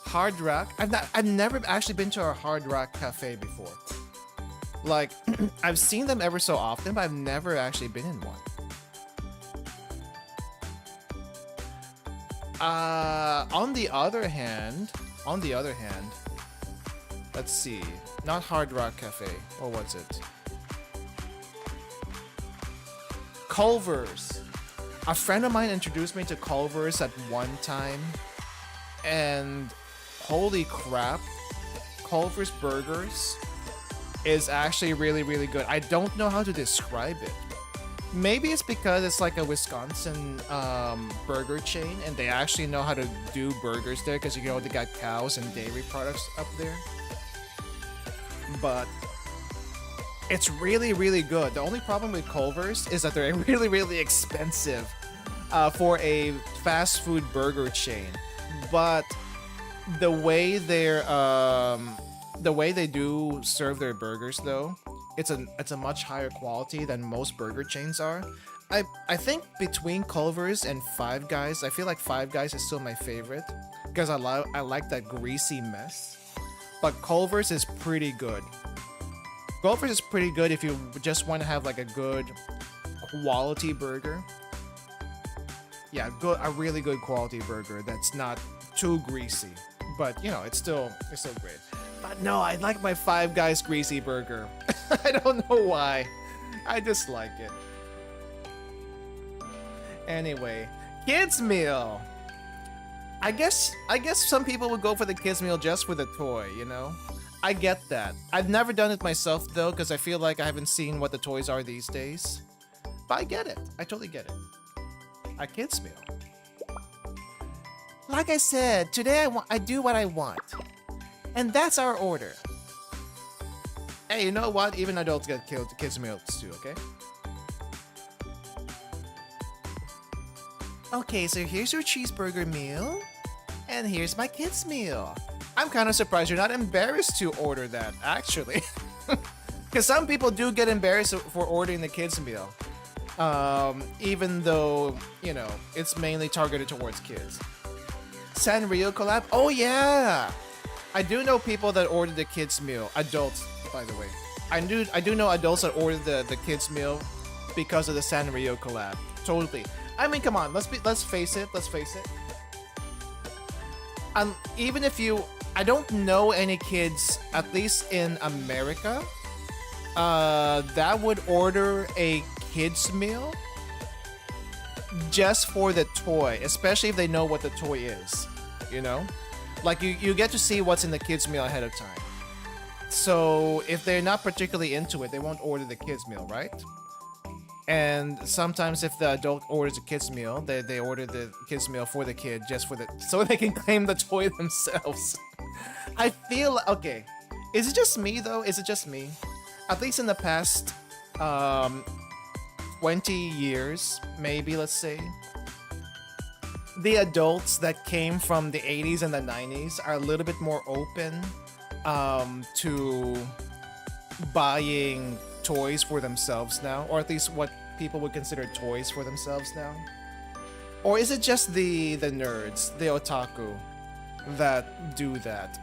Hard Rock? I've never actually been to a Hard Rock cafe before. Like, I've seen them ever so often, but I've never actually been in one. On the other hand, let's see. Not Hard Rock Cafe. What was it? Culver's. A friend of mine introduced me to Culver's at one time, and holy crap, Culver's Burgers is actually really, really good. I don't know how to describe it. Maybe it's because it's like a Wisconsin burger chain, and they actually know how to do burgers there because, you know, they got cows and dairy products up there. But it's really, really good. The only problem with Culver's is that they're really, really expensive for a fast food burger chain. But the way they do serve their burgers, though, it's a much higher quality than most burger chains are. I think between Culver's and Five Guys, I feel like Five Guys is still my favorite because I like that greasy mess. But Culver's is pretty good. Culver's is pretty good if you just want to have like a good quality burger. Yeah, a really good quality burger that's not too greasy, but you know, it's still great. But no, I like my Five Guys greasy burger. I don't know why. I just like it. Anyway, kids meal. I guess some people would go for the kids meal just for the toy, you know? I get that. I've never done it myself though, because I feel like I haven't seen what the toys are these days. But I get it. I totally get it. A kids meal. Like I said, today I do what I want. And that's our order. Hey, you know what? Even adults get kids meals too, okay? Okay, so here's your cheeseburger meal. And here's my kids meal. I'm kind of surprised you're not embarrassed to order that, actually. Because some people do get embarrassed for ordering the kids meal. Even though, you know, it's mainly targeted towards kids. Sanrio collab? Oh yeah! I do know people that order the kids meal. Adults, by the way. I do know adults that order the kids meal because of the Sanrio collab. Totally. I mean, come on, let's face it. Even if I don't know any kids, at least in America, that would order a kids meal just for the toy, especially if they know what the toy is, you know? Like, you get to see what's in the kids meal ahead of time. So if they're not particularly into it, they won't order the kids meal, right? And sometimes if the adult orders a kids meal, they order the kids meal for the kid just so they can claim the toy themselves. I feel, okay, is it just me though? Is it just me? At least in the past 20 years, maybe, let's say, the adults that came from the 80s and the 90s are a little bit more open to buying toys for themselves now, or at least what people would consider toys for themselves now. Or is it just the nerds, the otaku, that do that?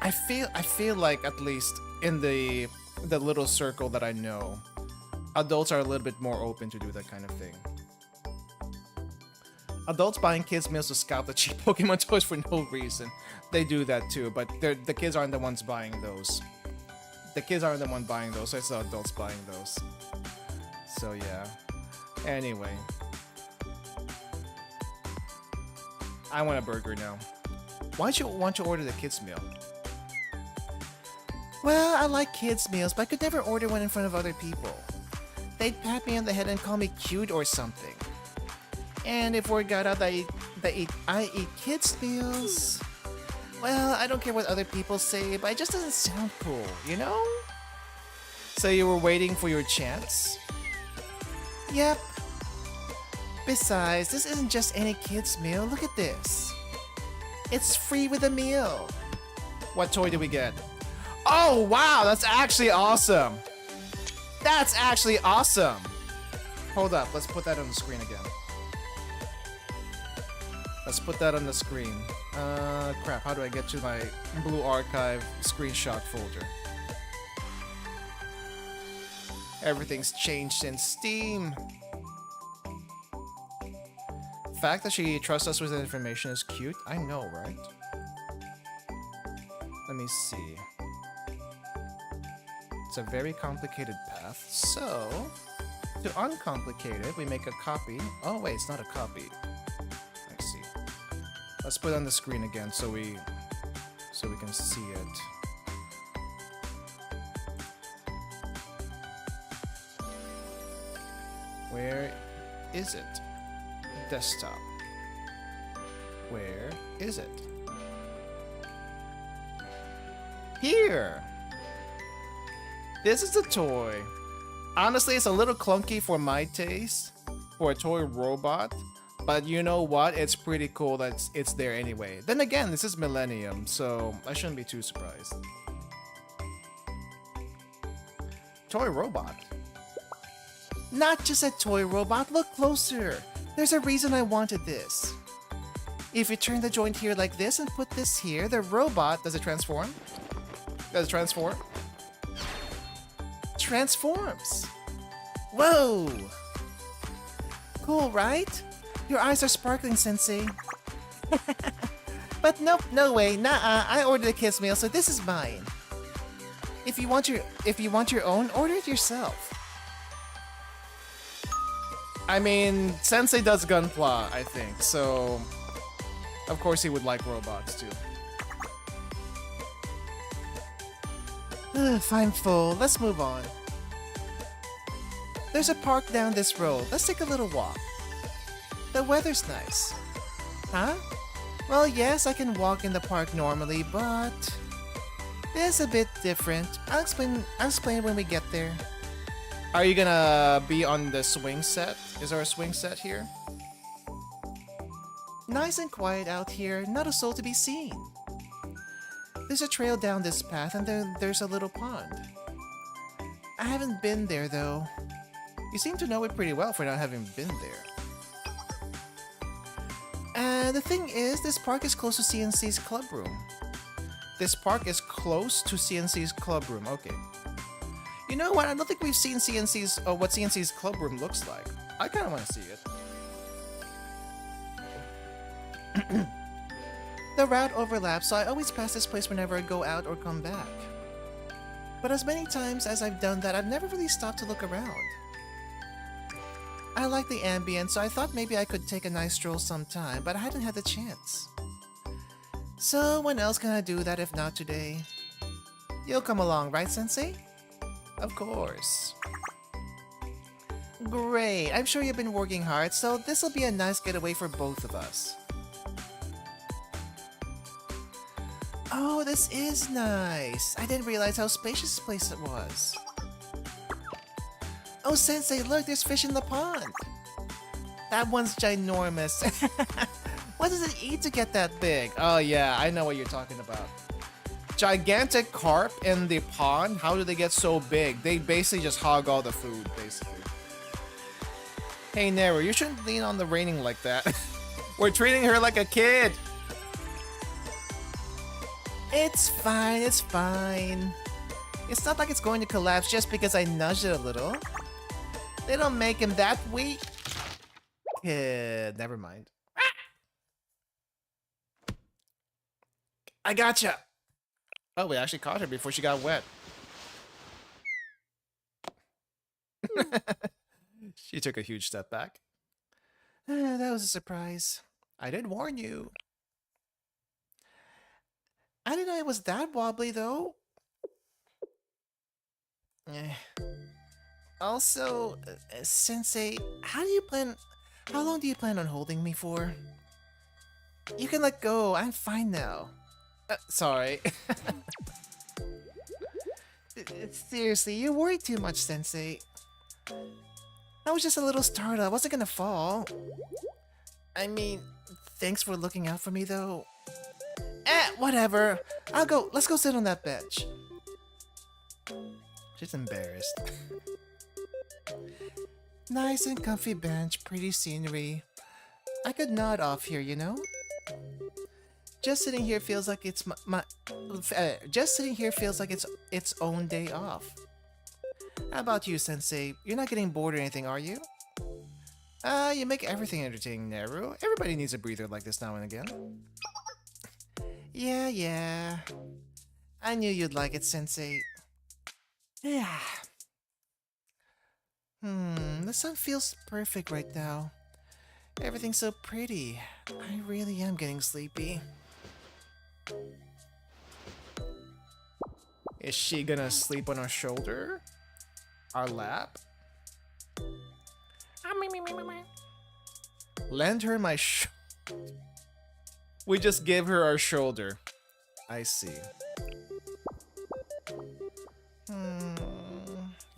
I feel like, at least in the little circle that I know, adults are a little bit more open to do that kind of thing. Adults buying kids meals to scout the cheap Pokemon toys for no reason. They do that too, but the kids aren't the ones buying those. The kids aren't the one buying those, so it's the adults buying those. So yeah. Anyway. I want a burger now. Why don't you want to order the kids meal? Well, I like kids meals, but I could never order one in front of other people. They'd pat me on the head and call me cute or something. And if word got out that I eat kids meals, well, I don't care what other people say, but it just doesn't sound cool, you know? So you were waiting for your chance? Yep. Besides, this isn't just any kids meal. Look at this. It's free with a meal. What toy did we get? Oh, wow, that's actually awesome. That's actually awesome. Hold up, let's put that on the screen again. Let's put that on the screen. Crap, how do I get to my Blue Archive screenshot folder? Everything's changed since Steam. The fact that she trusts us with the information is cute. I know, right? Let me see. It's a very complicated path. So, to uncomplicate it, we make a copy. Oh wait, it's not a copy. I see. Let's put it on the screen again so we can see it. Where is it? Desktop. Where is it? Here! This is a toy. Honestly, it's a little clunky for my taste, for a toy robot, but you know what? It's pretty cool that it's there anyway. Then again, this is Millennium, so I shouldn't be too surprised. Toy robot. Not just a toy robot, look closer. There's a reason I wanted this. If you turn the joint here like this and put this here, the robot, does it transform? Does it transform? Transforms. Whoa! Cool, right? Your eyes are sparkling, Sensei. But nope, no way. Nuh-uh. I ordered a kids meal, so this is mine. If you want your own, order it yourself. I mean, Sensei does Gunpla, I think, so of course he would like robots too. Fine, full. Let's move on. There's a park down this road. Let's take a little walk. The weather's nice. Huh? Well, yes, I can walk in the park normally, but it's a bit different. I'll explain when we get there. Are you gonna be on the swing set? Is there a swing set here? Nice and quiet out here, not a soul to be seen. There's a trail down this path and there's a little pond. I haven't been there though. You seem to know it pretty well for not having been there. And the thing is, this park is close to CNC's club room. This park is close to CNC's club room, okay. You know what, I don't think we've seen CNC's, what CNC's club room looks like. I kinda wanna see it. The route overlaps, so I always pass this place whenever I go out or come back. But as many times as I've done that, I've never really stopped to look around. I like the ambience, so I thought maybe I could take a nice stroll sometime, but I hadn't had the chance. So when else can I do that if not today? You'll come along, right, Sensei? Of course. Great, I'm sure you've been working hard, so this'll be a nice getaway for both of us. Oh, this is nice. I didn't realize how spacious this place it was. Oh, Sensei, look, there's fish in the pond. That one's ginormous. What does it eat to get that big? Oh yeah, I know what you're talking about. Gigantic carp in the pond? How do they get so big? They basically just hog all the food, basically. Hey, Neru, you shouldn't lean on the railing like that. We're treating her like a kid. It's fine, it's fine. It's not like it's going to collapse just because I nudged it a little. They don't make him that weak. Never mind. I gotcha. Oh, we actually caught her before she got wet. She took a huge step back. That was a surprise. I did warn you. I didn't know it was that wobbly, though. Also, Sensei, how long do you plan on holding me for? You can let go, I'm fine now. Sorry. Seriously, you worry too much, Sensei. I was just a little startled, I wasn't gonna fall. I mean, thanks for looking out for me, though. Whatever. Let's go sit on that bench. She's embarrassed. Nice and comfy bench, pretty scenery. I could nod off here, you know? Just sitting here feels like it's its own day off. How about you, Sensei? You're not getting bored or anything, are you? You make everything entertaining, Neru. Everybody needs a breather like this now and again. Yeah. I knew you'd like it, Sensei. Yeah. The sun feels perfect right now. Everything's so pretty. I really am getting sleepy. Is she gonna sleep on our shoulder? Our lap? Lend her my We just give her our shoulder. I see.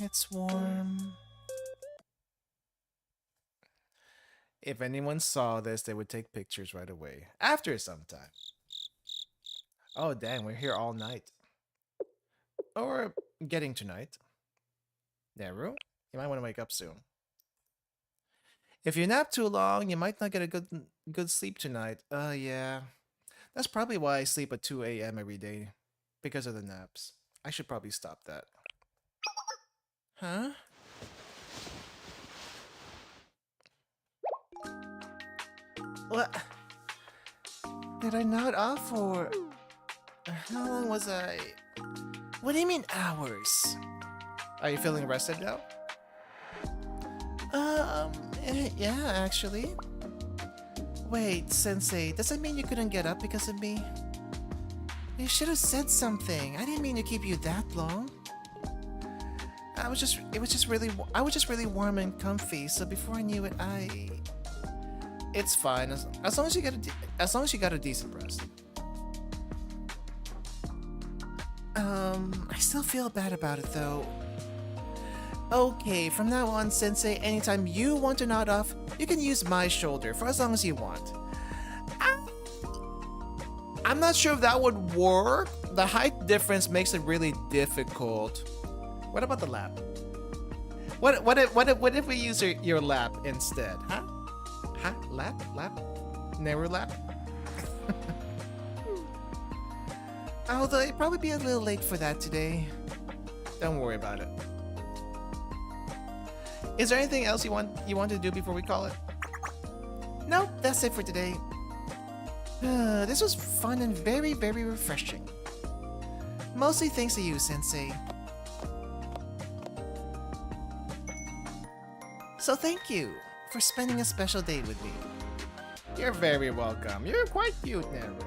It's warm. If anyone saw this, they would take pictures right away. After some time. Oh, dang, we're here all night. Or getting tonight. Neru, you might want to wake up soon. If you nap too long, you might not get a good sleep tonight. Yeah. That's probably why I sleep at 2 a.m. every day. Because of the naps. I should probably stop that. Huh? What? Did I nod off or... How long was I... What do you mean hours? Are you feeling rested now? Yeah, actually. Wait, Sensei, does that mean you couldn't get up because of me? You should have said something. I didn't mean to keep you that long. I was just really warm and comfy, so before I knew it, It's fine, as long as you got a decent rest. I still feel bad about it though. Okay, from now on, Sensei, anytime you want to nod off, you can use my shoulder for as long as you want. I'm not sure if that would work. The height difference makes it really difficult. What about the lap? What if we use your lap instead? Huh? Huh? Lap? Neru lap? Although it'd probably be a little late for that today. Don't worry about it. Is there anything else you want to do before we call it? Nope, that's it for today. This was fun and very, very refreshing. Mostly thanks to you, Sensei. So thank you for spending a special day with me. You're very welcome. You're quite cute, Neru.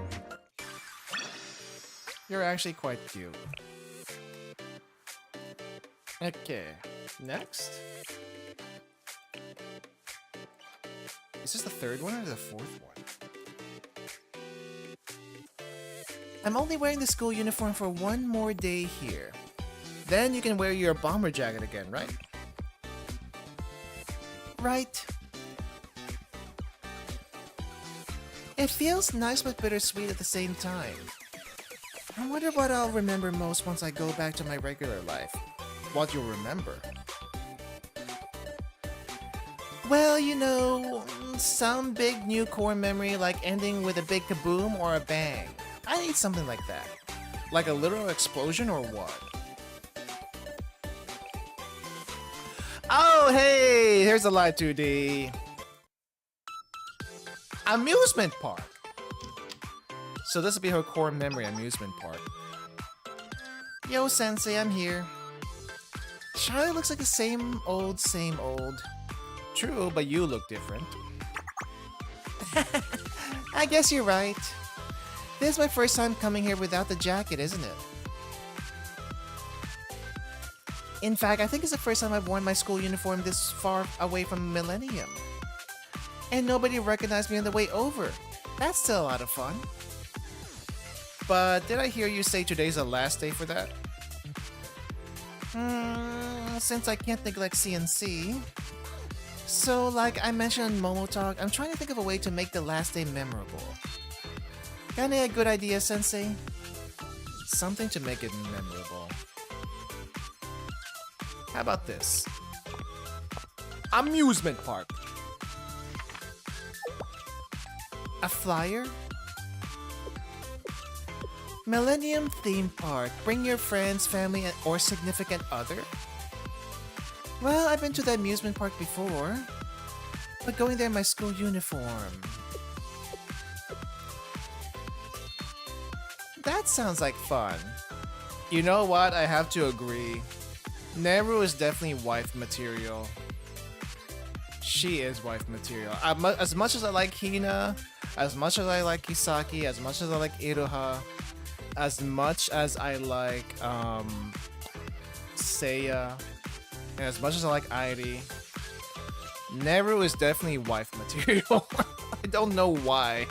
You're actually quite cute. Okay, next. Is this the third one or the fourth one? I'm only wearing the school uniform for one more day here. Then you can wear your bomber jacket again, right? Right. It feels nice but bittersweet at the same time. I wonder what I'll remember most once I go back to my regular life. What you'll remember. Well, you know, some big new core memory like ending with a big kaboom or a bang. I need something like that. Like a literal explosion or what? Oh, hey! Here's a live 2D. Amusement park. So this will be her core memory amusement park. Yo, Sensei, I'm here. Charlie looks like the same old, same old. True, but you look different. I guess you're right. This is my first time coming here without the jacket, isn't it? In fact, I think it's the first time I've worn my school uniform this far away from Millennium. And nobody recognized me on the way over. That's still a lot of fun. But did I hear you say today's the last day for that? Since I can't neglect CNC. So, like I mentioned in MomoTalk, I'm trying to think of a way to make the last day memorable. Got any good idea, Sensei? Something to make it memorable. How about this? Amusement park. A flyer? Millennium theme park. Bring your friends, family, or significant other? Well, I've been to the amusement park before, but going there in my school uniform. That sounds like fun. You know what? I have to agree. Neru is definitely wife material. She is wife material. As much as I like Hina, as much as I like Kisaki, as much as I like Iroha, as much as I like Seia, and as much as I like Airi, Neru is definitely wife material. I don't know why.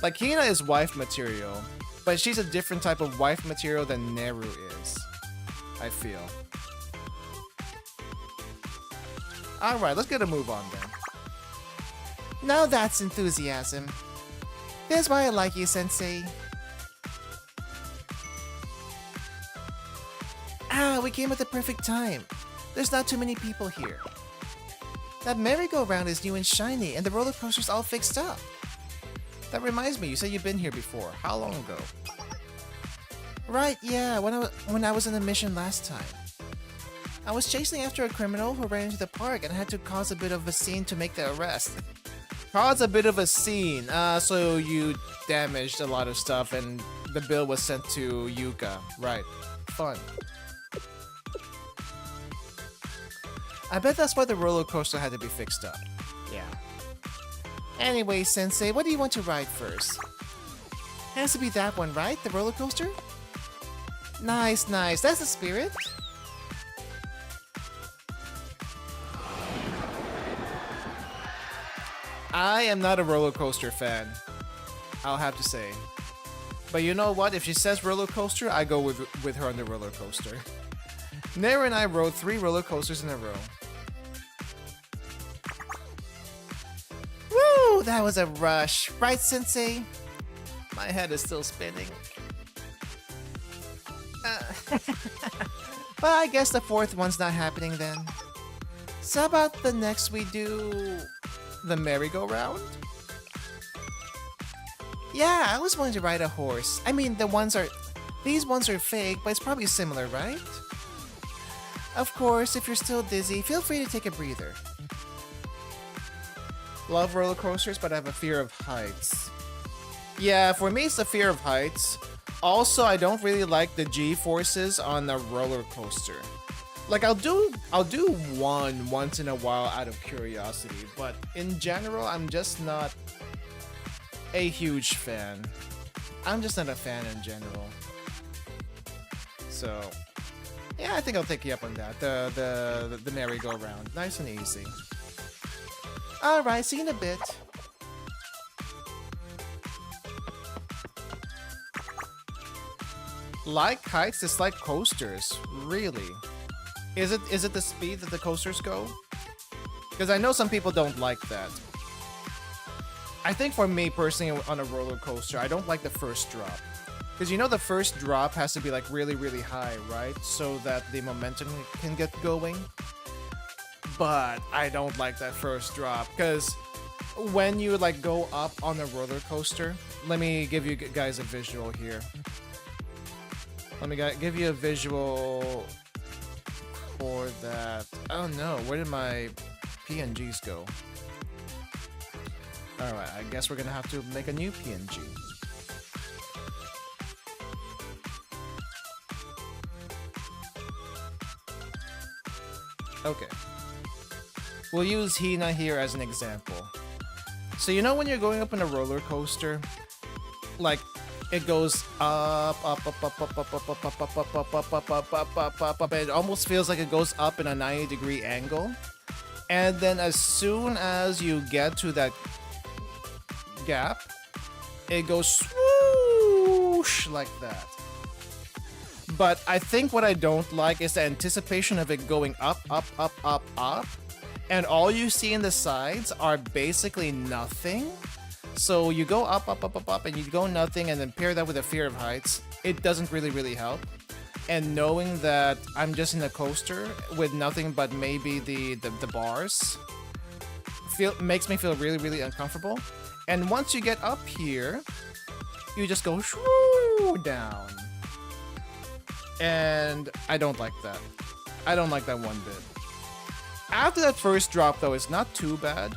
Like, Hina is wife material, but she's a different type of wife material than Neru is, I feel. Alright, let's get a move on then. Now that's enthusiasm. That's why I like you, Sensei. Ah, we came at the perfect time. There's not too many people here. That merry-go-round is new and shiny, and the roller coaster's all fixed up. That reminds me, you said you've been here before. How long ago? Right, yeah, when I was on a mission last time. I was chasing after a criminal who ran into the park and had to cause a bit of a scene to make the arrest. Cause a bit of a scene. So you damaged a lot of stuff and the bill was sent to Yuka. Right. Fun. I bet that's why the roller coaster had to be fixed up. Yeah. Anyway, Sensei, what do you want to ride first? Has to be that one, right? The roller coaster? Nice, nice. That's the spirit. I am not a roller coaster fan, I'll have to say. But you know what? If she says roller coaster, I go with her on the roller coaster. Neru and I rode 3 roller coasters in a row. Woo! That was a rush. Right, Sensei? My head is still spinning. But I guess the 4th one's not happening then. So about the next we do... the merry-go-round? Yeah, I was wanting to ride a horse. I mean, these ones are fake, but it's probably similar, right? Of course, if you're still dizzy, feel free to take a breather. Love roller coasters, but I have a fear of heights. Yeah, for me, it's the fear of heights. Also, I don't really like the G-forces on a roller coaster. Like, I'll do one once in a while out of curiosity, but in general, I'm just not a huge fan. I'm just not a fan in general. So, yeah, I think I'll take you up on that. The merry-go-round. Nice and easy. Alright, see you in a bit. Like heights, dislike coasters. Really? Is it the speed that the coasters go? Because I know some people don't like that. I think for me personally on a roller coaster, I don't like the first drop. Because you know the first drop has to be like really, really high, right? So that the momentum can get going. But I don't like that first drop. Because when you like go up on a roller coaster, let me give you guys a visual here. Let me give you a visual for that. Oh no, where did my PNGs go? Alright, I guess we're gonna have to make a new PNG. Okay. We'll use Hina here as an example. So you know when you're going up on a roller coaster, like it goes up, up, up, up, up, up, up, up, up, up, up, up, up, up, up, up, up, up. It almost feels like it goes up in a 90-degree angle. And then as soon as you get to that gap, it goes swoosh like that. But I think what I don't like is the anticipation of it going up, up, up, up, up. And all you see in the sides are basically nothing. So you go up, up, up, up, up, and you go nothing, and then pair that with a fear of heights. It doesn't really help. And knowing that I'm just in a coaster with nothing but maybe the bars makes me feel really uncomfortable. And once you get up here, you just go shoo down. And I don't like that. I don't like that one bit. After that first drop, though, it's not too bad.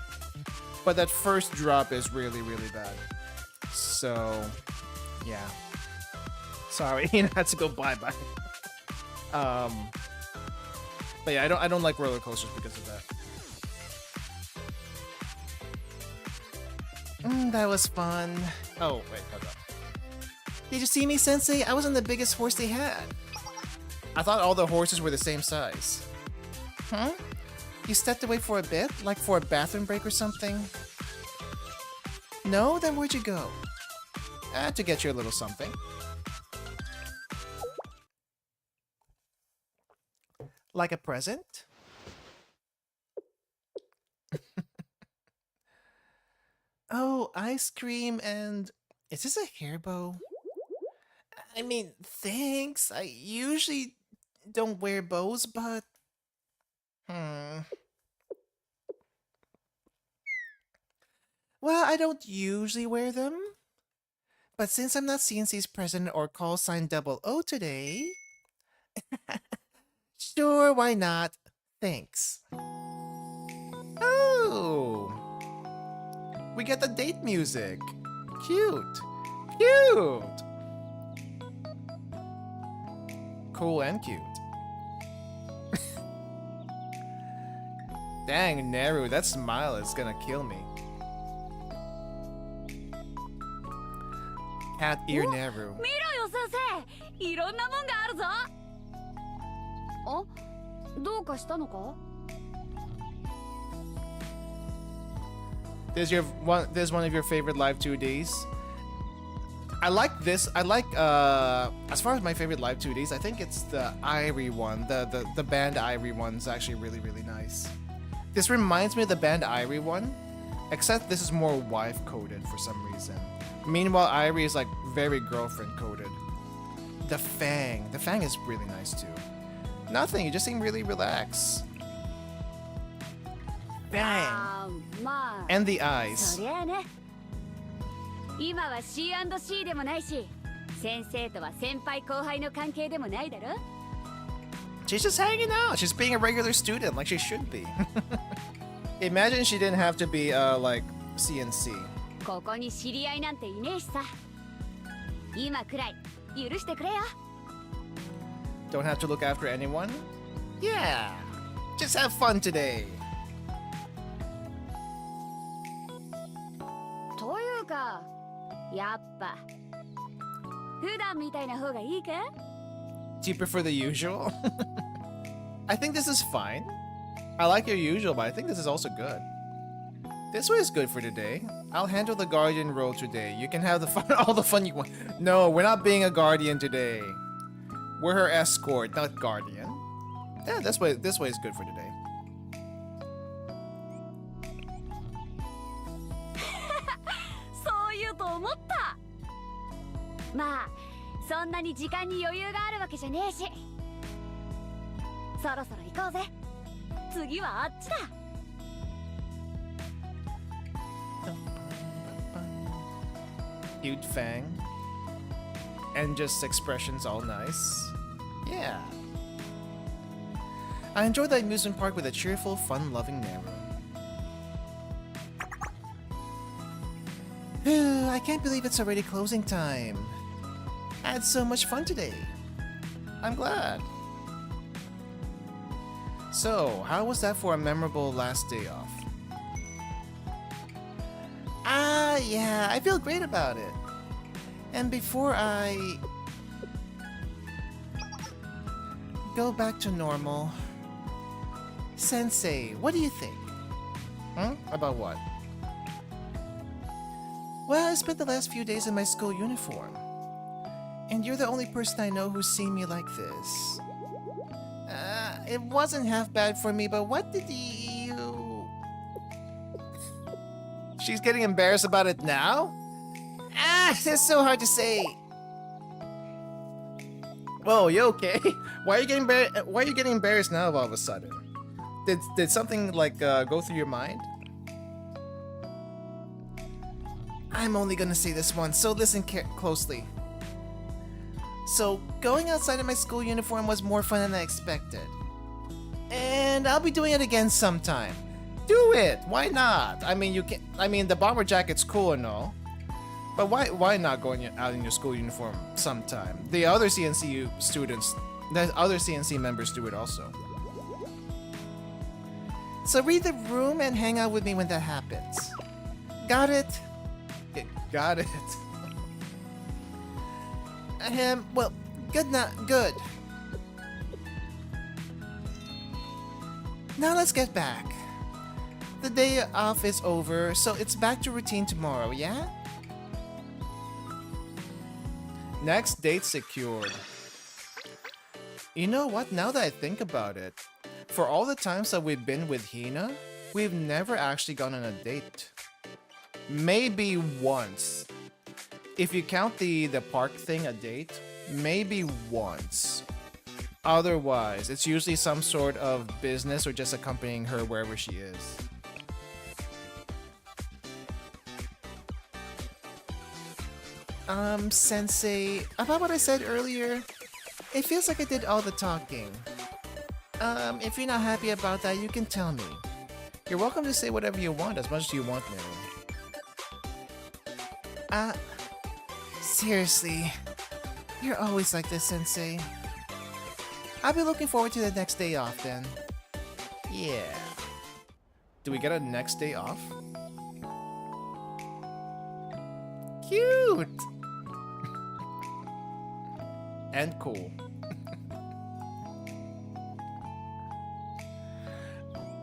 But that first drop is really, really bad. So, yeah. Sorry, you had to go bye-bye. But yeah, I don't like roller coasters because of that. That was fun. Oh, wait, hold up. Did you see me, Sensei? I wasn't the biggest horse they had. I thought all the horses were the same size. Huh? You stepped away for a bit? Like for a bathroom break or something? No? Then where'd you go? To get you a little something. Like a present? Oh, ice cream and... Is this a hair bow? I mean, thanks. I usually don't wear bows, but... Well, I don't usually wear them. But since I'm not CNC's president or call sign double O today... Sure, why not? Thanks. Oh! We get the date music. Cute. Cute! Cool and cute. Dang, Neru, that smile is gonna kill me. Cat ear Neru. 見ろよ先生、いろんなもんがあるぞ。あ、どうかしたのか？ There's one of your favorite live 2Ds. I like this. I like as far as my favorite live 2Ds, I think it's the Irie one. The band Irie one's actually really, really nice. This reminds me of the band Irie one, except this is more wife coded for some reason. Meanwhile, Irie is like very girlfriend coded. The Fang is really nice too. Nothing, you just seem really relaxed. Bang! And the eyes. そりゃあね。今は C&C でもないし、先生とは先輩後輩の関係でもないだろ。She's just hanging out. She's being a regular student like she should be. Imagine she didn't have to be like CNC. ここに知り合いなんていねえしさ。今くらい許してくれよ。Don't have to look after anyone? Yeah! Just have fun today! というか、やっぱ普段みたいな方がいいか？ Do you prefer the usual? I think this is fine. I like your usual, but I think this is also good. This way is good for today. I'll handle the guardian role today. You can have the fun, all the fun you want. No, we're not being a guardian today. We're her escort, not guardian. Yeah, this way is good for today. そう言うと思った。まあ、そんなに時間に余裕があるわけじゃねえし。そろそろ行こうぜ。次はあっちだ。Cute Fang. And just expressions all nice. Yeah. I enjoy the amusement park with a cheerful, fun-loving Neru. I can't believe it's already closing time. I had so much fun today. I'm glad. So, how was that for a memorable last day off? Yeah, I feel great about it. And before I go back to normal, Sensei, what do you think? About what? Well, I spent the last few days in my school uniform. And you're the only person I know who's seen me like this. It wasn't half bad for me, but what did you... She's getting embarrassed about it now? It's so hard to say. Whoa, you okay? Why are you getting embarrassed now all of a sudden? Did something like go through your mind? I'm only gonna say this once, so listen closely. So, going outside in my school uniform was more fun than I expected. And I'll be doing it again sometime. Do it. Why not? I mean, you can. I mean, the bomber jacket's cool and all, but why not going out in your school uniform sometime? The other CNC students, the other CNC members do it also. So read the room and hang out with me when that happens. Got it? Got it. Well, good. Now let's get back. The day off is over, so it's back to routine tomorrow, yeah? Next date secured. You know what, now that I think about it, for all the times that we've been with Hina, we've never actually gone on a date. Maybe once. If you count the park thing a date, maybe once. Otherwise, it's usually some sort of business or just accompanying her wherever she is. Sensei, about what I said earlier, it feels like I did all the talking. If you're not happy about that, you can tell me. You're welcome to say whatever you want, as much as you want, Neru. Seriously, you're always like this, Sensei. I'll be looking forward to the next day off then. Yeah. Do we get a next day off? Cute! And cool.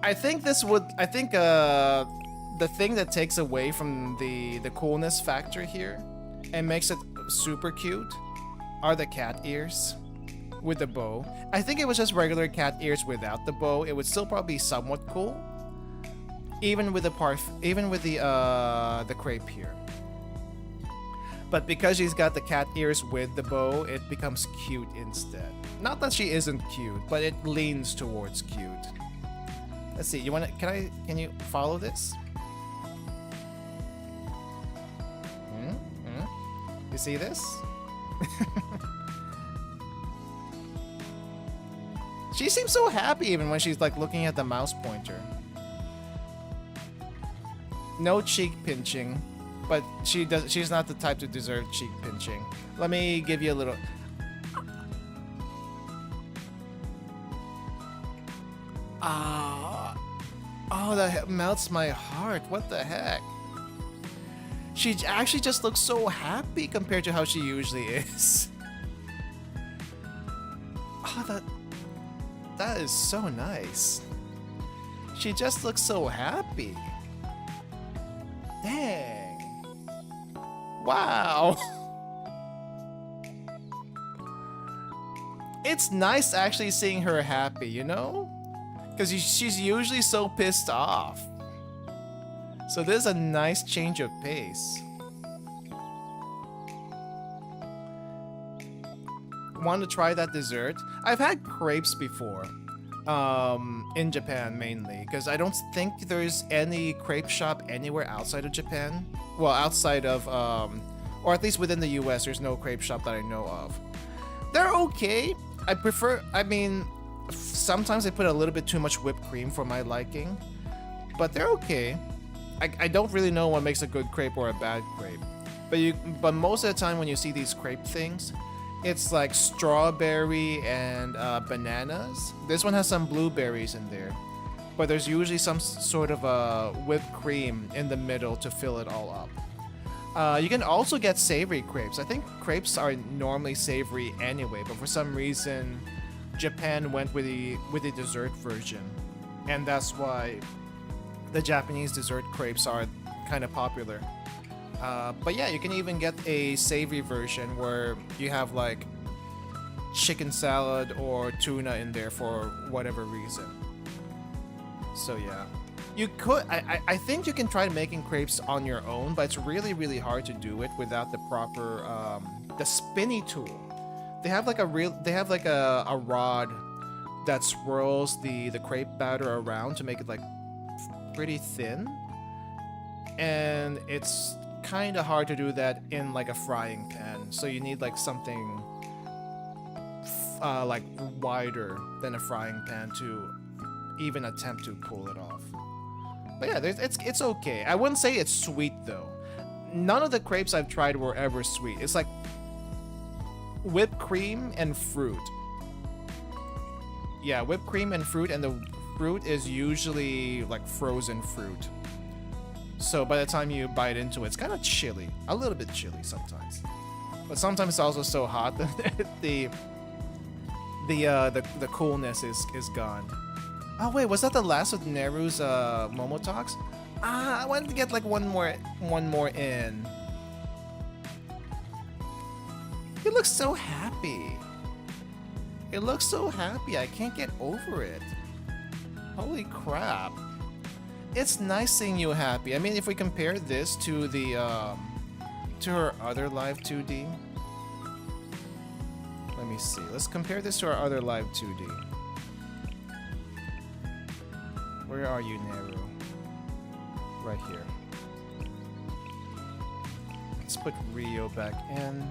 I think the thing that takes away from the coolness factor here and makes it super cute are the cat ears with the bow. I think it was just regular cat ears without the bow, it would still probably be somewhat cool, even with the crepe here. But because she's got the cat ears with the bow, it becomes cute instead. Not that she isn't cute, but it leans towards cute. Let's see. Can you follow this? You see this? She seems so happy even when she's like looking at the mouse pointer. No cheek pinching, but she's not the type to deserve cheek pinching. Let me give you a little. Oh, that melts my heart. What the heck? She actually just looks so happy compared to how she usually is. Oh, that is so nice. She just looks so happy. Dang. Wow. It's nice actually seeing her happy, you know? Because she's usually so pissed off. So there's a nice change of pace. Want to try that dessert? I've had crepes before. In Japan mainly. Because I don't think there's any crepe shop anywhere outside of Japan. Well, outside of, or at least within the US, there's no crepe shop that I know of. They're okay. Sometimes they put a little bit too much whipped cream for my liking, but they're okay. I don't really know what makes a good crepe or a bad crepe, but most of the time when you see these crepe things, it's like strawberry and bananas. This one has some blueberries in there, but there's usually some sort of a whipped cream in the middle to fill it all up. You can also get savory crepes. I think crepes are normally savory anyway, but for some reason Japan went with the dessert version, and that's why the Japanese dessert crepes are kind of popular. But yeah, you can even get a savory version where you have like chicken salad or tuna in there for whatever reason. So yeah, you could. I think you can try making crepes on your own, but it's really really hard to do it without the proper the spinny tool. They have like a rod that swirls the crepe batter around to make it like pretty thin, and it's kind of hard to do that in like a frying pan. So you need like something like wider than a frying pan to even attempt to pull it off. But yeah, it's okay. I wouldn't say it's sweet though. None of the crepes I've tried were ever sweet. It's like whipped cream and fruit. Yeah, whipped cream and fruit, and the fruit is usually like frozen fruit. So by the time you bite into it, it's kind of chilly, a little bit chilly sometimes. But sometimes it's also so hot that the coolness is gone. Oh wait, was that the last of Neru's MomoTalks? I wanted to get like one more in. He looks so happy. It looks so happy. I can't get over it. Holy crap. It's nice seeing you happy. I mean, if we compare this to the to her other live 2D. Let me see. Let's compare this to our other live 2D. Where are you, Neru? Right here. Let's put Rio back in.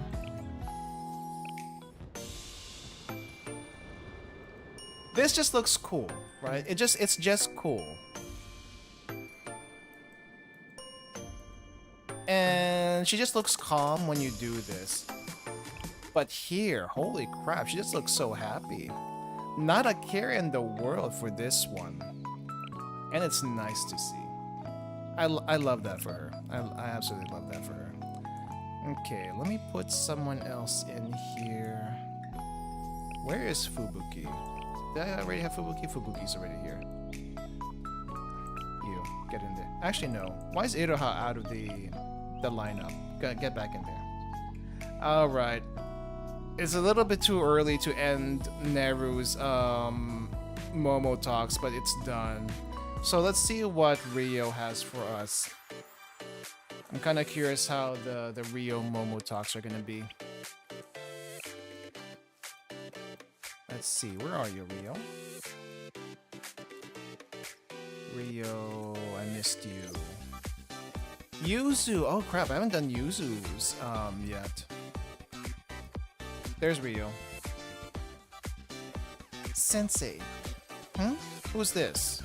This just looks cool, right? It's just cool. And she just looks calm when you do this. But here, holy crap, she just looks so happy. Not a care in the world for this one. And it's nice to see. I love that for her. I absolutely love that for her. Okay, let me put someone else in here. Where is Fubuki? Did I already have Fubuki? Fubuki's already here. You, get in there. Actually, no. Why is Iroha out of the lineup? Get back in there. Alright. It's a little bit too early to end Neru's Momo Talks, but it's done. So let's see what Rio has for us. I'm kind of curious how the Rio Momo Talks are going to be. Let's see, where are you, Rio? Rio, I missed you. Yuzu! Oh crap, I haven't done Yuzu's yet. There's Rio. Sensei. Who's this?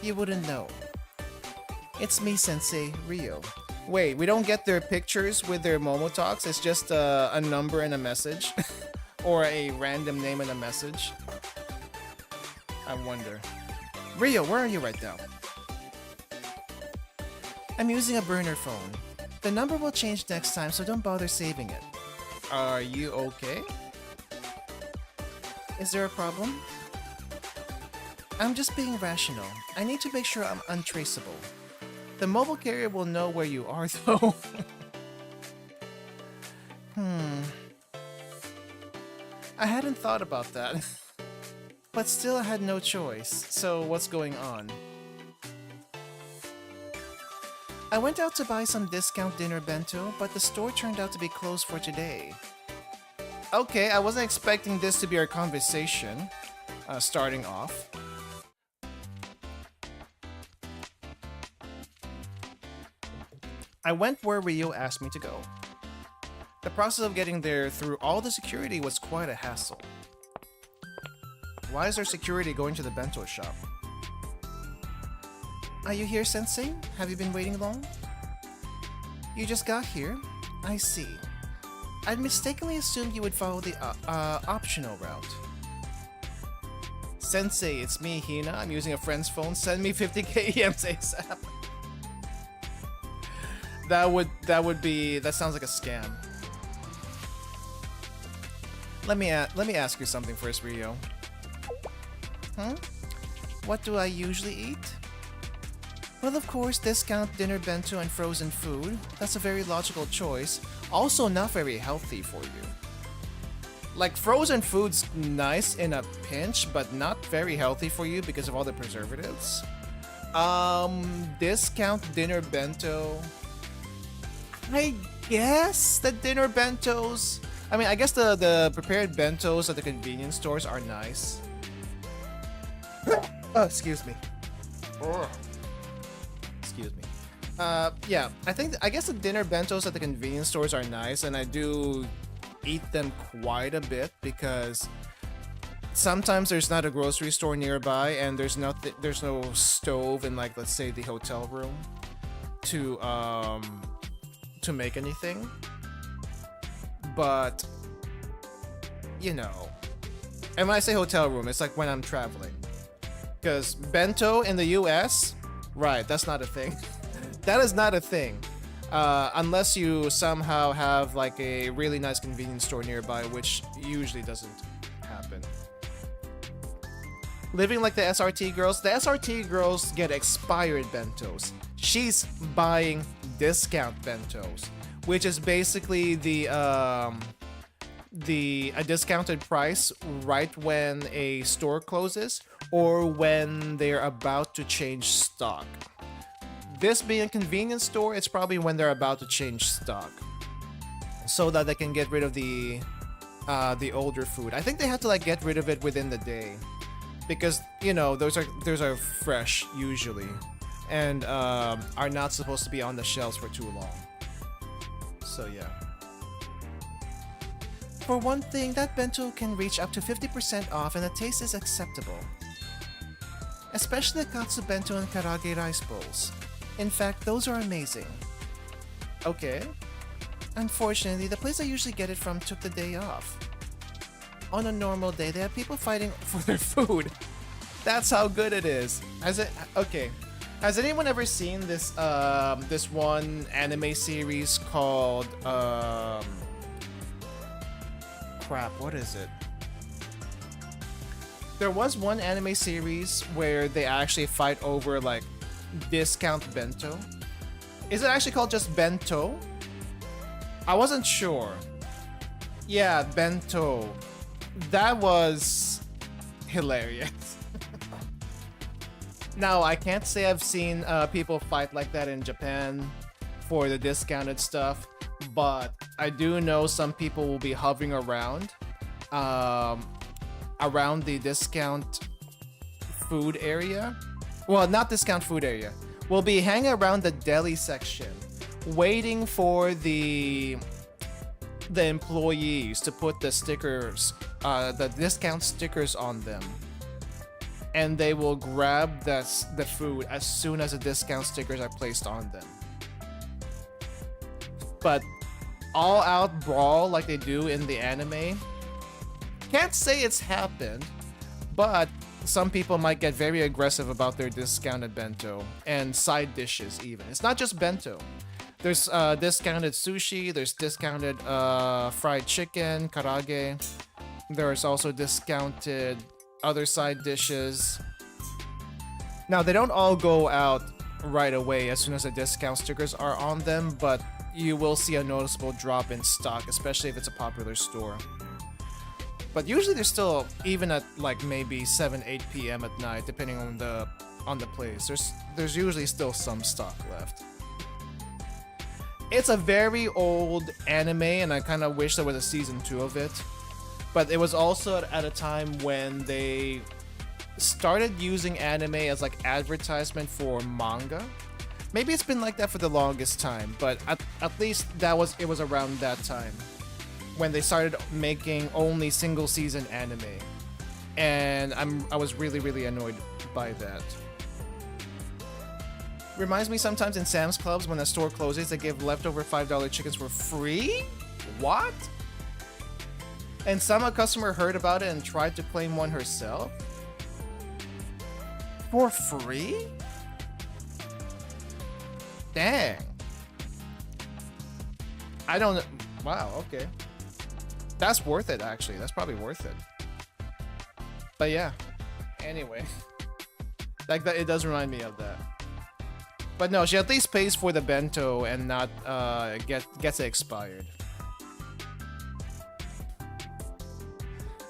You wouldn't know. It's me, Sensei, Rio. Wait, we don't get their pictures with their Momo Talks? It's just a number and a message? Or a random name and a message? I wonder. Rio, where are you right now? I'm using a burner phone. The number will change next time, so don't bother saving it. Are you okay? Is there a problem? I'm just being rational. I need to make sure I'm untraceable. The mobile carrier will know where you are, though. I hadn't thought about that. But still, I had no choice. So, what's going on? I went out to buy some discount dinner bento, but the store turned out to be closed for today. Okay, I wasn't expecting this to be our conversation, starting off. I went where Rio asked me to go. The process of getting there through all the security was quite a hassle. Why is there security going to the bento shop? Are you here, Sensei? Have you been waiting long? You just got here? I see. I'd mistakenly assumed you would follow the optional route. Sensei, it's me, Hina. I'm using a friend's phone. Send me 50k EMs ASAP. That sounds like a scam. Let me ask you something first, Rio. What do I usually eat? Well, of course, discount dinner bento and frozen food. That's a very logical choice. Also not very healthy for you. Like, frozen food's nice in a pinch, but not very healthy for you because of all the preservatives. Discount dinner bento. I guess the dinner bentos... I mean, I guess the prepared bentos at the convenience stores are nice. Oh, excuse me. Excuse me. Yeah, I guess the dinner bentos at the convenience stores are nice, and I do eat them quite a bit because sometimes there's not a grocery store nearby and there's no stove in, like, let's say the hotel room to make anything. But you know, and when I say hotel room, it's like when I'm traveling, because bento in the US, right, that's not a thing. That is not a thing, unless you somehow have like a really nice convenience store nearby, which usually doesn't happen. Living like the SRT girls get expired bentos. She's buying discount bentos, which is basically a discounted price right when a store closes or when they're about to change stock. This being a convenience store, it's probably when they're about to change stock, so that they can get rid of the older food. I think they have to like get rid of it within the day, because you know those are fresh usually, and are not supposed to be on the shelves for too long. So yeah. For one thing, that bento can reach up to 50% off and the taste is acceptable. Especially the katsu bento and karage rice bowls. In fact, those are amazing. Okay. Unfortunately, the place I usually get it from took the day off. On a normal day, they have people fighting for their food. That's how good it is. Okay. Has anyone ever seen this this one anime series called crap, what is it? There was one anime series where they actually fight over like discount bento. Is it actually called just bento? I wasn't sure. Yeah, bento. That was hilarious. Now, I can't say I've seen people fight like that in Japan for the discounted stuff, but I do know some people will be hovering around around the discount food area. Well, not discount food area. We'll be hanging around the deli section, waiting for the employees to put the stickers, the discount stickers on them. And they will grab the food as soon as the discount stickers are placed on them. But all-out brawl like they do in the anime, can't say it's happened, but some people might get very aggressive about their discounted bento and side dishes even. It's not just bento. There's discounted sushi, there's discounted fried chicken, karage. There's also discounted other side dishes. Now, they don't all go out right away as soon as the discount stickers are on them, but you will see a noticeable drop in stock, especially if it's a popular store. But usually they're still, even at like maybe 7-8 p.m. at night, depending on the place, there's usually still some stock left. It's a very old anime, and I kind of wish there was a season 2 of it. But it was also at a time when they started using anime as like advertisement for manga. Maybe it's been like that for the longest time, but at least it was around that time when they started making only single season anime. And I was really, really annoyed by that. Reminds me sometimes in Sam's Clubs when the store closes, they give leftover $5 chickens for free? What? And some customer heard about it and tried to claim one herself? For free? Dang. I don't know. Wow, okay. That's worth it, actually. That's probably worth it. But yeah. Anyway. Like that, it does remind me of that. But no, she at least pays for the bento and not gets it expired.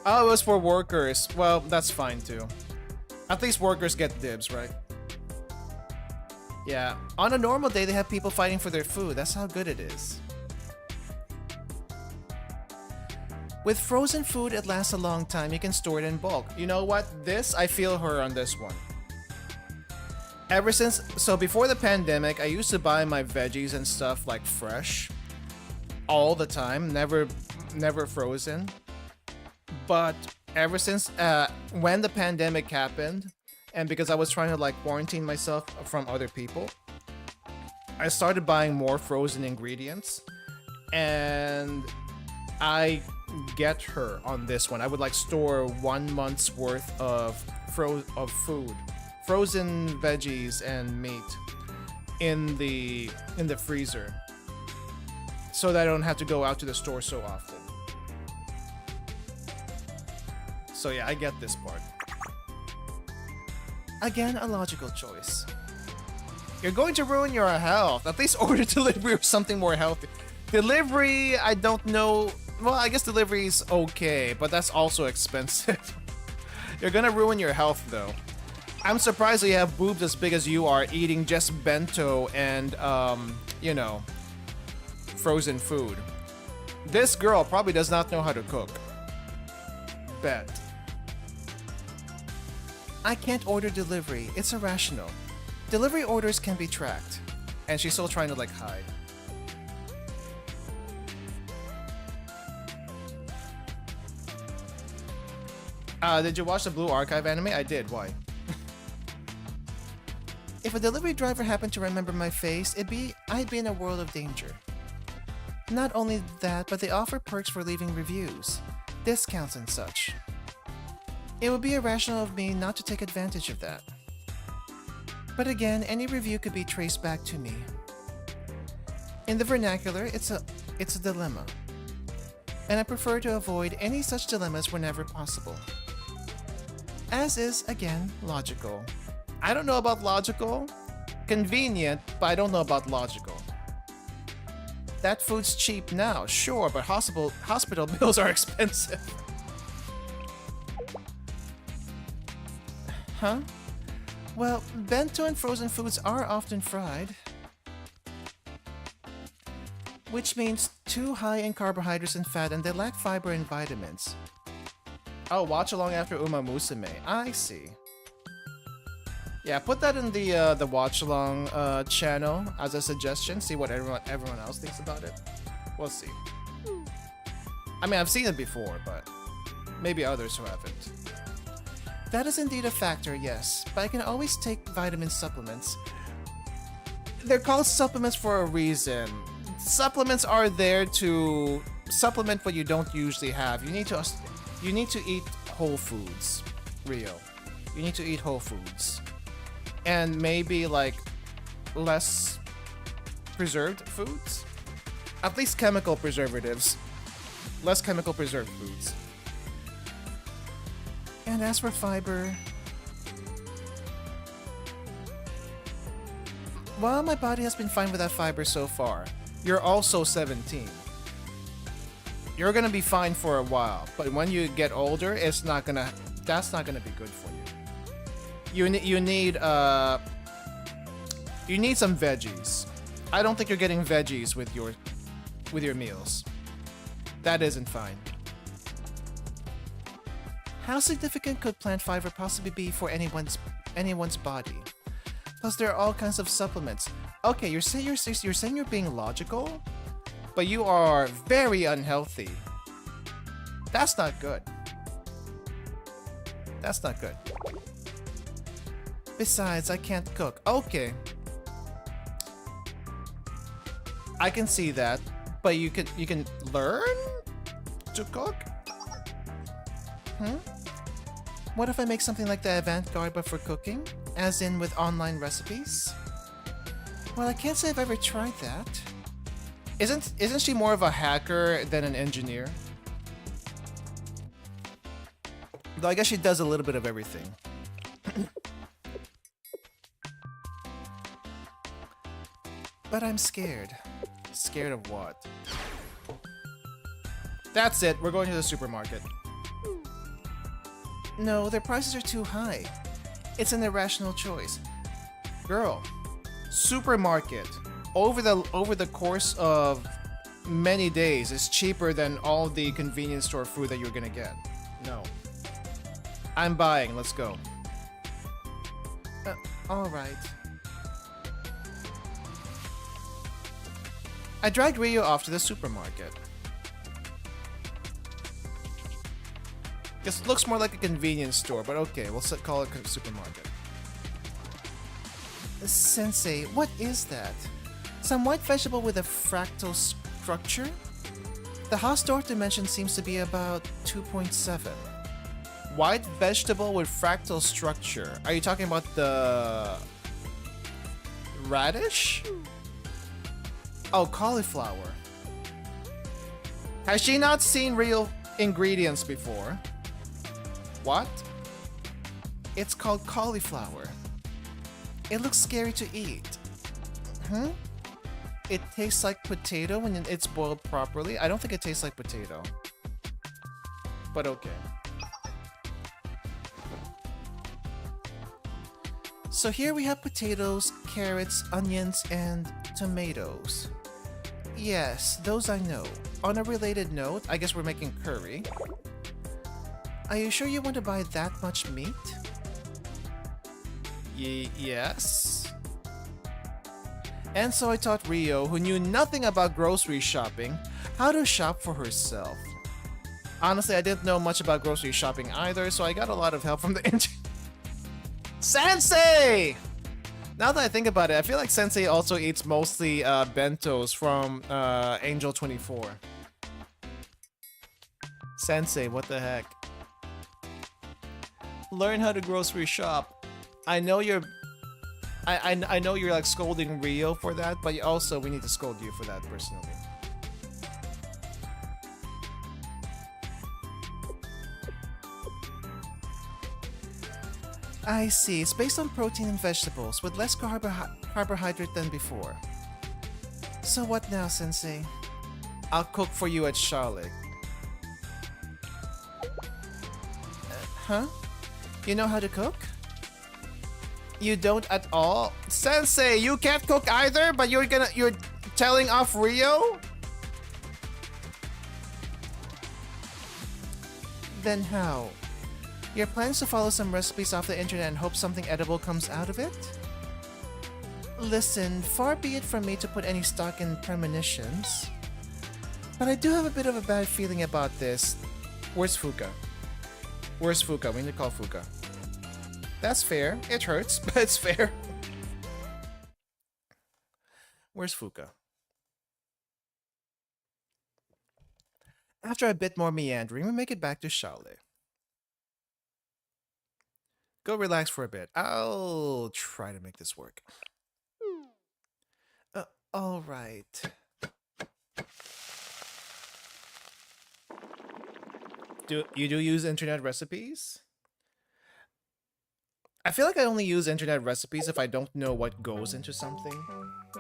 Oh, it was for workers. Well, that's fine too. At least workers get dibs, right? Yeah. On a normal day, they have people fighting for their food. That's how good it is. With frozen food, it lasts a long time. You can store it in bulk. You know what? I feel her on this one. So before the pandemic, I used to buy my veggies and stuff like fresh all the time. Never never frozen. But ever since when the pandemic happened, and because I was trying to like quarantine myself from other people, I started buying more frozen ingredients, and I get her on this one. I would like store 1 month's worth of food, frozen veggies and meat in the freezer, so that I don't have to go out to the store so often. So yeah, I get this part. Again, a logical choice. You're going to ruin your health. At least order delivery or something more healthy. Delivery, I don't know. Well, I guess delivery's okay, but that's also expensive. You're gonna ruin your health though. I'm surprised that you have boobs as big as you are eating just bento and, you know, frozen food. This girl probably does not know how to cook. Bet. I can't order delivery. It's irrational. Delivery orders can be tracked. And she's still trying to like hide. Did you watch the Blue Archive anime? I did. Why? If a delivery driver happened to remember my face, I'd be in a world of danger. Not only that, but they offer perks for leaving reviews, discounts and such. It would be irrational of me not to take advantage of that. But again, any review could be traced back to me. In the vernacular, it's a dilemma. And I prefer to avoid any such dilemmas whenever possible. As is, again, logical. I don't know about logical. Convenient, but I don't know about logical. That food's cheap now, sure, but hospital bills are expensive. Huh? Well, bento and frozen foods are often fried. Which means too high in carbohydrates and fat, and they lack fiber and vitamins. Oh, watch along after Uma Musume. I see. Yeah, put that in the watch along channel as a suggestion. See what everyone else thinks about it. We'll see. I mean, I've seen it before, but maybe others who haven't. That is indeed a factor, yes, but I can always take vitamin supplements. They're called supplements for a reason. Supplements are there to supplement what you don't usually have. You need to eat whole foods, Rio. You need to eat whole foods, and maybe like less preserved foods. At least chemical preservatives. Less chemical preserved foods. And as for fiber, while my body has been fine without fiber so far, you're also 17. You're gonna be fine for a while, but when you get older, that's not gonna be good for you. You need some veggies. I don't think you're getting veggies with your meals. That isn't fine. How significant could plant fiber possibly be for anyone's body? Plus, there are all kinds of supplements. Okay, you're saying you're being logical, but you are very unhealthy. That's not good. That's not good. Besides, I can't cook. Okay. I can see that, but you can learn to cook? What if I make something like the avant-garde but for cooking? As in with online recipes? Well, I can't say I've ever tried that. Isn't she more of a hacker than an engineer? Though I guess she does a little bit of everything. But I'm scared. Scared of what? That's it, we're going to the supermarket. No, their prices are too high. It's an irrational choice. Girl, supermarket over the course of many days is cheaper than all the convenience store food that you're gonna get. No. I'm buying, let's go. Alright. I dragged Rio off to the supermarket. This looks more like a convenience store, but okay, we'll call it a supermarket. Sensei, what is that? Some white vegetable with a fractal structure? The Hausdorff dimension seems to be about 2.7. White vegetable with fractal structure. Are you talking about the radish? Oh, cauliflower. Has she not seen real ingredients before? What? It's called cauliflower. It looks scary to eat. It tastes like potato when it's boiled properly. I don't think it tastes like potato. But okay. So here we have potatoes, carrots, onions, and tomatoes. Yes, those I know. On a related note, I guess we're making curry. Are you sure you want to buy that much meat? Yes. And so I taught Rio, who knew nothing about grocery shopping, how to shop for herself. Honestly, I didn't know much about grocery shopping either, so I got a lot of help from the internet. Sensei! Now that I think about it, I feel like Sensei also eats mostly bentos from Angel 24. Sensei, what the heck? Learn how to grocery shop. I know you're... I know you're like scolding Rio for that, but also we need to scold you for that personally. I see. It's based on protein and vegetables, with less carbohydrate than before. So what now, Sensei? I'll cook for you at Charlotte. Huh? You know how to cook? You don't at all? Sensei, you can't cook either, but you're telling off Rio? Then how? Your plans to follow some recipes off the internet and hope something edible comes out of it? Listen, far be it from me to put any stock in premonitions, but I do have a bit of a bad feeling about this. Where's Fuka? Where's Fuka? We need to call Fuka. That's fair. It hurts, but it's fair. Where's Fuka? After a bit more meandering, we make it back to Shaolin. Go relax for a bit. I'll try to make this work. All right. Do you use internet recipes? I feel like I only use internet recipes if I don't know what goes into something.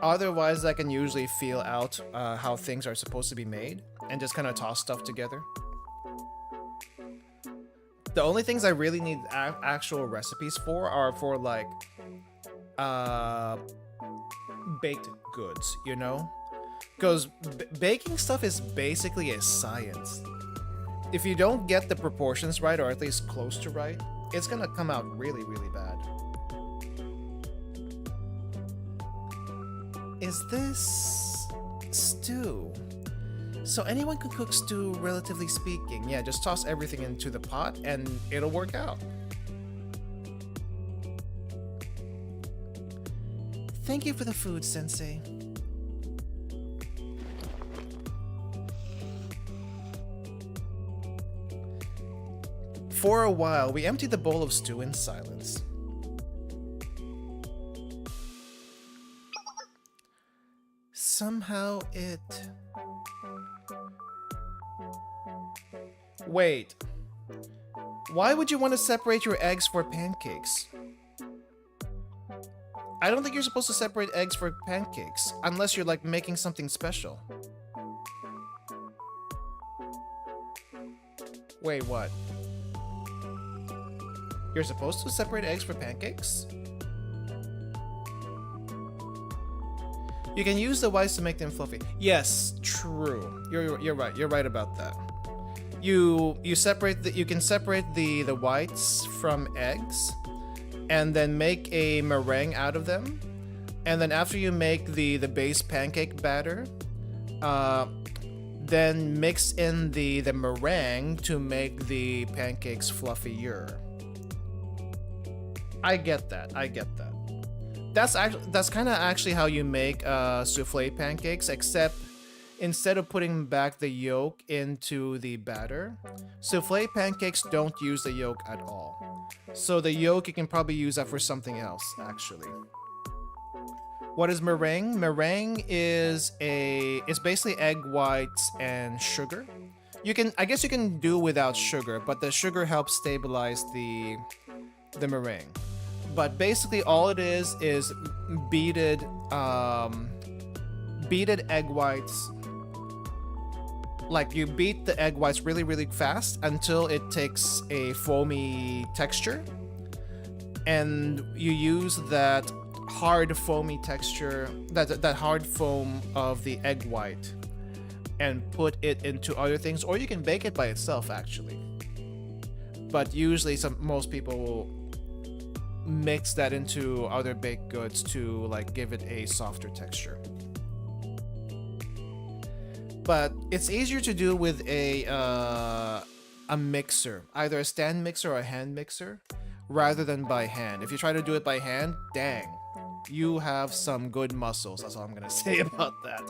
Otherwise, I can usually feel out how things are supposed to be made and just kind of toss stuff together. The only things I really need actual recipes for are for like baked goods, you know? Because baking stuff is basically a science. If you don't get the proportions right, or at least close to right, it's gonna come out really, really bad. Is this stew? So anyone can cook stew, relatively speaking. Yeah, just toss everything into the pot and it'll work out. Thank you for the food, Sensei. For a while, we emptied the bowl of stew in silence. Somehow it... Wait. Why would you want to separate your eggs for pancakes? I don't think you're supposed to separate eggs for pancakes, unless you're like making something special. Wait, what? You're supposed to separate eggs for pancakes? You can use the whites to make them fluffy. Yes, true. You're right. You're right about that. You can separate the whites from eggs, and then make a meringue out of them. And then after you make the base pancake batter, then mix in the meringue to make the pancakes fluffier. I get that. That's kind of actually how you make souffle pancakes, except instead of putting back the yolk into the batter, souffle pancakes don't use the yolk at all. So the yolk, you can probably use that for something else, actually. What is meringue? Meringue is it's basically egg whites and sugar. I guess you can do without sugar, but the sugar helps stabilize the meringue. But basically all it is beaten egg whites. Like, you beat the egg whites really, really fast until it takes a foamy texture. And you use that hard foamy texture, that hard foam of the egg white, and put it into other things, or you can bake it by itself actually. But usually most people will mix that into other baked goods to like give it a softer texture. But it's easier to do with a mixer, either a stand mixer or a hand mixer, rather than by hand. If you try to do it by hand, dang, you have some good muscles. That's all I'm gonna say about that.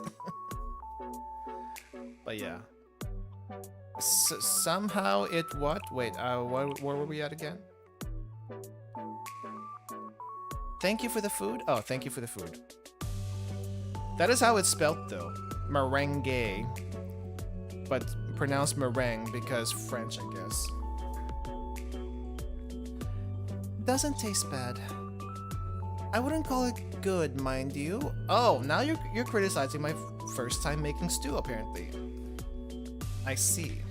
But yeah, somehow it what? Wait, where were we at again? Thank you for the food. Oh, thank you for the food. That is how it's spelt though. Merengue, but pronounced meringue because French, I guess. Doesn't taste bad. I wouldn't call it good, mind you. Oh, now you're criticizing my first time making stew, apparently. I see.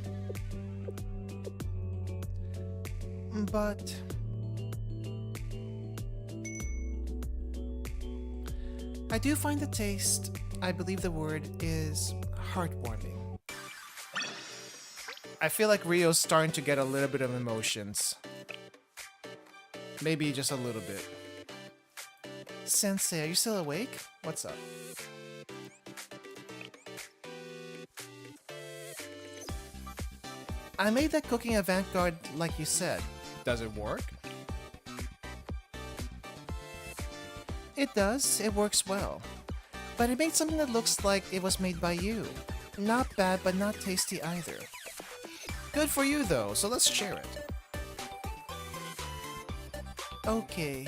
But I do find the taste, I believe the word is heartwarming. I feel like Rio's starting to get a little bit of emotions. Maybe just a little bit. Sensei, are you still awake? What's up? I made that cooking avant-garde like you said. Does it work? It does, it works well. But I made something that looks like it was made by you. Not bad, but not tasty either. Good for you though, so let's share it. Okay.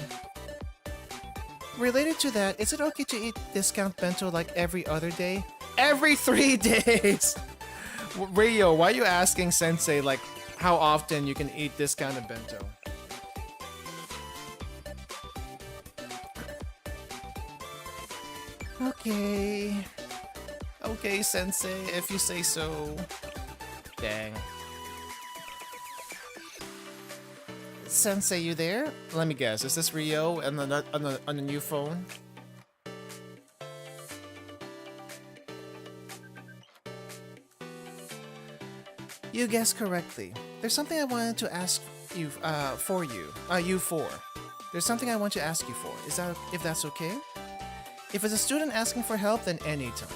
Related to that, is it okay to eat discount bento like every other day? Every 3 days! Rio, why are you asking Sensei like how often you can eat discounted bento? Okay. Okay, Sensei, if you say so. Dang. Sensei, you there? Let me guess, is this Rio on the new phone? You guessed correctly. There's something I wanted to ask you for. There's something I want to ask you for. If that's okay? If it's a student asking for help, then anytime.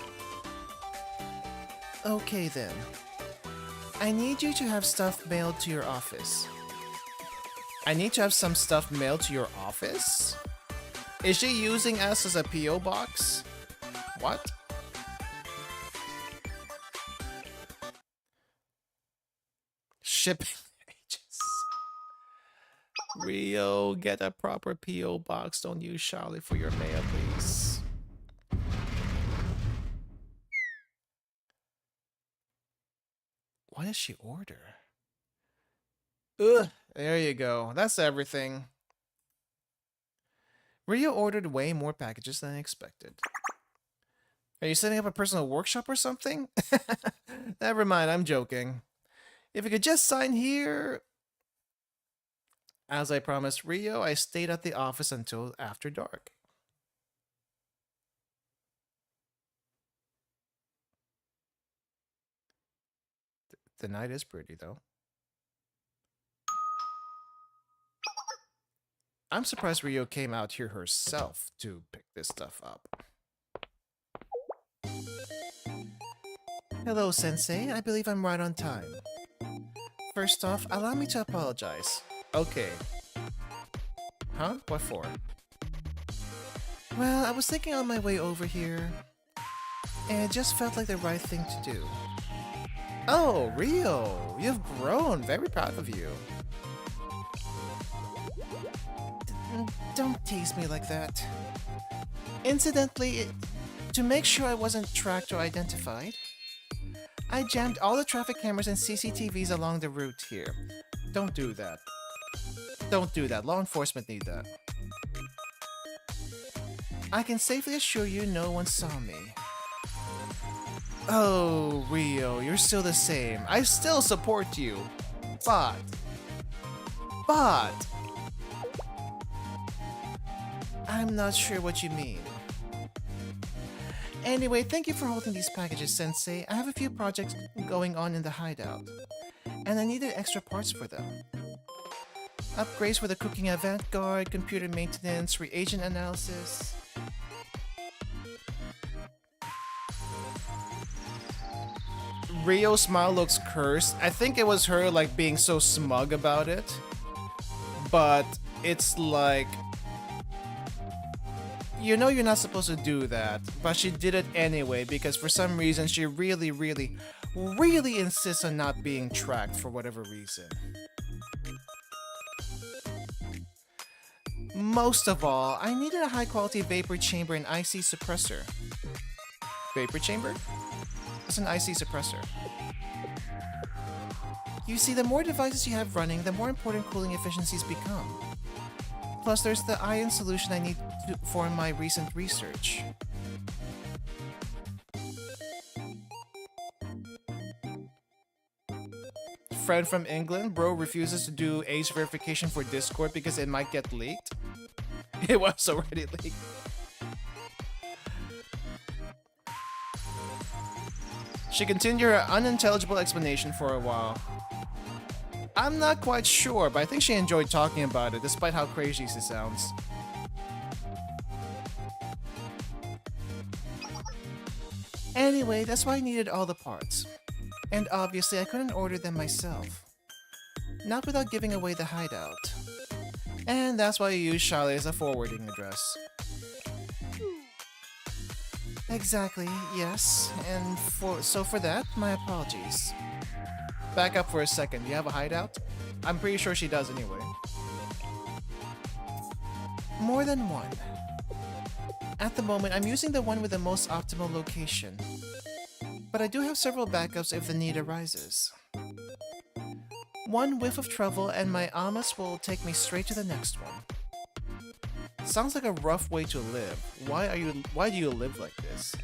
Okay then. I need you to have stuff mailed to your office. I need to have some stuff mailed to your office? Is she using us as a P.O. box? What? Shipping ages. Rio, get a proper P.O. box. Don't use Charlie for your mail, please. What does she order? Ugh, there you go. That's everything. Rio ordered way more packages than expected. Are you setting up a personal workshop or something? Never mind, I'm joking. If you could just sign here. As I promised Rio, I stayed at the office until after dark. The night is pretty, though. I'm surprised Rio came out here herself to pick this stuff up. Hello, Sensei. I believe I'm right on time. First off, allow me to apologize. Okay. Huh? What for? Well, I was thinking on my way over here, and it just felt like the right thing to do. Oh, Rio! You've grown! Very proud of you. Don't tease me like that. Incidentally, to make sure I wasn't tracked or identified, I jammed all the traffic cameras and CCTVs along the route here. Don't do that. Don't do that. Law enforcement need that. I can safely assure you no one saw me. Oh, Rio, you're still the same. I still support you. But... I'm not sure what you mean. Anyway, thank you for holding these packages, Sensei. I have a few projects going on in the hideout, and I needed extra parts for them. Upgrades for the cooking avant-garde, computer maintenance, reagent analysis. Rio's smile looks cursed. I think it was her like being so smug about it. But it's like, you know you're not supposed to do that, but she did it anyway because for some reason she really insists on not being tracked for whatever reason. Most of all, I needed a high quality vapor chamber and IC suppressor. Vapor chamber? What's an IC suppressor? You see, the more devices you have running, the more important cooling efficiencies become. Plus, there's the ion solution I need for my recent research. Friend from England, bro refuses to do age verification for Discord because it might get leaked. It was already leaked. She continued her unintelligible explanation for a while. I'm not quite sure, but I think she enjoyed talking about it, despite how crazy she sounds. Anyway, that's why I needed all the parts. And obviously, I couldn't order them myself. Not without giving away the hideout. And that's why I used Shale as a forwarding address. Exactly, yes. And for that, my apologies. Back up for a second. You have a hideout? I'm pretty sure she does anyway. More than one. At the moment, I'm using the one with the most optimal location. But I do have several backups if the need arises. One whiff of trouble and my Amos will take me straight to the next one. Sounds like a rough way to live. Why do you live like this?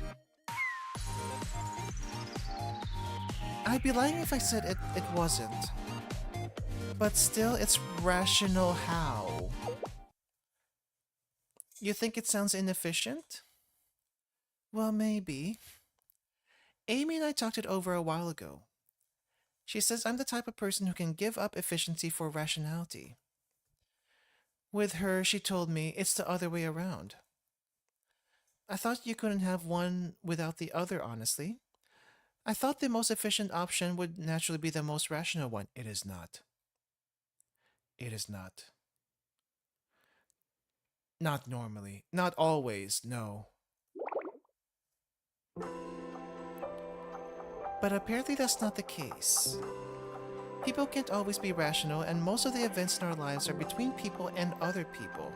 I'd be lying if I said it wasn't. But still, it's rational how. You think it sounds inefficient? Well, maybe. Amy and I talked it over a while ago. She says I'm the type of person who can give up efficiency for rationality. With her, she told me it's the other way around. I thought you couldn't have one without the other, honestly. I thought the most efficient option would naturally be the most rational one. It is not. It is not. Not normally. Not always, no. But apparently that's not the case. People can't always be rational, and most of the events in our lives are between people and other people.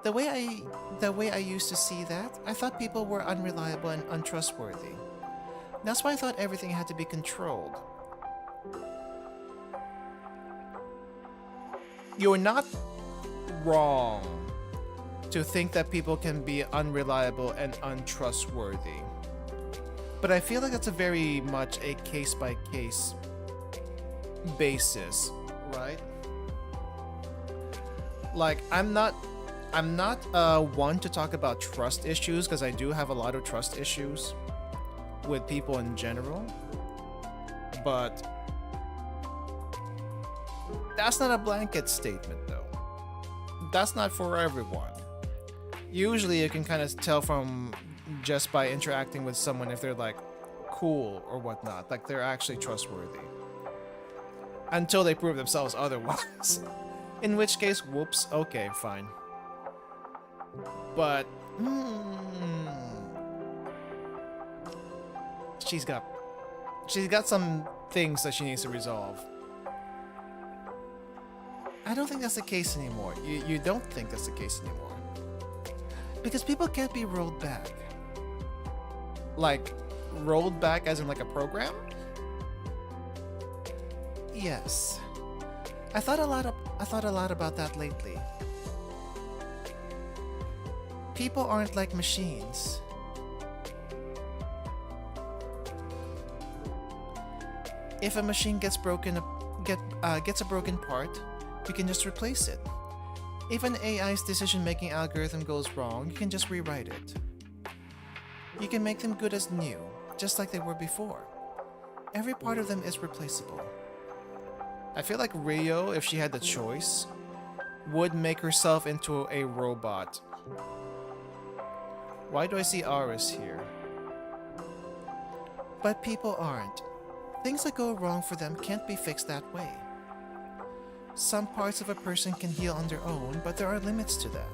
The way I used to see that, I thought people were unreliable and untrustworthy. That's why I thought everything had to be controlled. You're not wrong to think that people can be unreliable and untrustworthy. But I feel like that's a very much a case-by-case basis, right? Like, I'm not one to talk about trust issues because I do have a lot of trust issues with people in general, but that's not a blanket statement though. That's not for everyone. Usually you can kind of tell from just by interacting with someone if they're like cool or whatnot. Like they're actually trustworthy. Until they prove themselves otherwise. In which case, whoops, okay, fine. But, she's got some things that she needs to resolve. I don't think that's the case anymore. You don't think that's the case anymore. Because people can't be rolled back. Like, rolled back as in like a program? Yes. I thought a lot about that lately. People aren't like machines. If a machine gets a broken part, you can just replace it. If an AI's decision-making algorithm goes wrong, you can just rewrite it. You can make them good as new, just like they were before. Every part of them is replaceable. I feel like Rio, if she had the choice, would make herself into a robot. Why do I see Aris here? But people aren't. Things that go wrong for them can't be fixed that way. Some parts of a person can heal on their own, but there are limits to that.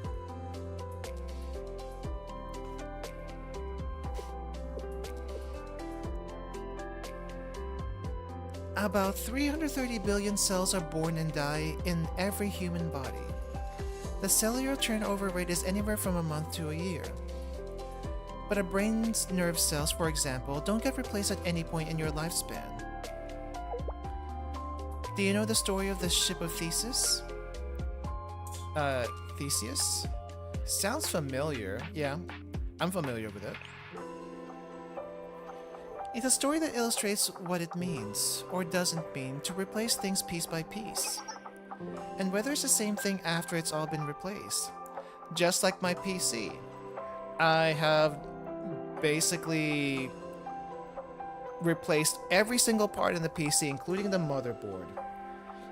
About 330 billion cells are born and die in every human body. The cellular turnover rate is anywhere from a month to a year. But a brain's nerve cells, for example, don't get replaced at any point in your lifespan. Do you know the story of the ship of Theseus? Theseus? Sounds familiar. Yeah, I'm familiar with it. It's a story that illustrates what it means, or doesn't mean, to replace things piece by piece. And whether it's the same thing after it's all been replaced. Just like my PC. I have basically replaced every single part in the PC, including the motherboard.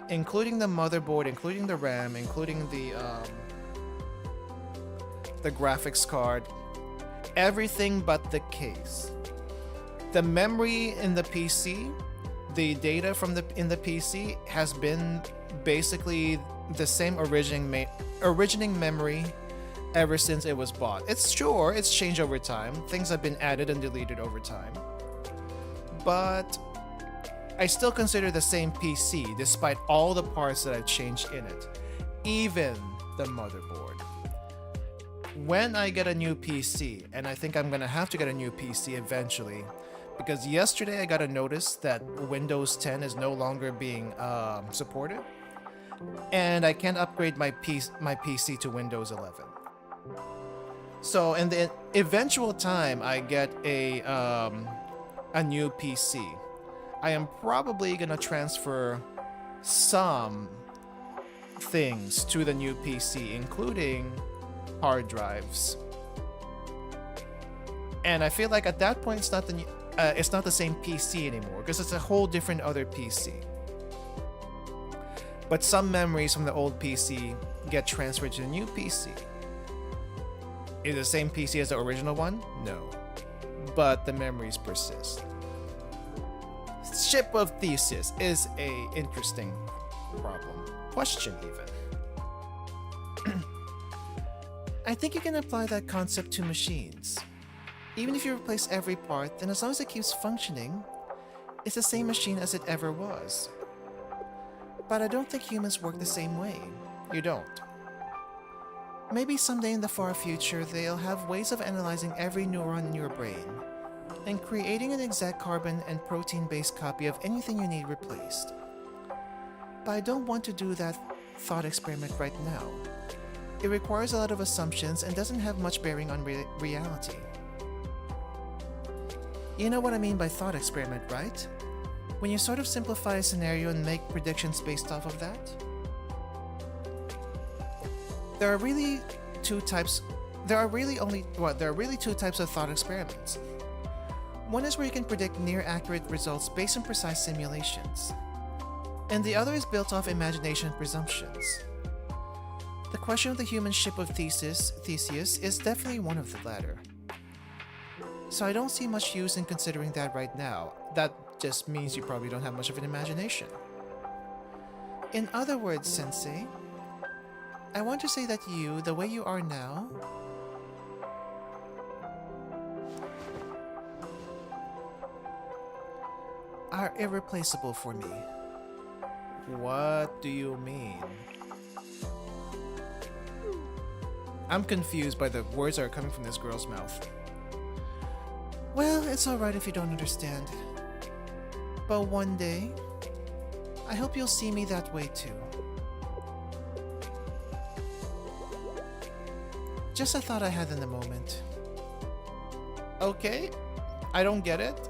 Including the RAM, including the graphics card. Everything but the case. The memory in the PC, the data from in the PC has been basically the same originating memory ever since it was bought. It's changed over time. Things have been added and deleted over time. But I still consider the same PC despite all the parts that I've changed in it. Even the motherboard. When I get a new PC, and I think I'm gonna have to get a new PC eventually, because yesterday I got a notice that Windows 10 is no longer being supported, and I can't upgrade my PC to Windows 11. So in the eventual time I get a new PC, I am probably gonna transfer some things to the new PC, including hard drives. And I feel like at that point it's not the same PC anymore, because it's a whole different other PC. But some memories from the old PC get transferred to the new PC. Is it the same PC as the original one? No. But the memories persist. Ship of Theseus is a interesting question even. I think you can apply that concept to machines. Even if you replace every part, then as long as it keeps functioning, it's the same machine as it ever was. But I don't think humans work the same way. You don't. Maybe someday in the far future, they'll have ways of analyzing every neuron in your brain and creating an exact carbon and protein-based copy of anything you need replaced. But I don't want to do that thought experiment right now. It requires a lot of assumptions and doesn't have much bearing on reality. You know what I mean by thought experiment, right? When you sort of simplify a scenario and make predictions based off of that? There are really two types of thought experiments. One is where you can predict near accurate results based on precise simulations, and the other is built off imagination and presumptions. The question of the human ship of Theseus is definitely one of the latter. So I don't see much use in considering that right now. That just means you probably don't have much of an imagination. In other words, Sensei, I want to say that you, the way you are now, are irreplaceable for me. What do you mean? I'm confused by the words that are coming from this girl's mouth. Well, it's alright if you don't understand. But one day, I hope you'll see me that way too. Just a thought I had in the moment. Okay, I don't get it.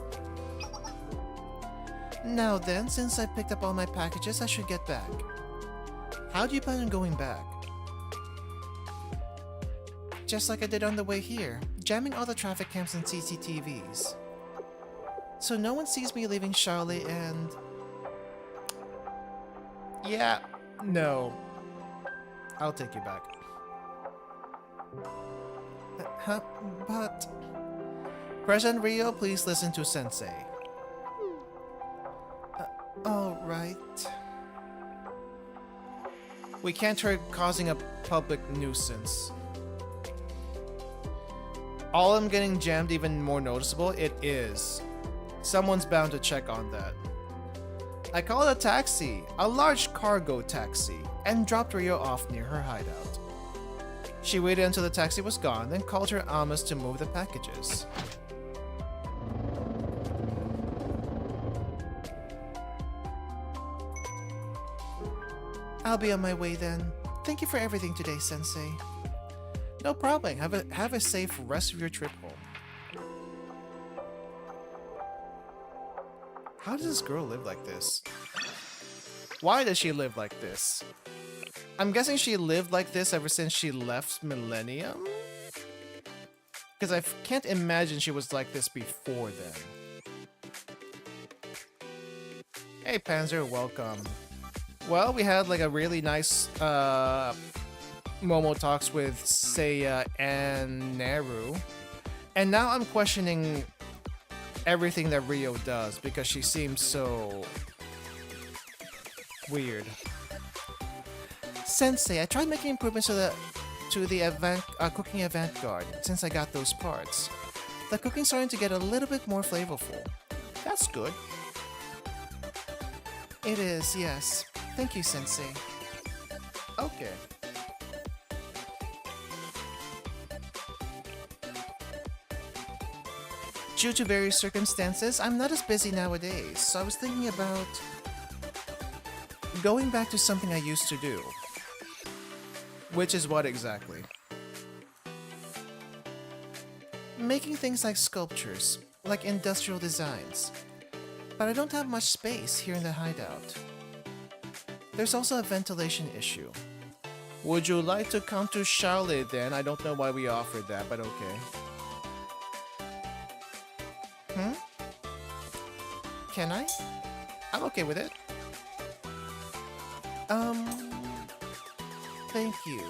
Now then, since I picked up all my packages, I should get back. How do you plan on going back? Just like I did on the way here, jamming all the traffic cams and CCTVs. So no one sees me leaving Charlotte and... Yeah, no. I'll take you back. Huh? But... President Rio, please listen to Sensei. Alright. We can't hurt causing a public nuisance. All I'm getting jammed even more noticeable? It is. Someone's bound to check on that. I called a taxi, a large cargo taxi, and dropped Rio off near her hideout. She waited until the taxi was gone, then called her amas to move the packages. I'll be on my way then. Thank you for everything today, Sensei. No problem. Have a safe rest of your trip home. How does this girl live like this? Why does she live like this? I'm guessing she lived like this ever since she left Millennium? Because I can't imagine she was like this before then. Hey Panzer, welcome. Well, we had like a really nice Momo talks with Seia and Neru. And now I'm questioning everything that Rio does because she seems so weird. Sensei, I tried making improvements to the cooking avant-garde since I got those parts. The cooking's starting to get a little bit more flavorful. That's good. It is, yes. Thank you, Sensei. Okay. Due to various circumstances, I'm not as busy nowadays, so I was thinking about going back to something I used to do. Which is what exactly? Making things like sculptures, like industrial designs. But I don't have much space here in the hideout. There's also a ventilation issue. Would you like to come to Charlotte then? I don't know why we offered that, but okay. Can I? I'm okay with it. Thank you.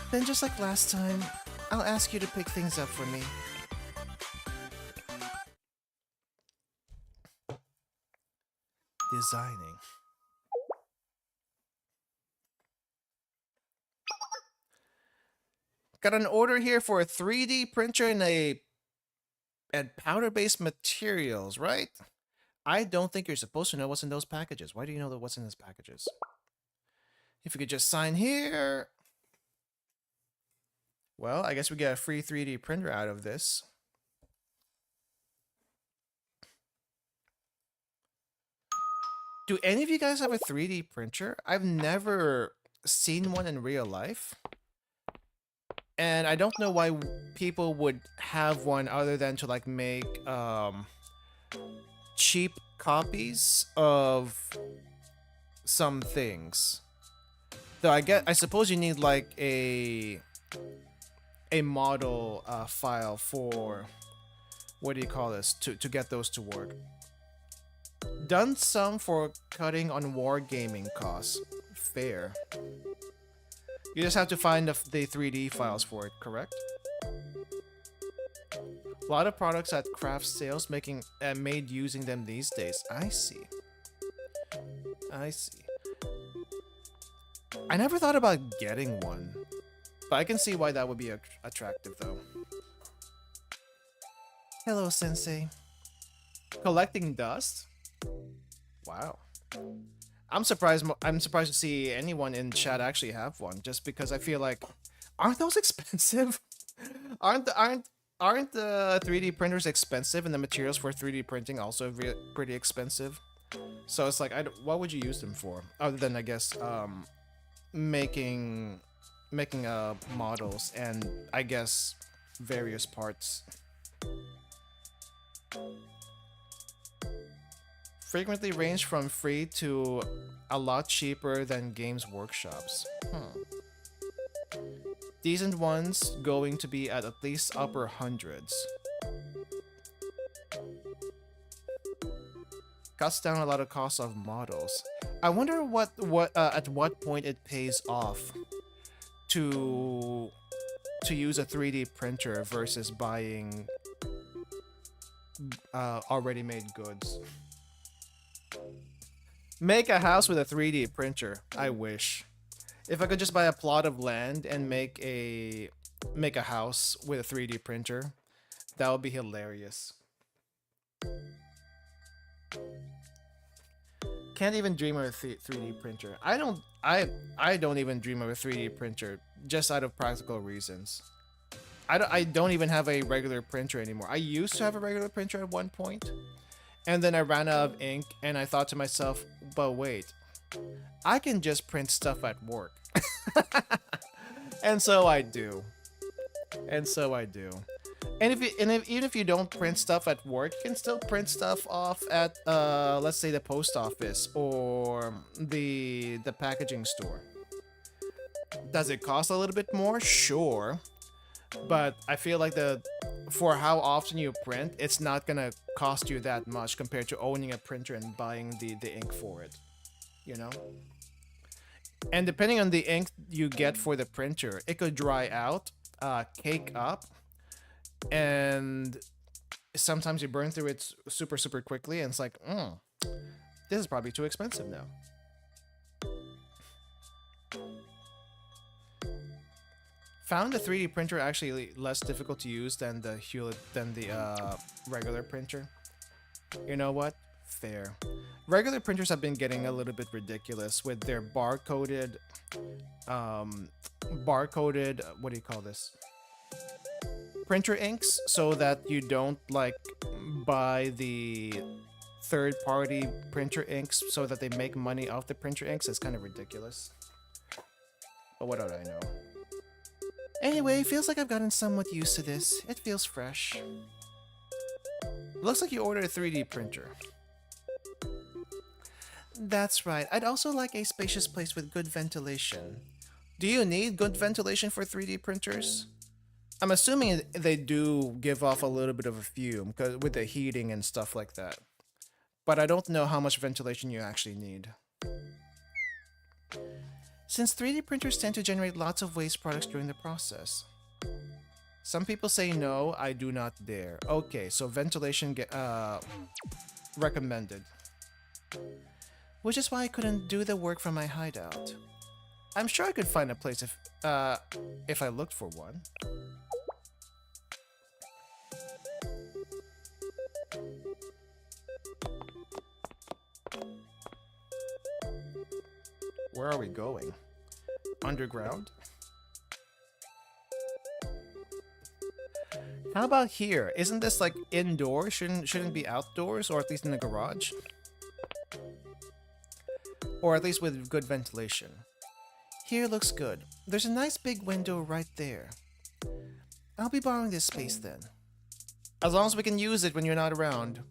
Then just like last time, I'll ask you to pick things up for me. Designing. Got an order here for a 3D printer and powder-based materials, right? I don't think you're supposed to know what's in those packages. Why do you know what's in those packages? If you could just sign here. Well, I guess we get a free 3D printer out of this. Do any of you guys have a 3D printer? I've never seen one in real life. And I don't know why people would have one other than to like make cheap copies of some things. Though I suppose you need like a model file for, what do you call this, to get those to work. Done some for cutting on wargaming costs. Fair. You just have to find the 3D files for it, correct? A lot of products at craft sales made using them these days. I see. I see. I never thought about getting one, but I can see why that would be attractive though. Hello, Sensei. Collecting dust? Wow. I'm surprised to see anyone in chat actually have one, just because I feel like, aren't those expensive? aren't the 3D printers expensive, and the materials for 3D printing also pretty expensive? So it's like, what would you use them for, other than, I guess, making models and, I guess, various parts. Frequently range from free to a lot cheaper than Games Workshops. Decent ones going to be at least upper hundreds. Cuts down a lot of costs of models. I wonder at what point it pays off to use a 3D printer versus buying already made goods. Make a house with a 3D printer. I wish. If I could just buy a plot of land and make a house with a 3D printer, that would be hilarious. Can't even dream of a 3D printer. I don't even dream of a 3D printer, just out of practical reasons. I don't even have a regular printer anymore. I used to have a regular printer at one point, and then I ran out of ink, and I thought to myself, but wait, I can just print stuff at work. And so I do. And even if you don't print stuff at work, you can still print stuff off at let's say the post office or the packaging store. Does it cost a little bit more? Sure. But I feel like for how often you print, it's not gonna cost you that much compared to owning a printer and buying the ink for it. You know? And depending on the ink you get for the printer, it could dry out, cake up, and sometimes you burn through it super quickly, and it's like, this is probably too expensive now. Found the 3D printer actually less difficult to use than the regular printer. You know what? Fair. Regular printers have been getting a little bit ridiculous with their barcoded, what do you call this? Printer inks, so that you don't like buy the third-party printer inks so that they make money off the printer inks. It's kind of ridiculous. But what do I know? Anyway, feels like I've gotten somewhat used to this. It feels fresh. Looks like you ordered a 3D printer. That's right. I'd also like a spacious place with good ventilation. Do you need good ventilation for 3D printers? I'm assuming they do give off a little bit of a fume with the heating and stuff like that. But I don't know how much ventilation you actually need. Since 3D printers tend to generate lots of waste products during the process. Some people say no, I do not dare. Okay, so ventilation recommended. Which is why I couldn't do the work from my hideout. I'm sure I could find a place if I looked for one. Where are we going? Underground? How about here? Isn't this like indoors? Shouldn't it be outdoors, or at least in the garage? Or at least with good ventilation. Here looks good. There's a nice big window right there. I'll be borrowing this space then. As long as we can use it when you're not around.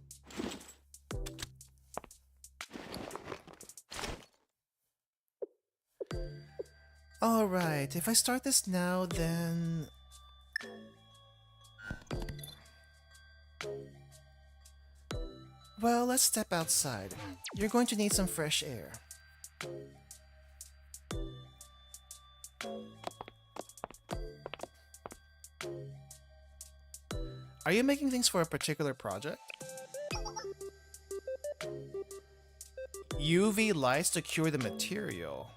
Alright, if I start this now, then... Well, let's step outside. You're going to need some fresh air. Are you making things for a particular project? UV lights to cure the material.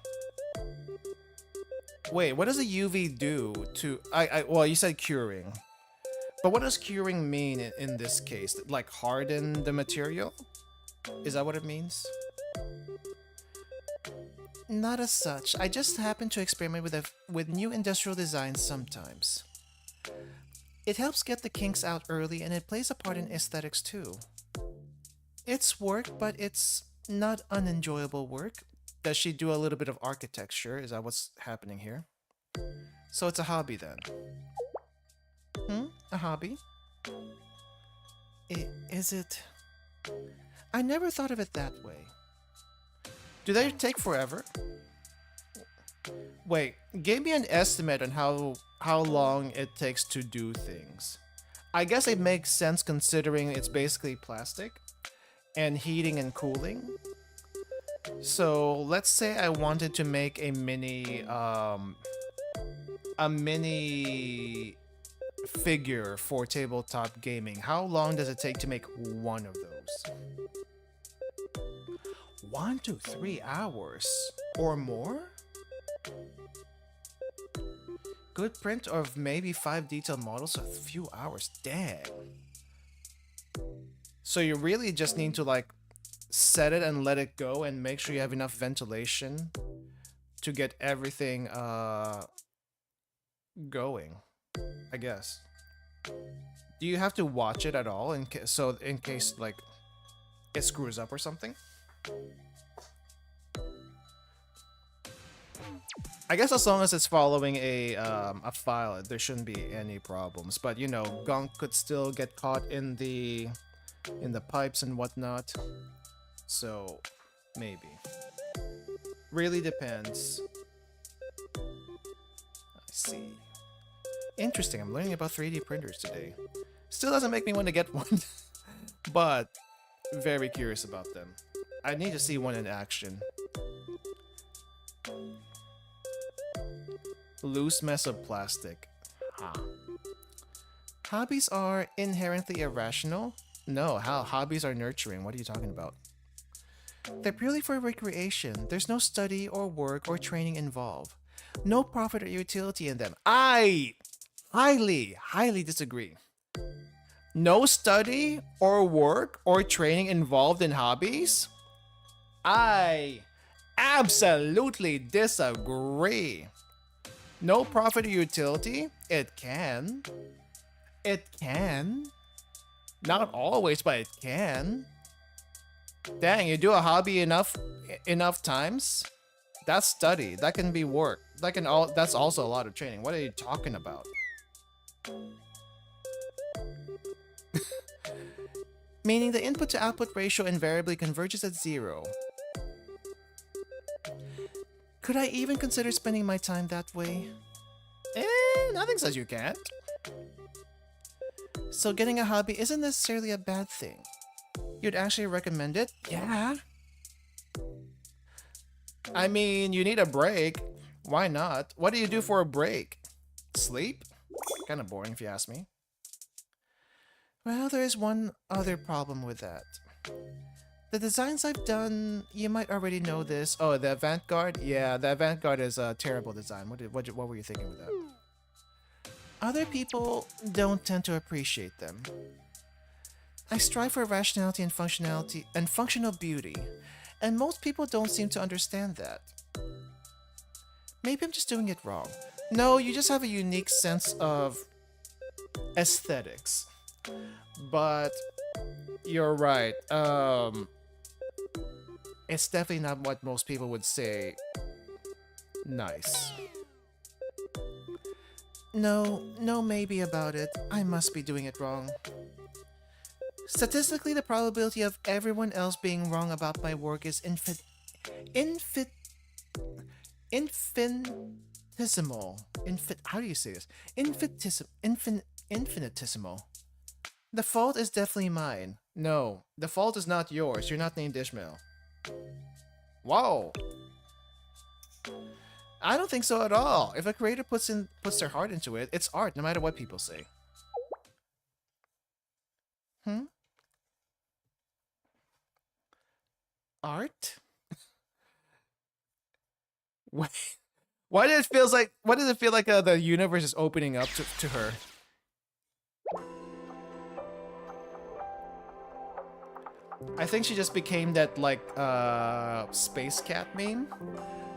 Wait, what does a UV do to... well, you said curing. But what does curing mean in this case? Like harden the material? Is that what it means? Not as such. I just happen to experiment with new industrial designs sometimes. It helps get the kinks out early and it plays a part in aesthetics too. It's work, but it's not unenjoyable work. Does she do a little bit of architecture? Is that what's happening here? So it's a hobby then. A hobby? Is it? I never thought of it that way. Do they take forever? Wait, give me an estimate on how long it takes to do things. I guess it makes sense considering it's basically plastic and heating and cooling. So let's say I wanted to make a mini figure for tabletop gaming. How long does it take to make one of those? 1 to 3 hours or more? Good print of maybe 5 detailed models, a few hours. Dang. So you really just need to like set it and let it go and make sure you have enough ventilation to get everything going, I guess. Do you have to watch it at all in case like it screws up or something? I guess as long as it's following a file, there shouldn't be any problems. But you know, gunk could still get caught in the pipes and whatnot. So maybe. Really depends. I see. Interesting. I'm learning about 3D printers today. Still doesn't make me want to get one, but very curious about them. I need to see one in action. Loose mess of plastic. Huh. Hobbies are inherently irrational? No, hobbies are nurturing. What are you talking about? They're purely for recreation. There's no study or work or training involved. No profit or utility in them. I highly disagree. No study or work or training involved in hobbies? I absolutely disagree. No profit or utility? It can. It can. Not always, but it can. Dang, you do a hobby enough times? That's study. That can be work. That's also a lot of training. What are you talking about? Meaning the input to output ratio invariably converges at 0. Could I even consider spending my time that way? Nothing says you can't. So getting a hobby isn't necessarily a bad thing. You'd actually recommend it? Yeah. I mean, you need a break. Why not? What do you do for a break? Sleep? Kind of boring if you ask me. Well, there is one other problem with that. The designs I've done, you might already know this. Oh, the avant-garde? Yeah, the avant-garde is a terrible design. What were you thinking with that? Other people don't tend to appreciate them. I strive for rationality and functionality and functional beauty, and most people don't seem to understand that. Maybe I'm just doing it wrong. No, you just have a unique sense of aesthetics. But you're right. It's definitely not what most people would say nice. No maybe about it. I must be doing it wrong. Statistically, the probability of everyone else being wrong about my work is infinitesimal. How do you say this? Infinitesimal. The fault is definitely mine. No, the fault is not yours. You're not named Ishmael. Whoa. I don't think so at all. If a creator puts their heart into it, it's art, no matter what people say. Hmm? Art? Wait, why does it feel like the universe is opening up to her? I think she just became that like space cat meme.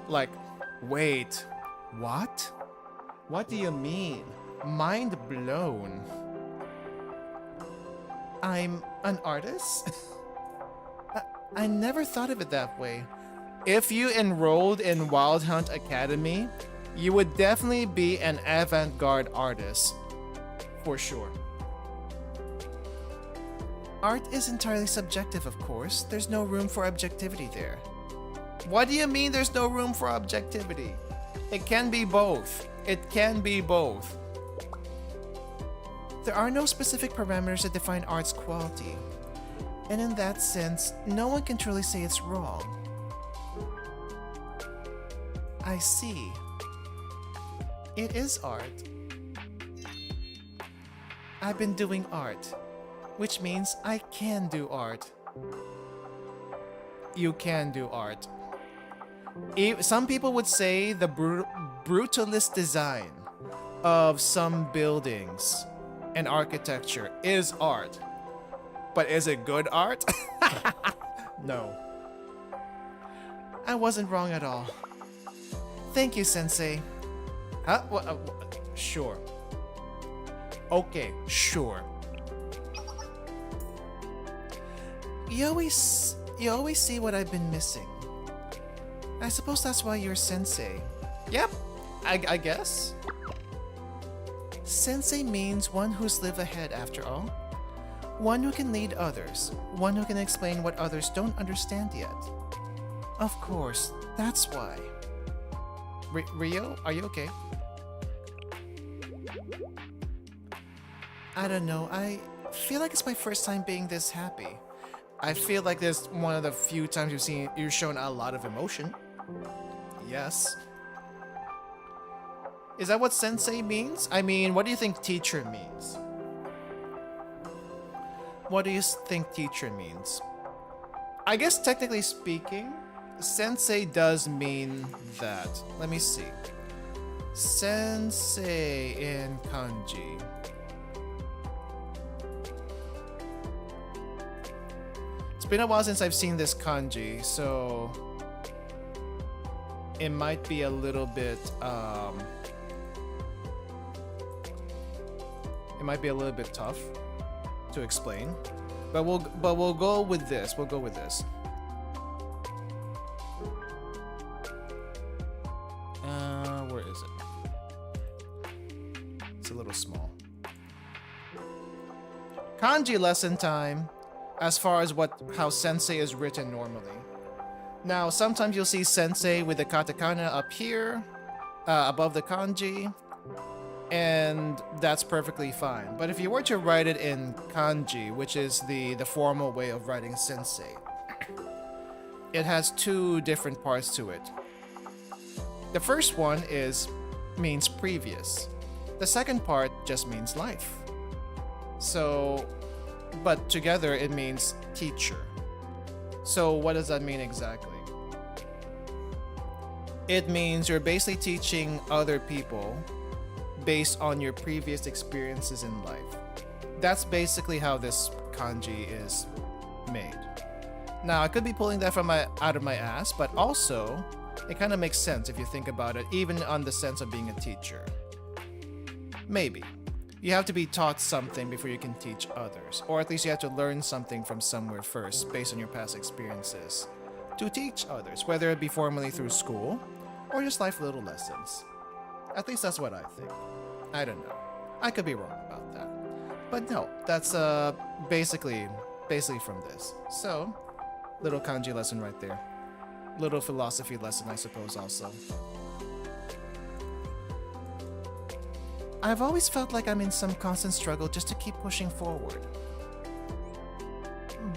Like, wait, what? What do you mean? Mind blown. I'm an artist? I never thought of it that way. If you enrolled in Wild Hunt Academy, you would definitely be an avant-garde artist. For sure. Art is entirely subjective, of course. There's no room for objectivity there. What do you mean there's no room for objectivity? It can be both. It can be both. There are no specific parameters that define art's quality. And in that sense, no one can truly say it's wrong. I see. It is art. I've been doing art, which means I can do art. You can do art. Some people would say the brutalist design of some buildings and architecture is art. But is it good art? No. I wasn't wrong at all. Thank you, Sensei. Huh? Sure. Okay, sure. You always see what I've been missing. I suppose that's why you're Sensei. Yep, I guess. Sensei means one who's lived ahead, after all. One who can lead others. One who can explain what others don't understand yet. Of course, that's why. Rio, are you okay? I don't know, I feel like it's my first time being this happy. I feel like this one of the few times you've shown a lot of emotion. Yes. Is that what sensei means? I mean, what do you think teacher means? What do you think teacher means? I guess technically speaking, sensei does mean that. Let me see. Sensei in kanji. It's been a while since I've seen this kanji, so it might be a little bit tough to explain, but we'll go with this. We'll go with this. Where is it? It's a little small. Kanji lesson time. As far as how sensei is written normally. Now, sometimes you'll see sensei with the katakana up here, above the kanji, and that's perfectly fine. But if you were to write it in kanji, which is the formal way of writing sensei, it has two different parts to it. The first one means previous. The second part just means life. So, but together it means teacher. So what does that mean exactly? It means you're basically teaching other people based on your previous experiences in life. That's basically how this kanji is made. Now, I could be pulling that out of my ass, but also it kind of makes sense if you think about it, even on the sense of being a teacher. Maybe. You have to be taught something before you can teach others, or at least you have to learn something from somewhere first based on your past experiences to teach others, whether it be formally through school or just life little lessons. At least that's what I think. I don't know. I could be wrong about that. But no, that's basically from this. So, little kanji lesson right there. Little philosophy lesson, I suppose, also. I've always felt like I'm in some constant struggle just to keep pushing forward.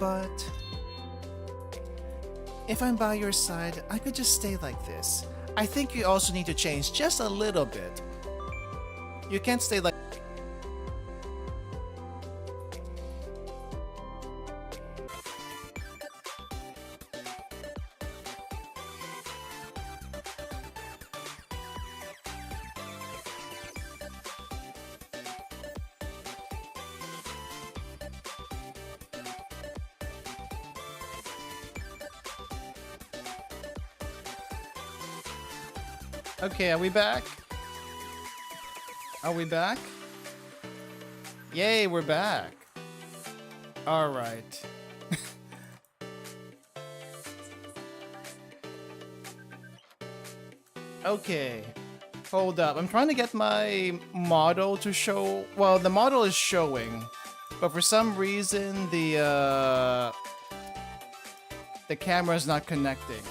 But if I'm by your side, I could just stay like this. I think you also need to change just a little bit. You can't stay like... Okay, are we back? Are we back? Yay, we're back. All right. Okay. Hold up. I'm trying to get my model to show. Well, the model is showing, but for some reason the camera's not connecting.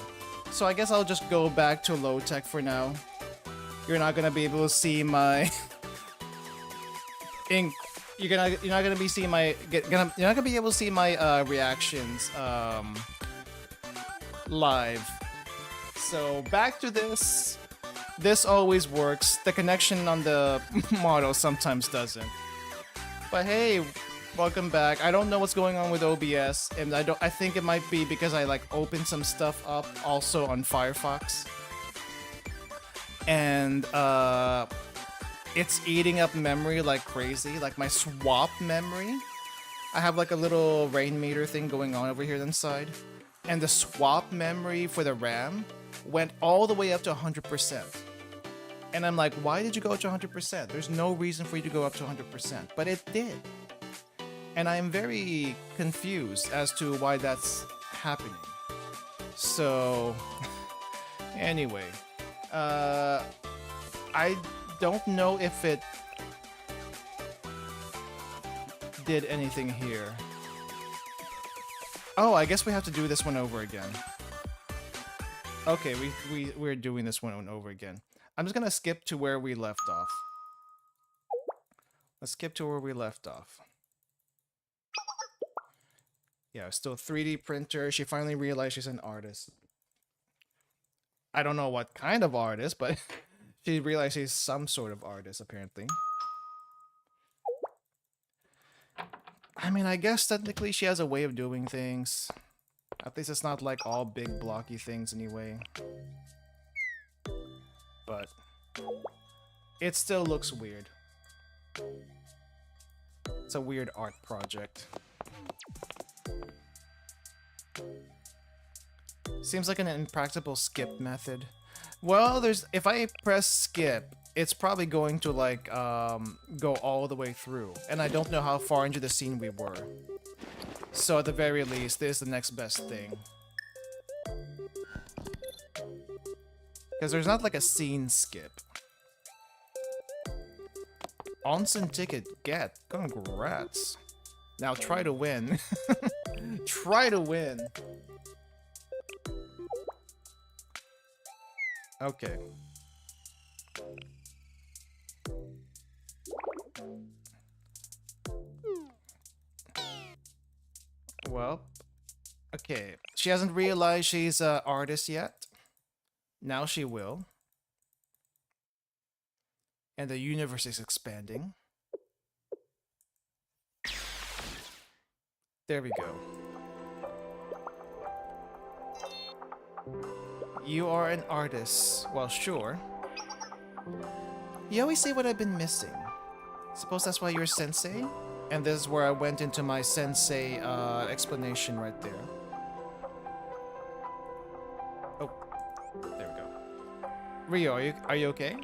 So I guess I'll just go back to low tech for now. You're not gonna be able to see my ink. You're not gonna be seeing my you're not gonna be able to see my reactions live. So back to this. This always works. The connection on the model sometimes doesn't. But hey, welcome back. I don't know what's going on with OBS, and I think it might be because I like opened some stuff up also on Firefox. And it's eating up memory like crazy, like my swap memory. I have like a little rain meter thing going on over here inside. And the swap memory for the RAM went all the way up to 100%. And I'm like, why did you go up to 100%? There's no reason for you to go up to 100%, but it did. And I'm very confused as to why that's happening. So, anyway, I don't know if it did anything here. Oh, I guess we have to do this one over again. Okay, we're doing this one over again. I'm just gonna skip to where we left off. Let's skip to where we left off. Yeah, still 3D printer. She finally realized she's an artist. I don't know what kind of artist, but she realized she's some sort of artist, apparently. I mean, I guess technically she has a way of doing things. At least it's not like all big blocky things anyway. But it still looks weird. It's a weird art project. Seems like an impractical skip method. Well, if I press skip, it's probably going to like go all the way through, and I don't know how far into the scene we were. So at the very least, this is the next best thing. Because there's not like a scene skip. Onsen ticket get. Congrats. Now try to win. Try to win. Okay. Well, okay. She hasn't realized she's an artist yet. Now she will. And the universe is expanding. There we go. You are an artist. Well, sure. You always say what I've been missing. Suppose that's why you're sensei? And this is where I went into my sensei explanation right there. Oh, there we go. Rio, are you okay?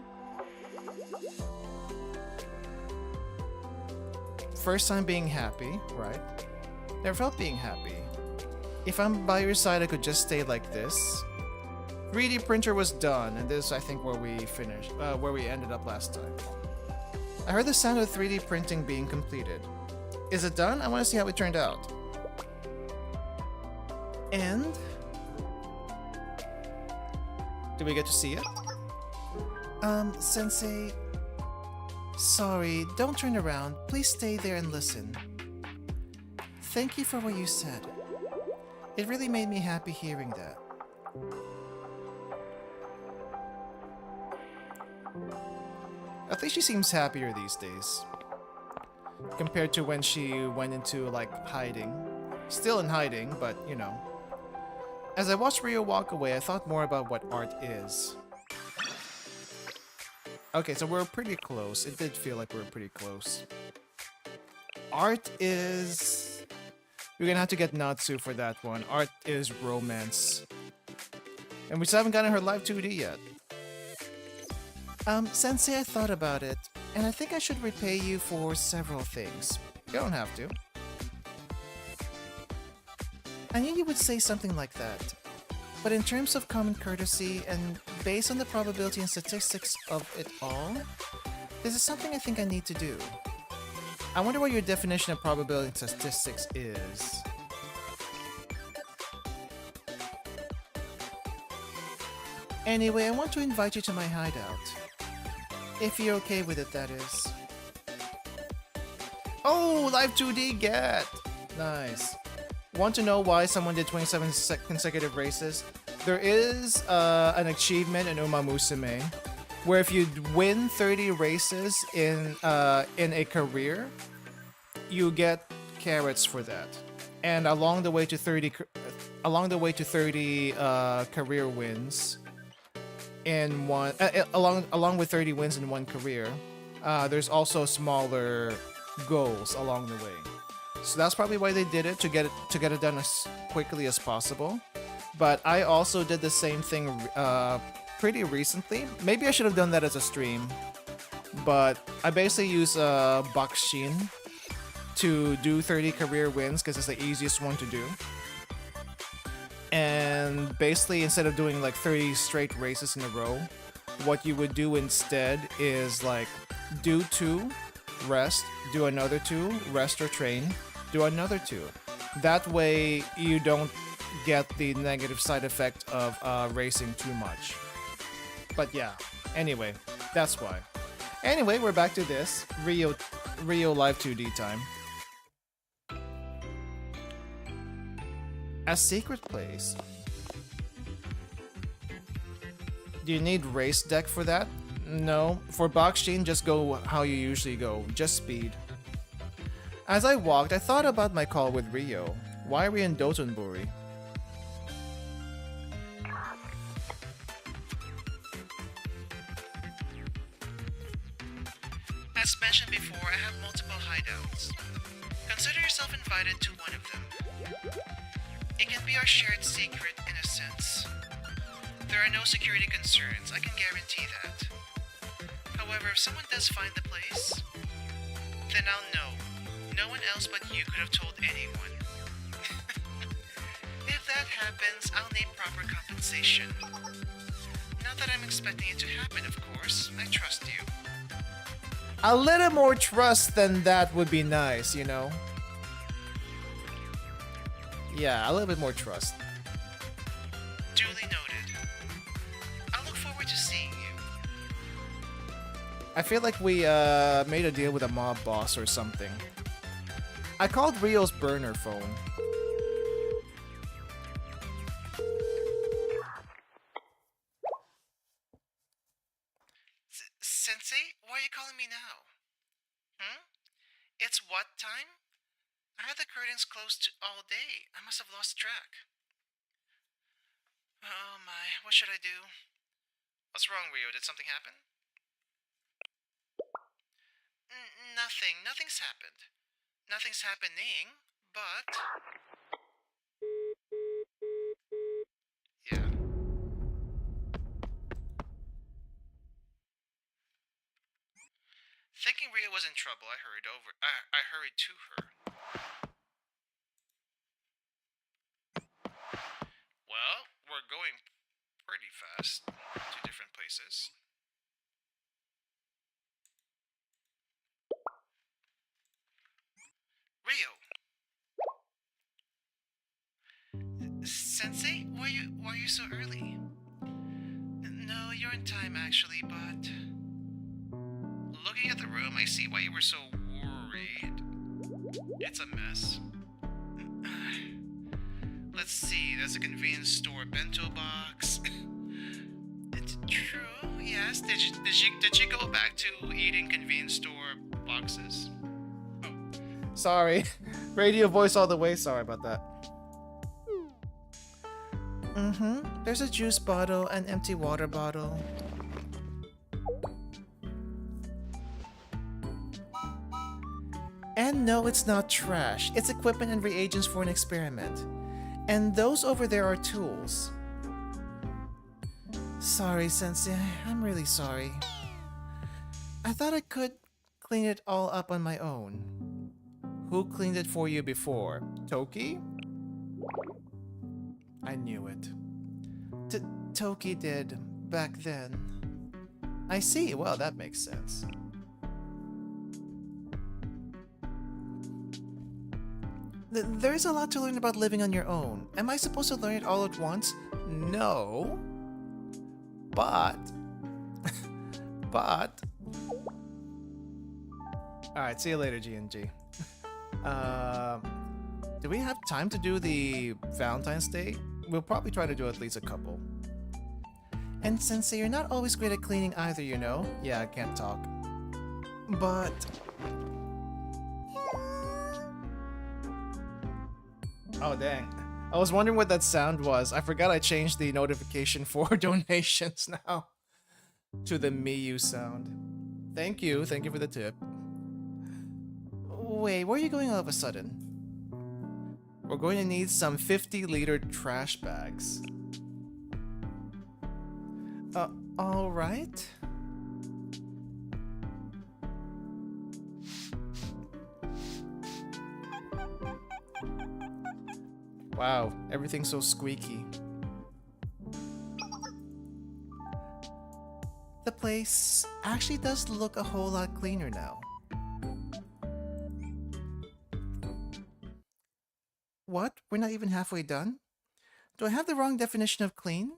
First time being happy, right? Never felt being happy. If I'm by your side, I could just stay like this. 3D printer was done, and this is, I think, where we finished, where we ended up last time. I heard the sound of 3D printing being completed. Is it done? I want to see how it turned out. And? Do we get to see it? Sensei... Sorry, don't turn around. Please stay there and listen. Thank you for what you said. It really made me happy hearing that. At least she seems happier these days. Compared to when she went into, like, hiding. Still in hiding, but, you know. As I watched Rio walk away, I thought more about what art is. Okay, so we're pretty close. It did feel like we were pretty close. Art is... We're gonna have to get Natsu for that one. Art is romance. And we still haven't gotten her live 2D yet. Sensei, I thought about it, and I think I should repay you for several things. You don't have to. I knew you would say something like that. But in terms of common courtesy and based on the probability and statistics of it all, this is something I think I need to do. I wonder what your definition of probability and statistics is. Anyway, I want to invite you to my hideout. If you're okay with it, that is. Oh, live 2D get! Nice. Want to know why someone did 27 consecutive races? There is an achievement in Uma Musume where if you win 30 races in a career, you get carrots for that. And along the way to 30 career wins in one along with 30 wins in one career, there's also smaller goals along the way. So that's probably why they did it, to get it done as quickly as possible. But I also did the same thing pretty recently. Maybe I should have done that as a stream. But I basically use Bakushin to do 30 career wins because it's the easiest one to do. And basically, instead of doing like 30 straight races in a row, what you would do instead is like do 2, rest, do another 2, rest or train, do another 2. That way you don't get the negative side effect of racing too much. But yeah, anyway, that's why. Anyway, we're back to this Rio Live 2D time. A secret place. Do you need race deck for that? No. For Bakushin, just go how you usually go, just speed. As I walked, I thought about my call with Rio. Why are we in Dotonbori? As mentioned before, I have multiple hideouts. Consider yourself invited to one of them. It can be our shared secret in a sense. There are no security concerns, I can guarantee that. However, if someone does find the place, then I'll know. No one else but you could have told anyone. If that happens, I'll need proper compensation. Not that I'm expecting it to happen, of course. I trust you. A little more trust than that would be nice, you know? Yeah, a little bit more trust. Duly noted. I'll look forward to seeing you. I feel like we made a deal with a mob boss or something. I called Rio's burner phone. Sensei, why are you calling me now? It's what time? I had the curtains closed all day. I must have lost track. Oh my, what should I do? What's wrong, Rio? Did something happen? Nothing. Nothing's happened. Nothing's happening, but... Yeah. Thinking Rio was in trouble, I hurried to her. Well, we're going pretty fast to different places. Rio! Sensei, why are you so early? No, you're in time actually, but... Looking at the room, I see why you were so worried. It's a mess. Let's see, there's a convenience store bento box. It's true, yes. Did you go back to eating convenience store boxes? Oh, sorry. Radio voice all the way, sorry about that. There's a juice bottle, an empty water bottle. And no, it's not trash. It's equipment and reagents for an experiment. And those over there are tools. Sorry, Sensei. I'm really sorry. I thought I could clean it all up on my own. Who cleaned it for you before? Toki? I knew it. Toki did, back then. I see, well, that makes sense. There's a lot to learn about living on your own. Am I supposed to learn it all at once? No. But... but... Alright, see you later, G&G. Do we have time to do the Valentine's Day? We'll probably try to do at least a couple. And Sensei, you're not always great at cleaning either, you know? Yeah, I can't talk. But... oh, dang. I was wondering what that sound was. I forgot I changed the notification for donations now to the Miyu sound. Thank you for the tip. Wait, where are you going all of a sudden? We're going to need some 50-liter trash bags. Alright. Wow, everything's so squeaky. The place actually does look a whole lot cleaner now. What? We're not even halfway done? Do I have the wrong definition of clean?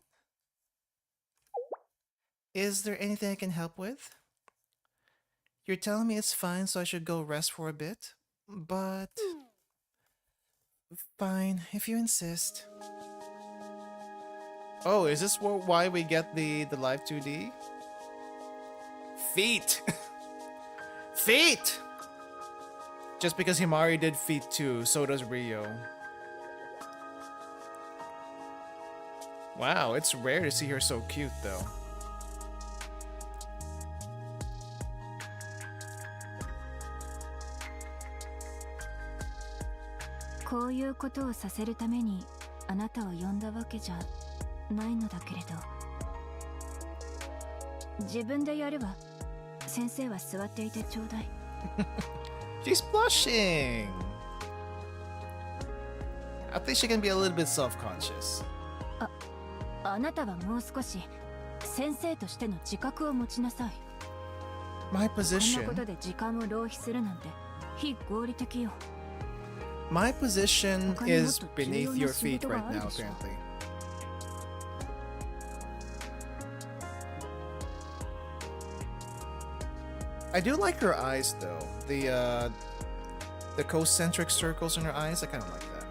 Is there anything I can help with? You're telling me it's fine, so I should go rest for a bit? But... fine, if you insist. Oh, is this why we get the live 2D? Feet! Feet! Just because Himari did feet too, so does Rio. Wow, it's rare to see her so cute though. こういうことをさせるためにあなたを呼んだわけじゃないのだけれど、自分でやるわ。先生は座っていてちょうだい。She's blushing. I think she can be a little bit self-conscious. あなたはもう少し先生としての自覚を持ちなさい。 My こんな position. ことで時間を浪費するなんて非合理的よ。 My position is beneath your feet right now, apparently. I do like her eyes, though. The concentric circles in her eyes, I kind of like that.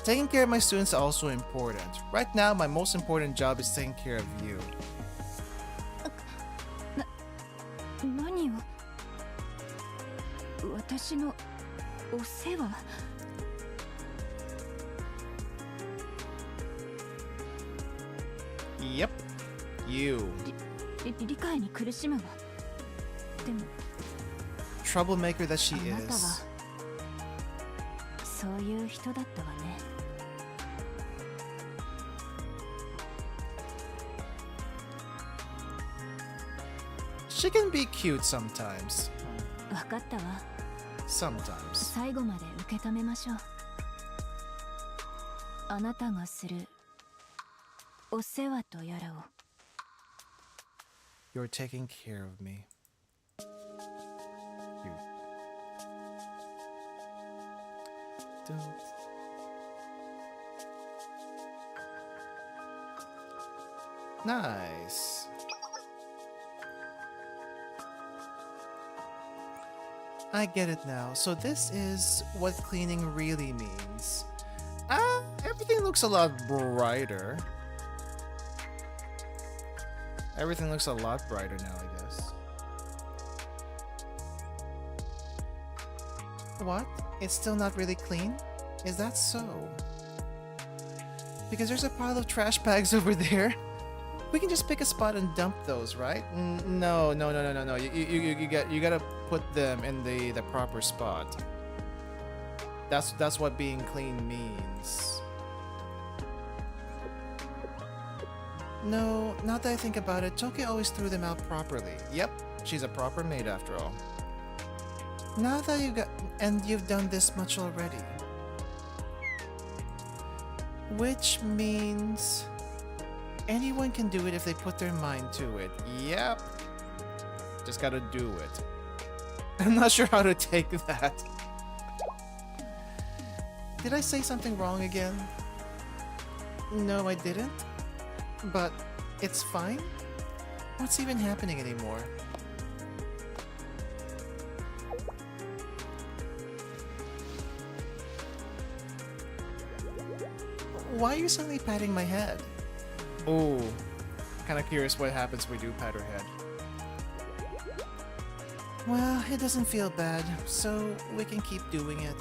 Taking care of my students is also important. Right now, my most important job is taking care of you. 何を？私のお世話？ Yep, you. 理解に苦しむわ。でも Troublemaker that she あなたは is. そういう人だったわね。 She can be cute sometimes. 分かったわ。 Sometimes. 最後まで受け止めましょう。あなたがするお世話とやらを。 You're taking care of me. You. Don't. Nice. I get it now. So this is what cleaning really means. Everything looks a lot brighter. Everything looks a lot brighter now, I guess. What? It's still not really clean? Is that so? Because there's a pile of trash bags over there. We can just pick a spot and dump those, right? No. You gotta put them in the proper spot. That's what being clean means. No, now that I think about it, Toki always threw them out properly. Yep, she's a proper maid after all. Now that you've done this much already. Which means anyone can do it if they put their mind to it. Yep. Just gotta do it. I'm not sure how to take that. Did I say something wrong again? No, I didn't. But it's fine? What's even happening anymore? Why are you suddenly patting my head? Oh, kind of curious what happens when we do pat her head. Well, it doesn't feel bad, so we can keep doing it.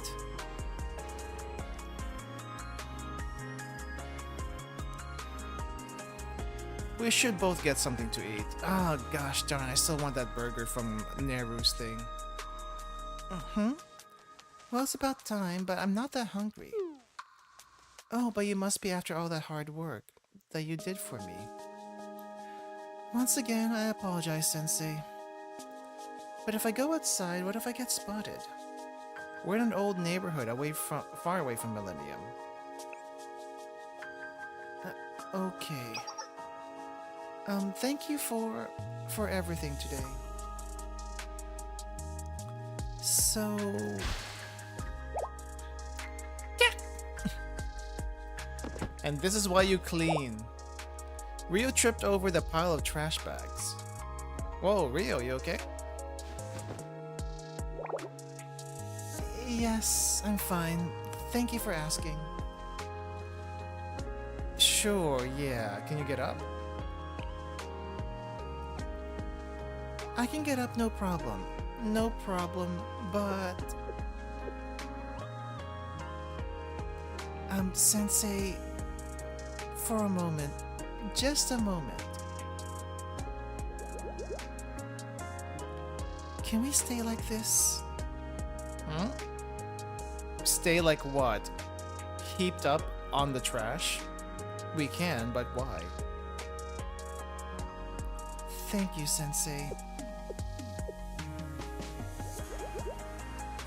We should both get something to eat. Oh gosh darn, I still want that burger from Neru's thing. Well, it's about time, but I'm not that hungry. Oh, but you must be after all that hard work that you did for me. Once again, I apologize, Sensei. But if I go outside, what if I get spotted? We're in an old neighborhood far away from Millennium. Okay. Thank you for everything today. So... And this is why you clean. Rio tripped over the pile of trash bags. Whoa, Rio, you okay? Yes, I'm fine. Thank you for asking. Sure, yeah. Can you get up? I can get up, no problem. No problem, but... Sensei... For a moment. Just a moment. Can we stay like this? Hmm? Stay like what? Heaped up on the trash? We can, but why? Thank you, Sensei.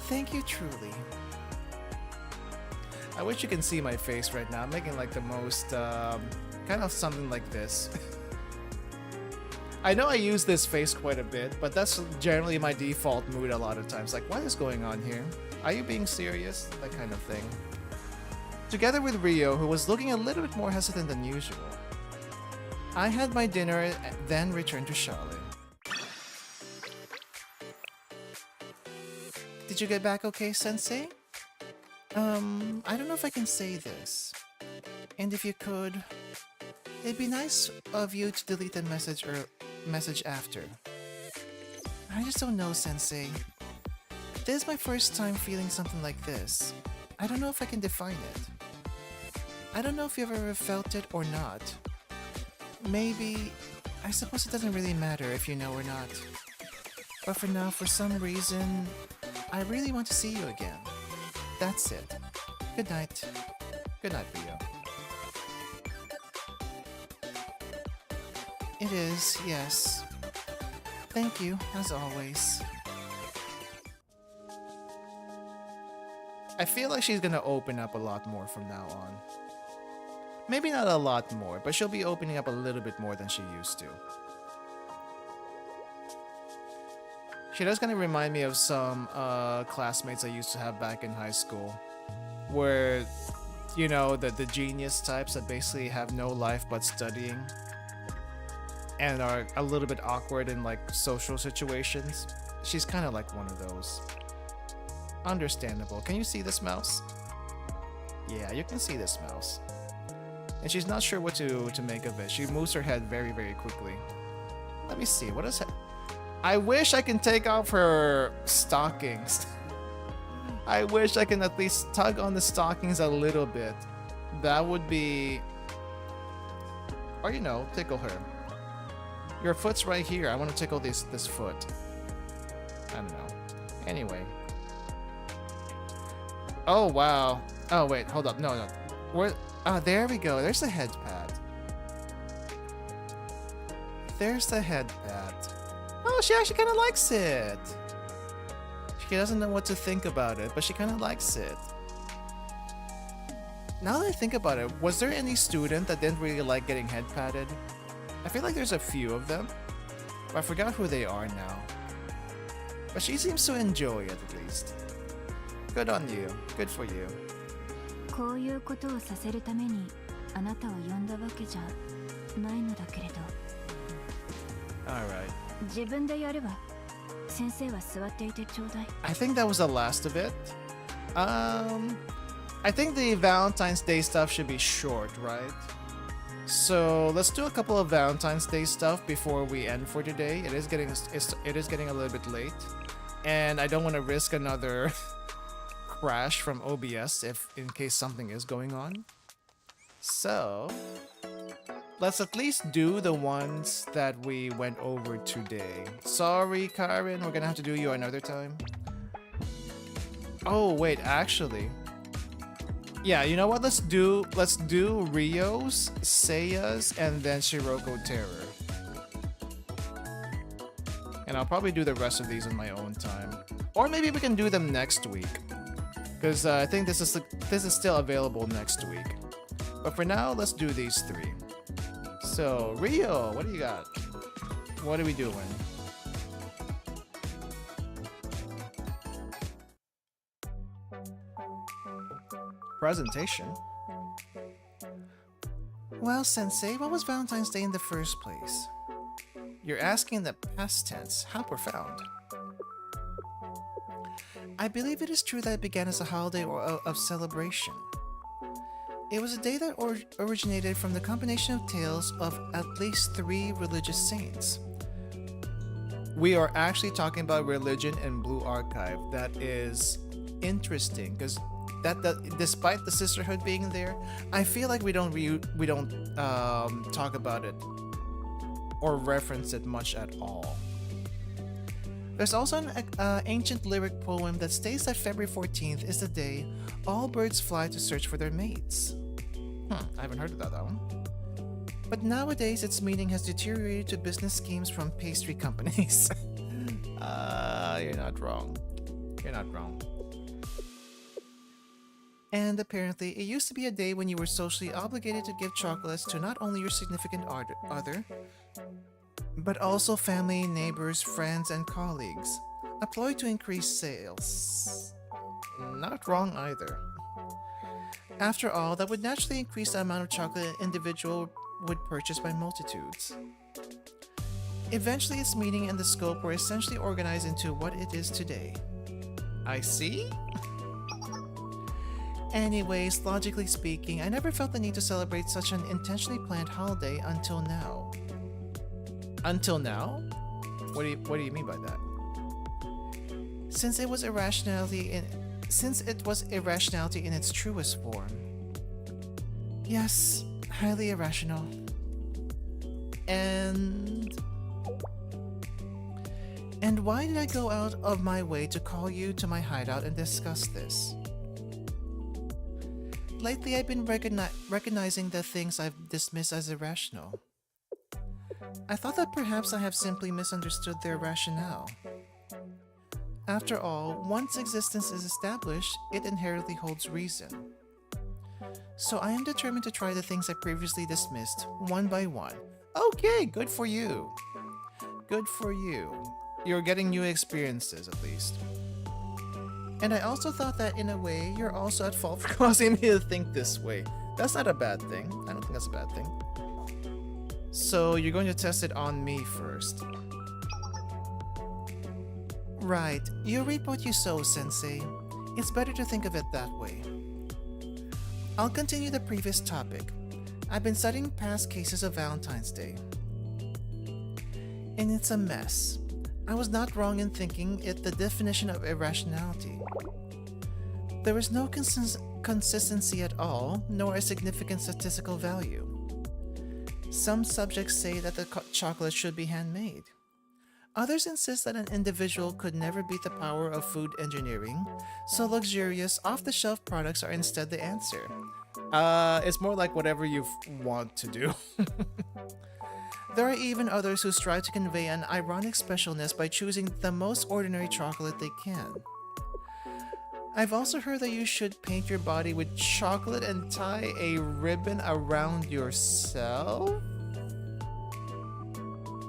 Thank you truly. I wish you can see my face right now. I'm making like the most, kind of something like this. I know I use this face quite a bit, but that's generally my default mood a lot of times. Like, what is going on here? Are you being serious? That kind of thing. Together with Rio, who was looking a little bit more hesitant than usual. I had my dinner and then returned to Charlotte. Did you get back okay, Sensei? I don't know if I can say this. And if you could, it'd be nice of you to delete the message after. I just don't know, Sensei. This is my first time feeling something like this. I don't know if I can define it. I don't know if you've ever felt it or not. Maybe... I suppose it doesn't really matter if you know or not. But for now, for some reason, I really want to see you again. That's it. Good night. Good night, Rio. It is, yes. Thank you, as always. I feel like she's gonna open up a lot more from now on. Maybe not a lot more, but she'll be opening up a little bit more than she used to. She does kind of remind me of some classmates I used to have back in high school. Where, you know, the genius types that basically have no life but studying. And are a little bit awkward in like social situations. She's kind of like one of those. Understandable. Can you see this mouse? Yeah, you can see this mouse. And she's not sure what to make of it. She moves her head very, very quickly. Let me see. What is it? I wish I can take off her stockings. I wish I can at least tug on the stockings a little bit. That would be... Or, you know, tickle her. Your foot's right here. I want to tickle this foot. I don't know. Anyway. Oh, wow. Oh, wait. Hold up. No. Where? Ah, there we go. There's the head pad. there's the head pat. Oh, she actually kind of likes it. She doesn't know what to think about it, but she kind of likes it. Now that I think about it, was there any student that didn't really like getting head patted? I feel like there's a few of them, but I forgot who they are now. But she seems to enjoy it at least. Good on you. Good for you. こういうことをさせるためにあなたを呼んだわけじゃないのだけれど。Alright. 自分でやれば先生は座っていてちょうだい。I think that was the last of it. I think the Valentine's Day stuff should be short, right? So let's do a couple of Valentine's Day stuff before we end for today. It is getting a little bit late, and I don't want to risk another crash from OBS if in case something is going on. So let's at least do the ones that we went over today. Sorry, Karen, we're gonna have to do you another time. Oh wait, actually. Yeah, you know what? Let's do Rio's, Seiya's, and then Shiroko Terror. And I'll probably do the rest of these in my own time. Or maybe we can do them next week. Because I think this is still available next week. But for now, let's do these three. So, Rio, what do you got? What are we doing? Presentation? Well, Sensei, what was Valentine's Day in the first place? You're asking in the past tense. How profound. I believe it is true that it began as a holiday of celebration. It was a day that originated from the combination of tales of at least 3 religious saints. We are actually talking about religion in Blue Archive. That is interesting because despite the sisterhood being there, I feel like we don't talk about it or reference it much at all. There's also an ancient lyric poem that states that February 14th is the day all birds fly to search for their mates. I haven't heard about that one. But nowadays, its meaning has deteriorated to business schemes from pastry companies. You're not wrong. You're not wrong. And apparently, it used to be a day when you were socially obligated to give chocolates to not only your significant other, but also family, neighbors, friends, and colleagues, a ploy to increase sales. Not wrong either. After all, that would naturally increase the amount of chocolate an individual would purchase by multitudes. Eventually, its meaning and the scope were essentially organized into what it is today. I see? Anyways, logically speaking, I never felt the need to celebrate such an intentionally planned holiday until now. Until now? What do you mean by that? Since it was irrationality in its truest form. Yes, highly irrational. And why did I go out of my way to call you to my hideout and discuss this? Lately, I've been recognizing the things I've dismissed as irrational. I thought that perhaps I have simply misunderstood their rationale. After all, once existence is established, it inherently holds reason. So I am determined to try the things I previously dismissed, one by one. Okay, good for you. Good for you. You're getting new experiences, at least. And I also thought that, in a way, you're also at fault for causing me to think this way. That's not a bad thing. I don't think that's a bad thing. So, you're going to test it on me first. Right. You reap what you sow, Sensei. It's better to think of it that way. I'll continue the previous topic. I've been studying past cases of Valentine's Day. And it's a mess. I was not wrong in thinking it the definition of irrationality. There is no consistency at all, nor a significant statistical value. Some subjects say that the chocolate should be handmade. Others insist that an individual could never beat the power of food engineering, so luxurious, off-the-shelf products are instead the answer. It's more like whatever you want to do. There are even others who strive to convey an ironic specialness by choosing the most ordinary chocolate they can. I've also heard that you should paint your body with chocolate and tie a ribbon around yourself.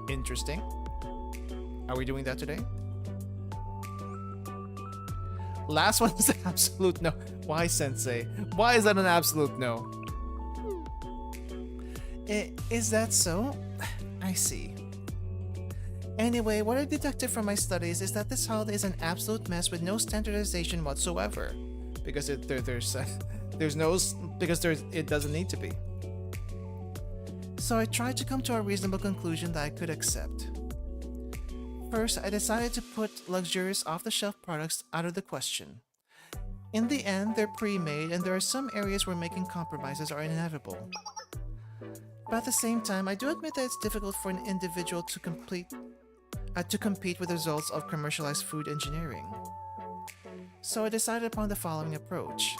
Interesting. Are we doing that today? Last one is an absolute no. Why, Sensei? Why is that an absolute no? Is that so? I see. Anyway, what I deducted from my studies is that this holiday is an absolute mess with no standardization whatsoever. Because it doesn't need to be. So I tried to come to a reasonable conclusion that I could accept. First, I decided to put luxurious off-the-shelf products out of the question. In the end, they're pre-made and there are some areas where making compromises are inevitable. But at the same time, I do admit that it's difficult for an individual to compete with the results of commercialized food engineering. So I decided upon the following approach.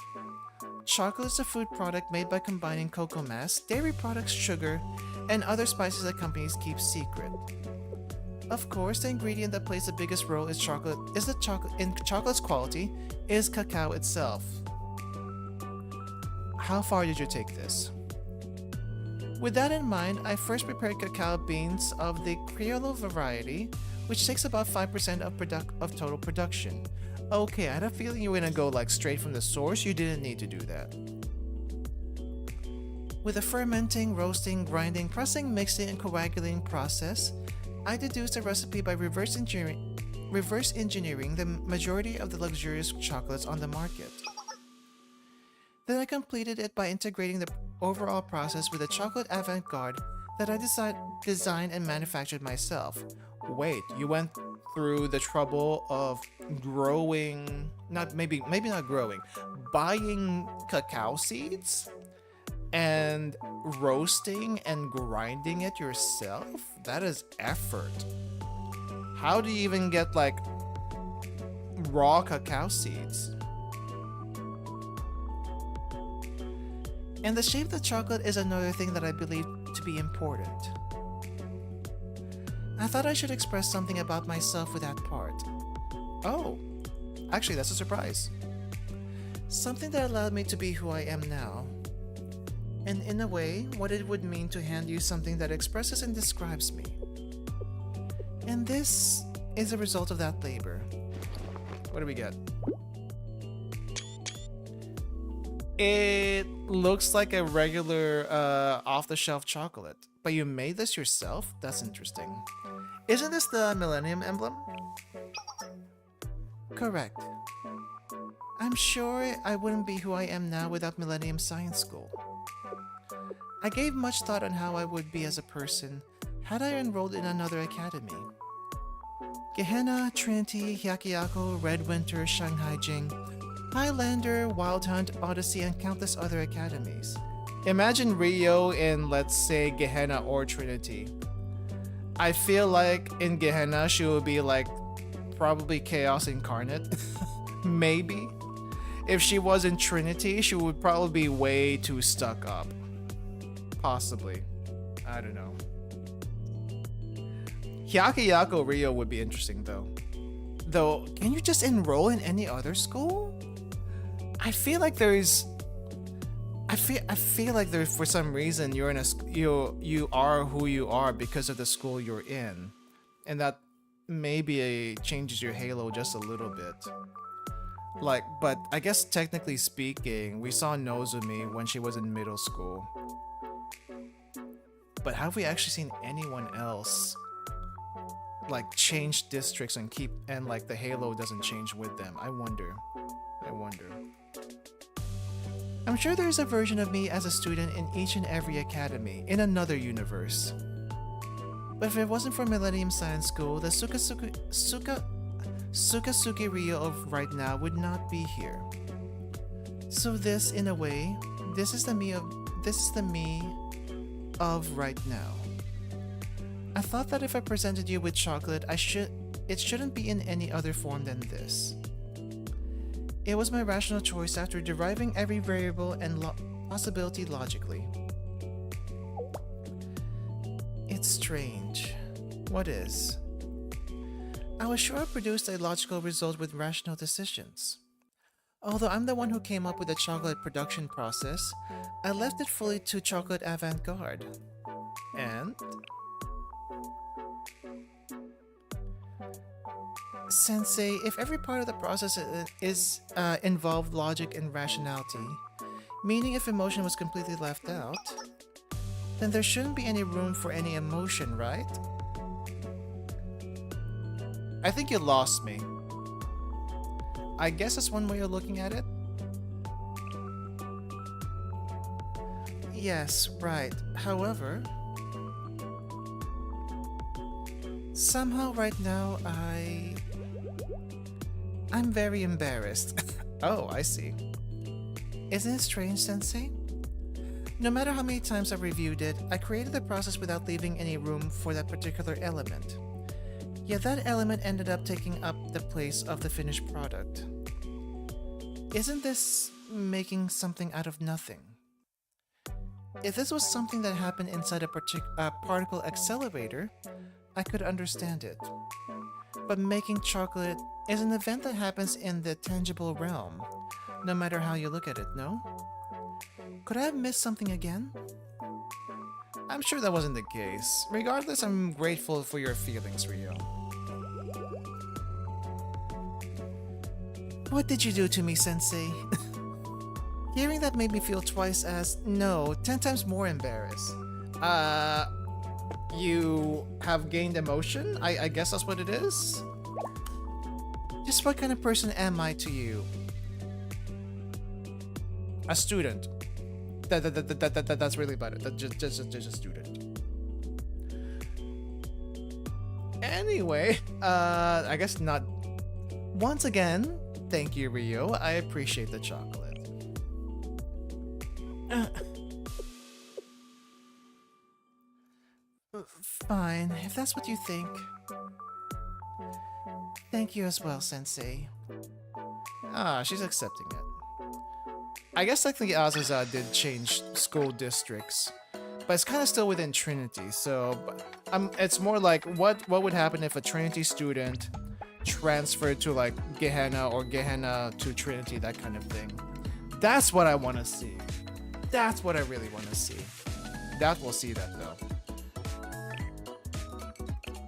Chocolate is a food product made by combining cocoa mass, dairy products, sugar, and other spices that companies keep secret. Of course, the ingredient that plays the biggest role in chocolate's quality is cacao itself. How far did you take this? With that in mind, I first prepared cacao beans of the Criollo variety, which takes about 5% of total production. Okay, I had a feeling you were gonna go like straight from the source. You didn't need to do that. With a fermenting, roasting, grinding, pressing, mixing, and coagulating process, I deduced a recipe by reverse engineering the majority of the luxurious chocolates on the market. Then I completed it by integrating the overall process with a chocolate avant-garde that I designed and manufactured myself. Wait, you went through the trouble of buying cacao seeds and roasting and grinding it yourself? That is effort. How do you even get like raw cacao seeds? And the shape of the chocolate is another thing that I believe to be important. I thought I should express something about myself with that part. Oh, actually that's a surprise. Something that allowed me to be who I am now. And in a way, what it would mean to hand you something that expresses and describes me. And this is a result of that labor. What do we get? It looks like a regular off-the-shelf chocolate, but you made this yourself? That's interesting. Isn't this the Millennium emblem? Correct. I'm sure I wouldn't be who I am now without Millennium Science School. I gave much thought on how I would be as a person had I enrolled in another academy. Gehenna, Trinity, Hyakuyaku, Red Winter, Shanghai Jing, Highlander, Wild Hunt, Odyssey, and countless other academies. Imagine Rio in, let's say, Gehenna or Trinity. I feel like in Gehenna she would be like probably Chaos incarnate. Maybe. If she was in Trinity, she would probably be way too stuck up. Possibly. I don't know. Hyakuyaku Rio would be interesting though. Though, can you just enroll in any other school? I feel like there's for some reason you are who you are because of the school you're in, and that maybe changes your halo just a little bit. Like, but I guess technically speaking, we saw Nozumi when she was in middle school. But have we actually seen anyone else like change districts and like the halo doesn't change with them? I wonder. I'm sure there's a version of me as a student in each and every academy, in another universe. But if it wasn't for Millennium Science School, the Sukasuki Rio of right now would not be here. So this, in a way, this is the me of right now. I thought that if I presented you with chocolate, it shouldn't be in any other form than this. It was my rational choice after deriving every variable and possibility logically. It's strange. What is? I was sure I produced a logical result with rational decisions. Although I'm the one who came up with the chocolate production process, I left it fully to chocolate avant-garde. And Sensei, if every part of the process is involved logic and rationality, meaning if emotion was completely left out, then there shouldn't be any room for any emotion, right? I think you lost me. I guess that's one way of looking at it. Yes, right. However, somehow right now I'm very embarrassed. Oh, I see. Isn't it strange, Sensei? No matter how many times I reviewed it, I created the process without leaving any room for that particular element. Yet that element ended up taking up the place of the finished product. Isn't this making something out of nothing? If this was something that happened inside a particle accelerator, I could understand it. But making chocolate is an event that happens in the tangible realm, no matter how you look at it, no? Could I have missed something again? I'm sure that wasn't the case. Regardless, I'm grateful for your feelings, Rio. What did you do to me, Sensei? Hearing that made me feel twice as, no, 10 times more embarrassed. You have gained emotion? I guess that's what it is? Just what kind of person am I to you? A student. That's really about it. Just a student. Anyway, I guess not. Once again, thank you, Rio. I appreciate the chocolate. Fine, if that's what you think. Thank you as well, Sensei. Ah, she's accepting it. I guess technically Azaza did change school districts, but it's kind of still within Trinity, so it's more like what would happen if a Trinity student transferred to like Gehenna or Gehenna to Trinity, that kind of thing. That's what I want to see. That's what I really want to see. We'll see that though.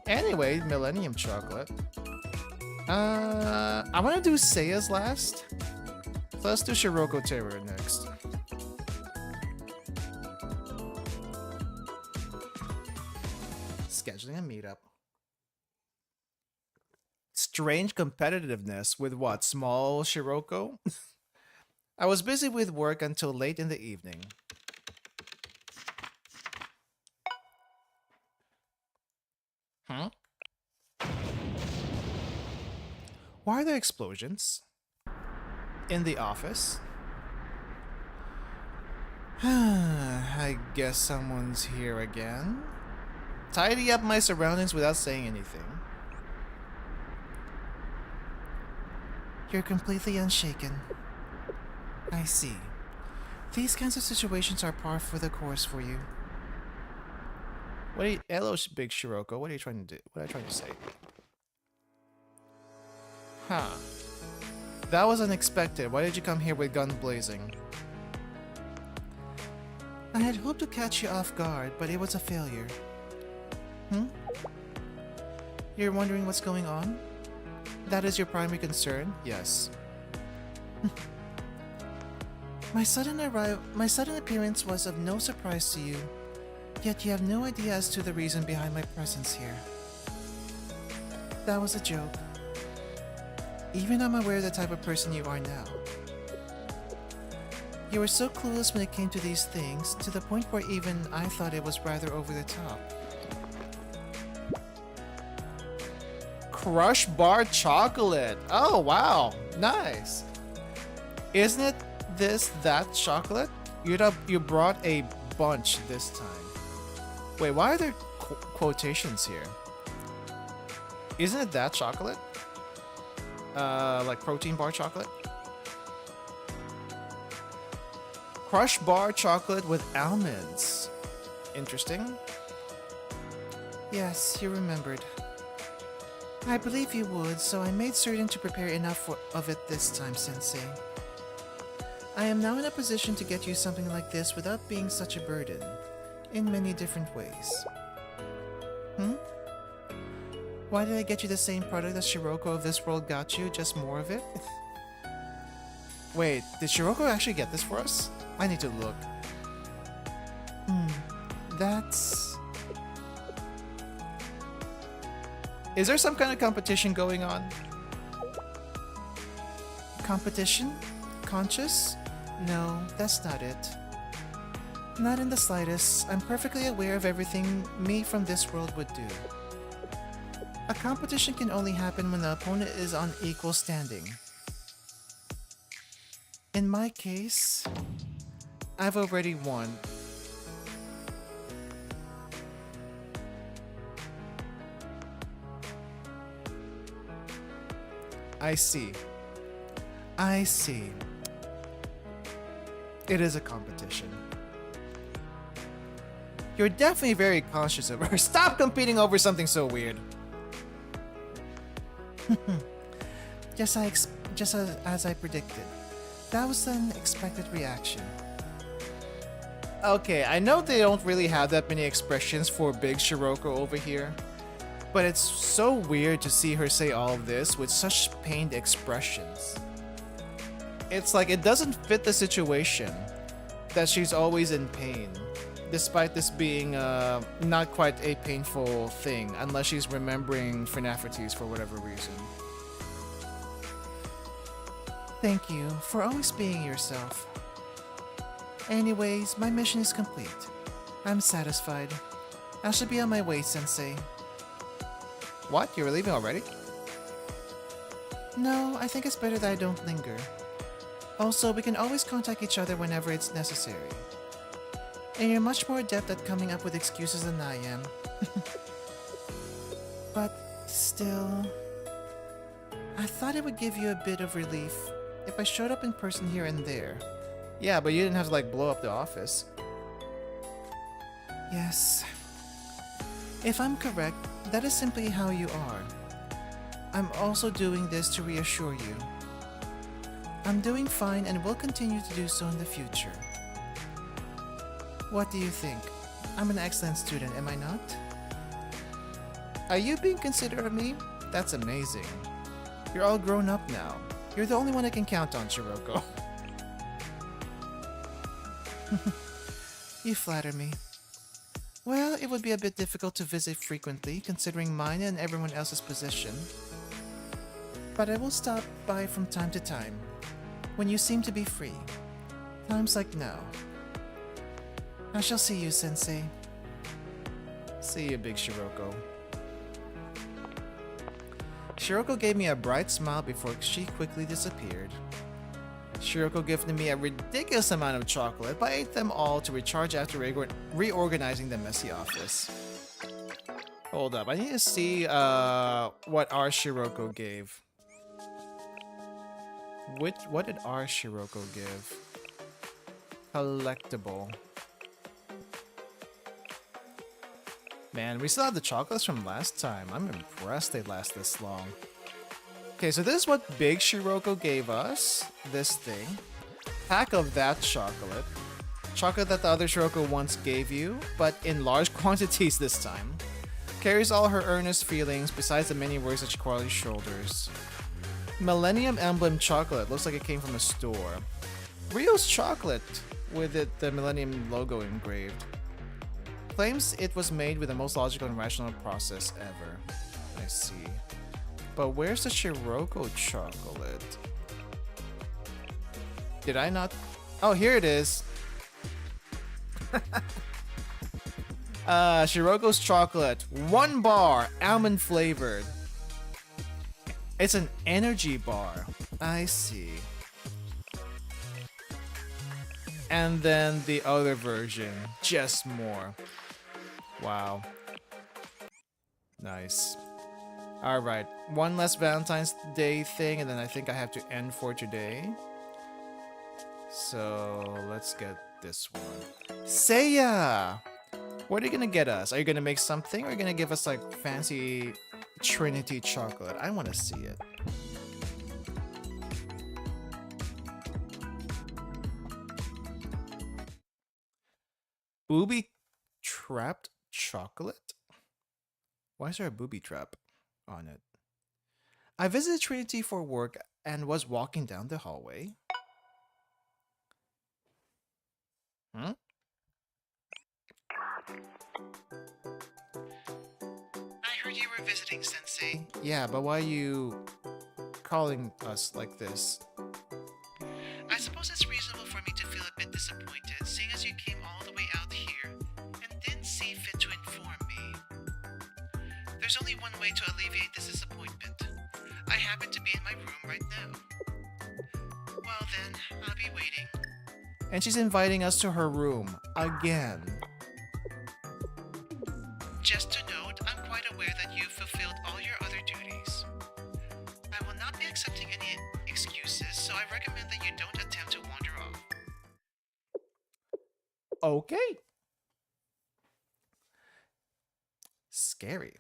Anyway, Millennium Chocolate. I want to do Seiya's last. So let's do Shiroko Terror next. Scheduling a meetup. Strange competitiveness with what? Small Shiroko? I was busy with work until late in the evening. Huh? Why are there explosions? In the office? I guess someone's here again. Tidy up my surroundings without saying anything. You're completely unshaken. I see. These kinds of situations are par for the course for you. Hello, Big Shiroko. What are you trying to do? What are you trying to say? Huh. That was unexpected. Why did you come here with guns blazing? I had hoped to catch you off guard, but it was a failure. You're wondering what's going on? That is your primary concern? Yes. My sudden appearance was of no surprise to you, yet you have no idea as to the reason behind my presence here. That was a joke. Even I'm aware of the type of person you are now. You were so clueless when it came to these things, to the point where even I thought it was rather over the top. Crush Bar Chocolate! Oh wow, nice! Isn't it that chocolate? You brought a bunch this time. Wait, why are there quotations here? Isn't it that chocolate? Like protein bar chocolate? Crush Bar Chocolate with almonds. Interesting. Yes, you remembered. I believe you would, so I made certain to prepare enough of it this time, Sensei. I am now in a position to get you something like this without being such a burden, in many different ways. Hmm? Why did I get you the same product that Shiroko of this world got you, just more of it? Wait, did Shiroko actually get this for us? I need to look. That's... Is there some kind of competition going on? Competition? Conscious? No, that's not it. Not in the slightest. I'm perfectly aware of everything me from this world would do. A competition can only happen when the opponent is on equal standing. In my case, I've already won. I see. I see. It is a competition. You're definitely very conscious of her. Stop competing over something so weird. Just as I predicted. That was an expected reaction. Okay, I know they don't really have that many expressions for Big Shiroko over here, but it's so weird to see her say all of this with such pained expressions. It's like it doesn't fit the situation that she's always in pain, despite this being not quite a painful thing, unless she's remembering Finafrites for whatever reason. Thank you for always being yourself. Anyways, my mission is complete. I'm satisfied. I should be on my way, Sensei. What? You were leaving already? No, I think it's better that I don't linger. Also, we can always contact each other whenever it's necessary. And you're much more adept at coming up with excuses than I am. But still, I thought it would give you a bit of relief if I showed up in person here and there. Yeah, but you didn't have to like blow up the office. Yes. If I'm correct, that is simply how you are. I'm also doing this to reassure you. I'm doing fine and will continue to do so in the future. What do you think? I'm an excellent student, am I not? Are you being considerate of me? That's amazing. You're all grown up now. You're the only one I can count on, Shiroko. You flatter me. Well, it would be a bit difficult to visit frequently, considering mine and everyone else's position. But I will stop by from time to time, when you seem to be free. Times like now. I shall see you, Sensei. See you, Big Shiroko. Shiroko gave me a bright smile before she quickly disappeared. Shiroko gifted me a ridiculous amount of chocolate, but I ate them all to recharge after reorganizing the messy office. Hold up, I need to see what our Shiroko gave. What did our Shiroko give? Collectible. Man, we still have the chocolates from last time. I'm impressed they last this long. Okay, so this is what Big Shiroko gave us. This thing. Pack of that chocolate. Chocolate that the other Shiroko once gave you, but in large quantities this time. Carries all her earnest feelings besides the many words that she quietly shoulders. Millennium Emblem chocolate. Looks like it came from a store. Rio's chocolate with the Millennium logo engraved. Claims it was made with the most logical and rational process ever. I see. But where's the Shiroko chocolate? Did I not? Oh, here it is. Shiroko's chocolate. 1 bar, almond flavored. It's an energy bar. I see. And then the other version. Just more. Wow. Nice. Alright, one less Valentine's Day thing, and then I think I have to end for today. So, let's get this one. Seia! What are you gonna get us? Are you gonna make something or are you gonna give us like fancy Trinity chocolate? I wanna see it. Booby trapped chocolate? Why is there a booby trap on it? I visited Trinity for work and was walking down the hallway. Hmm? I heard you were visiting, Sensei. Yeah, but why are you calling us like this? I suppose it's reasonable for me to feel a bit disappointed, seeing as you came all the way out here and didn't see fit to inform me. There's only one way to alleviate this disappointment. I happen to be in my room right now. Well then, I'll be waiting. And she's inviting us to her room again. Just to note, I'm quite aware that you've fulfilled all your other duties. I will not be accepting any excuses, so I recommend that you don't attempt to wander off. Okay. Scary.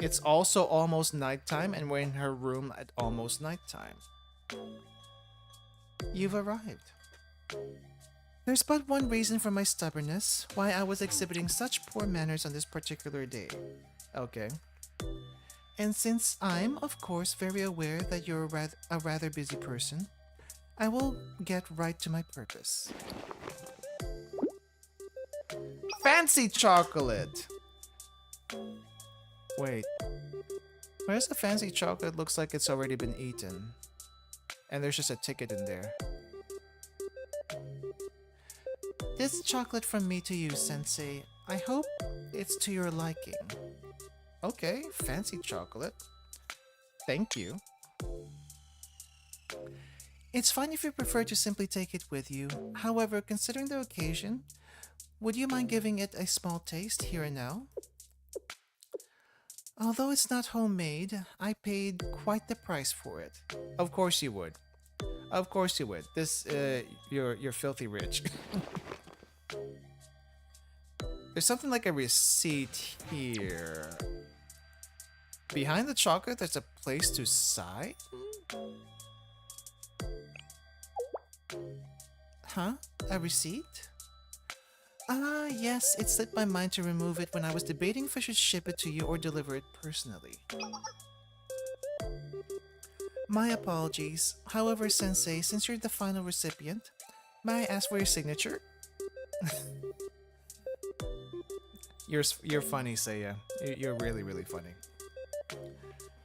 It's also almost nighttime, and we're in her room at almost nighttime. You've arrived. There's but one reason for my stubbornness, why I was exhibiting such poor manners on this particular day. Okay. And since I'm, of course, very aware that you're a rather busy person, I will get right to my purpose. Fancy chocolate! Wait. Where's the fancy chocolate? Looks like it's already been eaten. And there's just a ticket in there. This chocolate from me to you, Sensei. I hope it's to your liking. Okay, fancy chocolate. Thank you. It's fine if you prefer to simply take it with you. However, considering the occasion, would you mind giving it a small taste here and now? Although it's not homemade, I paid quite the price for it. Of course you would. Of course you would. This, you're filthy rich. There's something like a receipt here. Behind the chocolate, there's a place to sign? Huh? A receipt? Ah, yes, it slipped my mind to remove it when I was debating if I should ship it to you or deliver it personally. My apologies. However, Sensei, since you're the final recipient, may I ask for your signature? You're funny, Seia. You're really, really funny.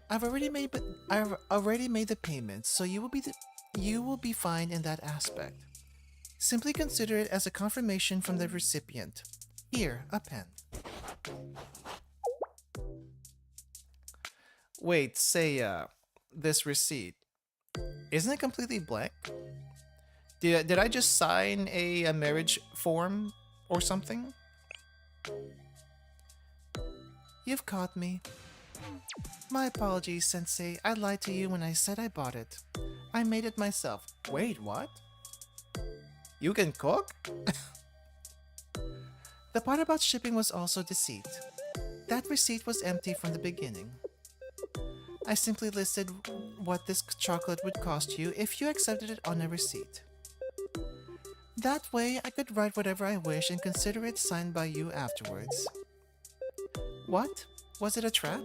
I've already made the payment, so you will be fine in that aspect. Simply consider it as a confirmation from the recipient. Here, a pen. Wait, Seia, this receipt, isn't it completely blank? Did I just sign a marriage form or something? You've caught me. My apologies, Sensei. I lied to you when I said I bought it. I made it myself. Wait, what? You can cook? The part about shipping was also deceit. That receipt was empty from the beginning. I simply listed what this chocolate would cost you if you accepted it on a receipt. That way, I could write whatever I wish and consider it signed by you afterwards. What? Was it a trap?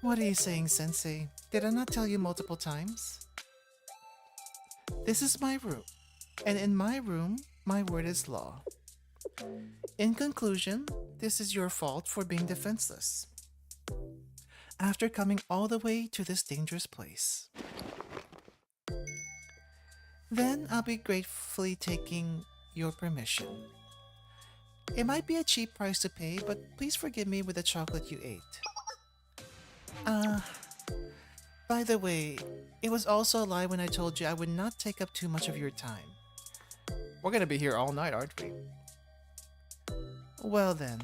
What are you saying, Sensei? Did I not tell you multiple times? This is my room, and in my room, my word is law. In conclusion, this is your fault for being defenseless. After coming all the way to this dangerous place. Then I'll be gratefully taking your permission. It might be a cheap price to pay, but please forgive me with the chocolate you ate. By the way, it was also a lie when I told you I would not take up too much of your time. We're gonna be here all night, aren't we? Well then.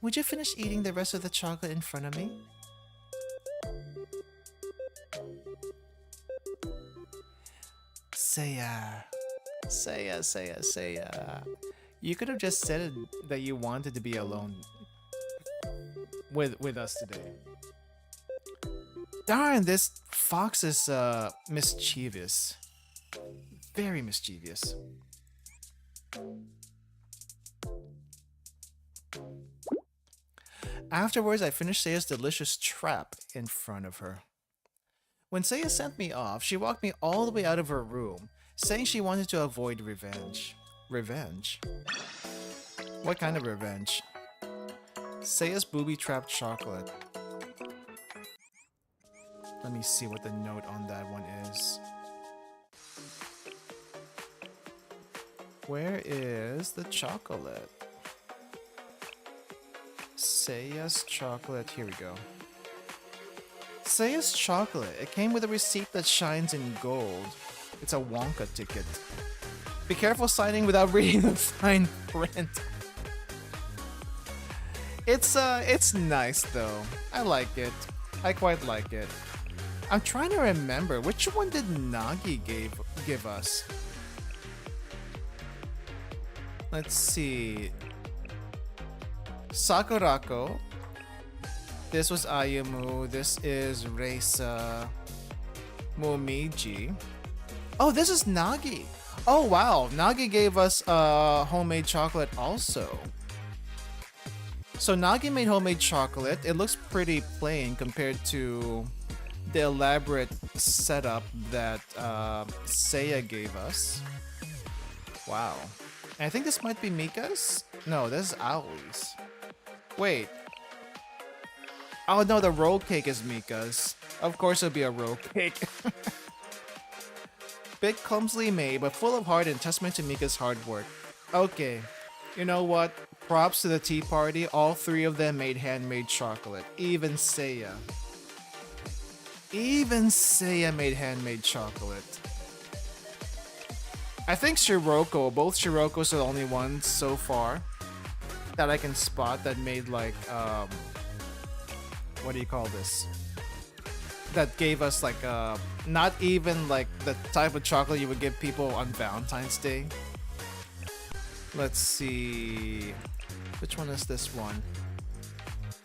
Would you finish eating the rest of the chocolate in front of me? Seia. Seia, Seia, Seia. You could have just said that you wanted to be alone with us today. Darn, this fox is mischievous. Very mischievous. Afterwards, I finished Seiya's delicious trap in front of her. When Seiya sent me off, she walked me all the way out of her room, saying she wanted to avoid revenge. Revenge? What kind of revenge? Seiya's booby-trapped chocolate. Let me see what the note on that one is. Where is the chocolate? Seiya's chocolate. Here we go. Seiya's chocolate. It came with a receipt that shines in gold. It's a Wonka ticket. Be careful signing without reading the fine print. It's nice though. I like it. I quite like it. I'm trying to remember, which one did Nagi give us? Let's see. Sakurako. This was Ayumu. This is Reisa. Momiji. Oh, this is Nagi. Oh wow, Nagi gave us homemade chocolate also. So Nagi made homemade chocolate. It looks pretty plain compared to the elaborate setup that Seiya gave us. Wow. And I think this might be Mika's? No, this is Aoi's. Wait. Oh no, the roll cake is Mika's. Of course it'll be a roll cake. Bit clumsily made, but full of heart and testament to Mika's hard work. Okay. You know what? Props to the tea party. All three of them made handmade chocolate. Even Seiya. Even Seiya made handmade chocolate. I think Shiroko, both Shirokos are the only ones so far that I can spot that made like, what do you call this? That gave us like, not even like the type of chocolate you would give people on Valentine's Day. Let's see. Which one is this one?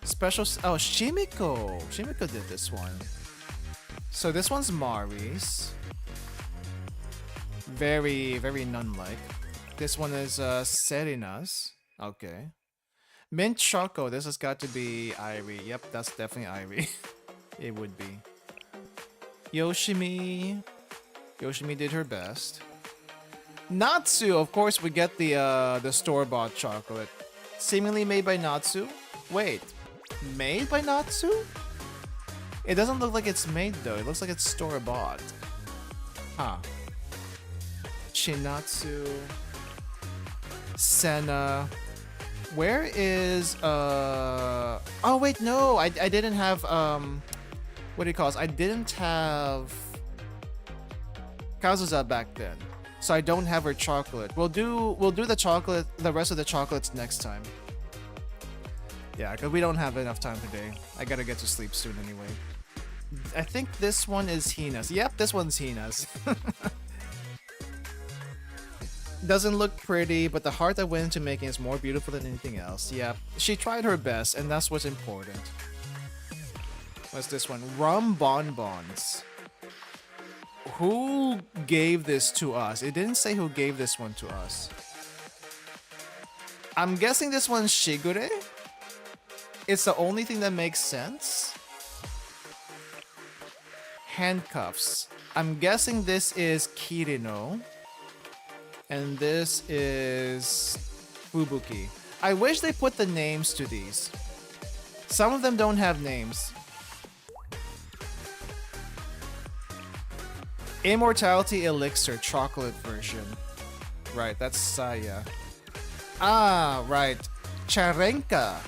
Special. Oh, Shimiko. Shimiko did this one. So this one's Mari's. Very, very nun-like. This one is Serina's. Okay. Mint Choco. This has got to be Irie. Yep, that's definitely Irie. It would be. Yoshimi. Yoshimi did her best. Natsu, of course, we get the store-bought chocolate. Seemingly made by Natsu. Wait, made by Natsu? It doesn't look like it's made though. It looks like it's store-bought. Huh. Chinatsu. Senna. Where is oh wait, no, I didn't have what do you call this? I didn't have Kazuza back then. So I don't have her chocolate. We'll do the chocolate, the rest of the chocolates next time. Yeah, because we don't have enough time today. I gotta get to sleep soon anyway. I think this one is Hina's. Yep, this one's Hina's. Doesn't look pretty, but the heart that went into making is more beautiful than anything else. Yep, she tried her best, and that's what's important. What's this one? Rum Bonbons. Who gave this to us? It didn't say who gave this one to us. I'm guessing this one's Shigure? It's the only thing that makes sense. Handcuffs. I'm guessing this is Kirino. And this is Fubuki. I wish they put the names to these. Some of them don't have names. Immortality Elixir chocolate version. Right, that's Saya. Ah, right. Charenka.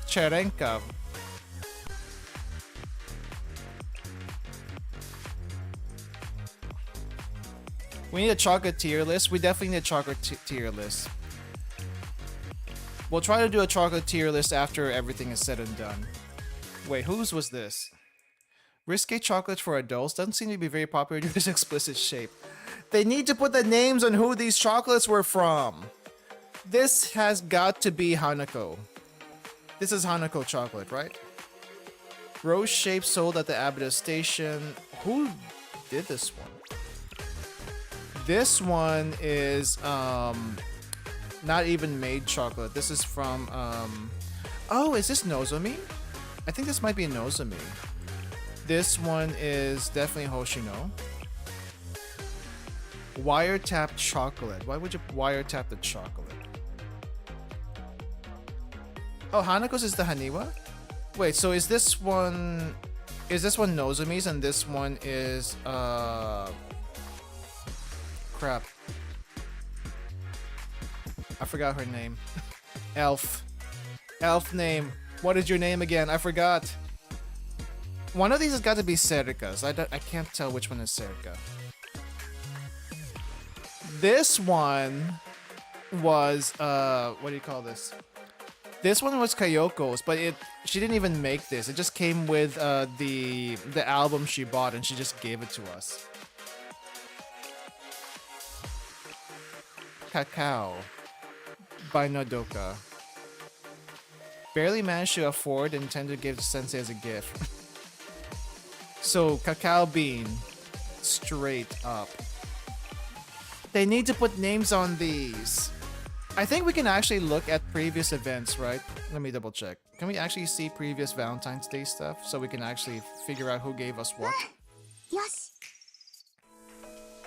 Charenka. We need a chocolate tier list. We definitely need a chocolate tier list. We'll try to do a chocolate tier list after everything is said and done. Wait, whose was this? Risque chocolate for adults doesn't seem to be very popular due to its explicit shape. They need to put the names on who these chocolates were from. This has got to be Hanako. This is Hanako chocolate, right? Rose shape sold at the Abita station. Who did this one? This one is not even made chocolate. This is from oh, is this Nozomi? I think this might be Nozomi. This one is definitely Hoshino. Wiretapped chocolate. Why would you wiretap the chocolate? Oh, Hanako's is the Haniwa? Wait, so is this one Nozomi's and this one is crap. I forgot her name. Elf name. What is your name again? I forgot. One of these has got to be Serika's. I can't tell which one is Serika. This one was what do you call this? This one was Kayoko's, but she didn't even make this. It just came with the album she bought and she just gave it to us. Cacao by Nodoka. Barely managed to afford and intended to give to Sensei as a gift. So, cacao bean. Straight up. They need to put names on these. I think we can actually look at previous events, right? Let me double check. Can we actually see previous Valentine's Day stuff so we can actually figure out who gave us what? Yosh.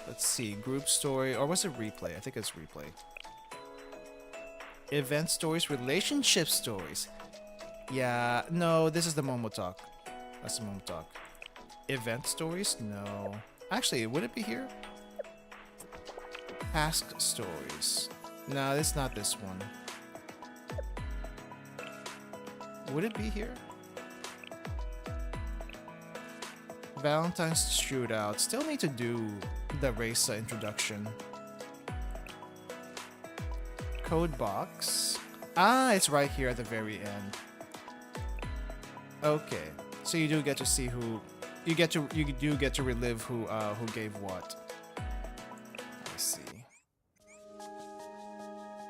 Let's see. Group story. Or was it replay? I think it's replay. Event stories, relationship stories. Yeah, no, this is the MomoTalk. That's the MomoTalk. Event stories? No. Actually, would it be here? Past stories. No, it's not this one. Would it be here? Valentine's Shootout. Still need to do the Reisa introduction. Code box. Ah, it's right here at the very end. Okay, so you do get to see who you do get to relive who gave what. I see.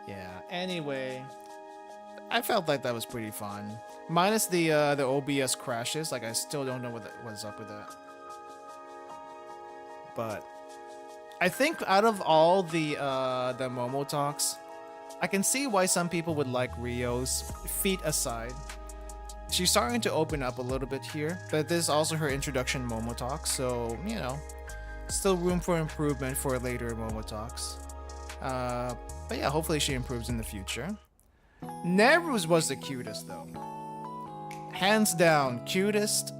Yeah. Anyway, I felt like that was pretty fun. Minus the OBS crashes. Like I still don't know what's up with that. But I think out of all the Momo talks, I can see why some people would like Rio's. Feet aside, she's starting to open up a little bit here, but this is also her introduction Momo talk, so you know, still room for improvement for later Momo talks. But yeah, hopefully she improves in the future. Neru's was the cutest though, hands down, cutest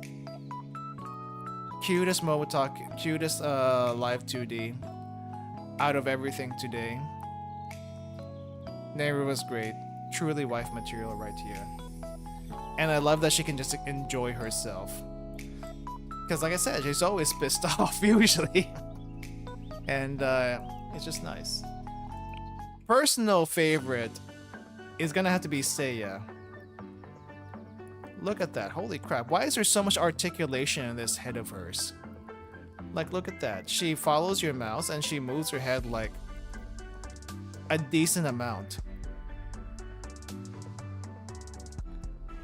Momo talk, cutest live 2D out of everything today. Neru was great. Truly wife material right here. And I love that she can just enjoy herself. Because like I said, she's always pissed off, usually. And it's just nice. Personal favorite is gonna have to be Seia. Look at that. Holy crap. Why is there so much articulation in this head of hers? Like, look at that. She follows your mouse and she moves her head like a decent amount.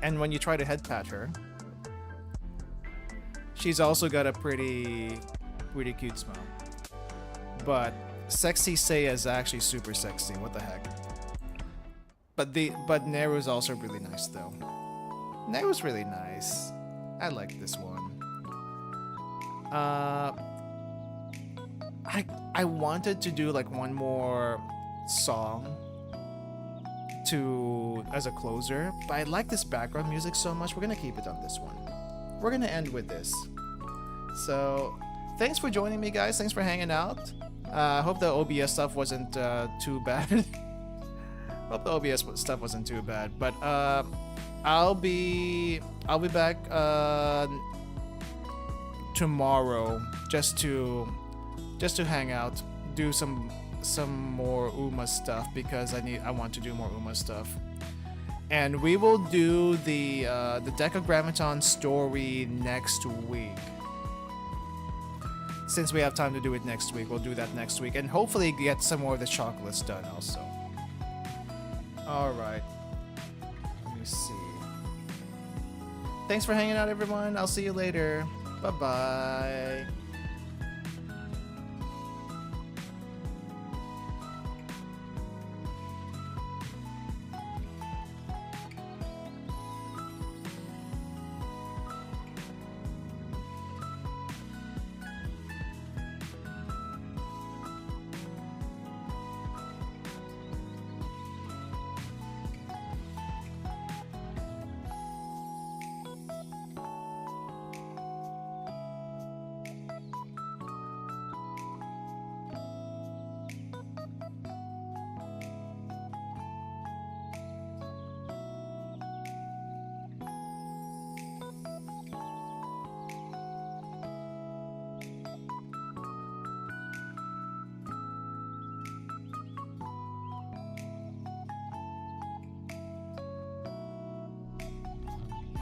And when you try to head pat her, she's also got a pretty cute smile. But sexy Seiya is actually super sexy. What the heck? But Neru is also really nice though. Neru's really nice. I like this one. I wanted to do like one more song as a closer, but I like this background music so much, we're gonna keep it on this one. We're gonna end with this. So thanks for joining me, guys. Thanks for hanging out. I hope the OBS stuff wasn't too bad. Hope the OBS stuff wasn't too bad, but I'll be back tomorrow just to hang out, do some more Uma stuff because I want to do more Uma stuff. And we will do the Decagrammaton story next week. Since we have time to do it next week, we'll do that next week. And hopefully get some more of the chocolates done also. Alright. Let me see. Thanks for hanging out, everyone. I'll see you later. Bye-bye.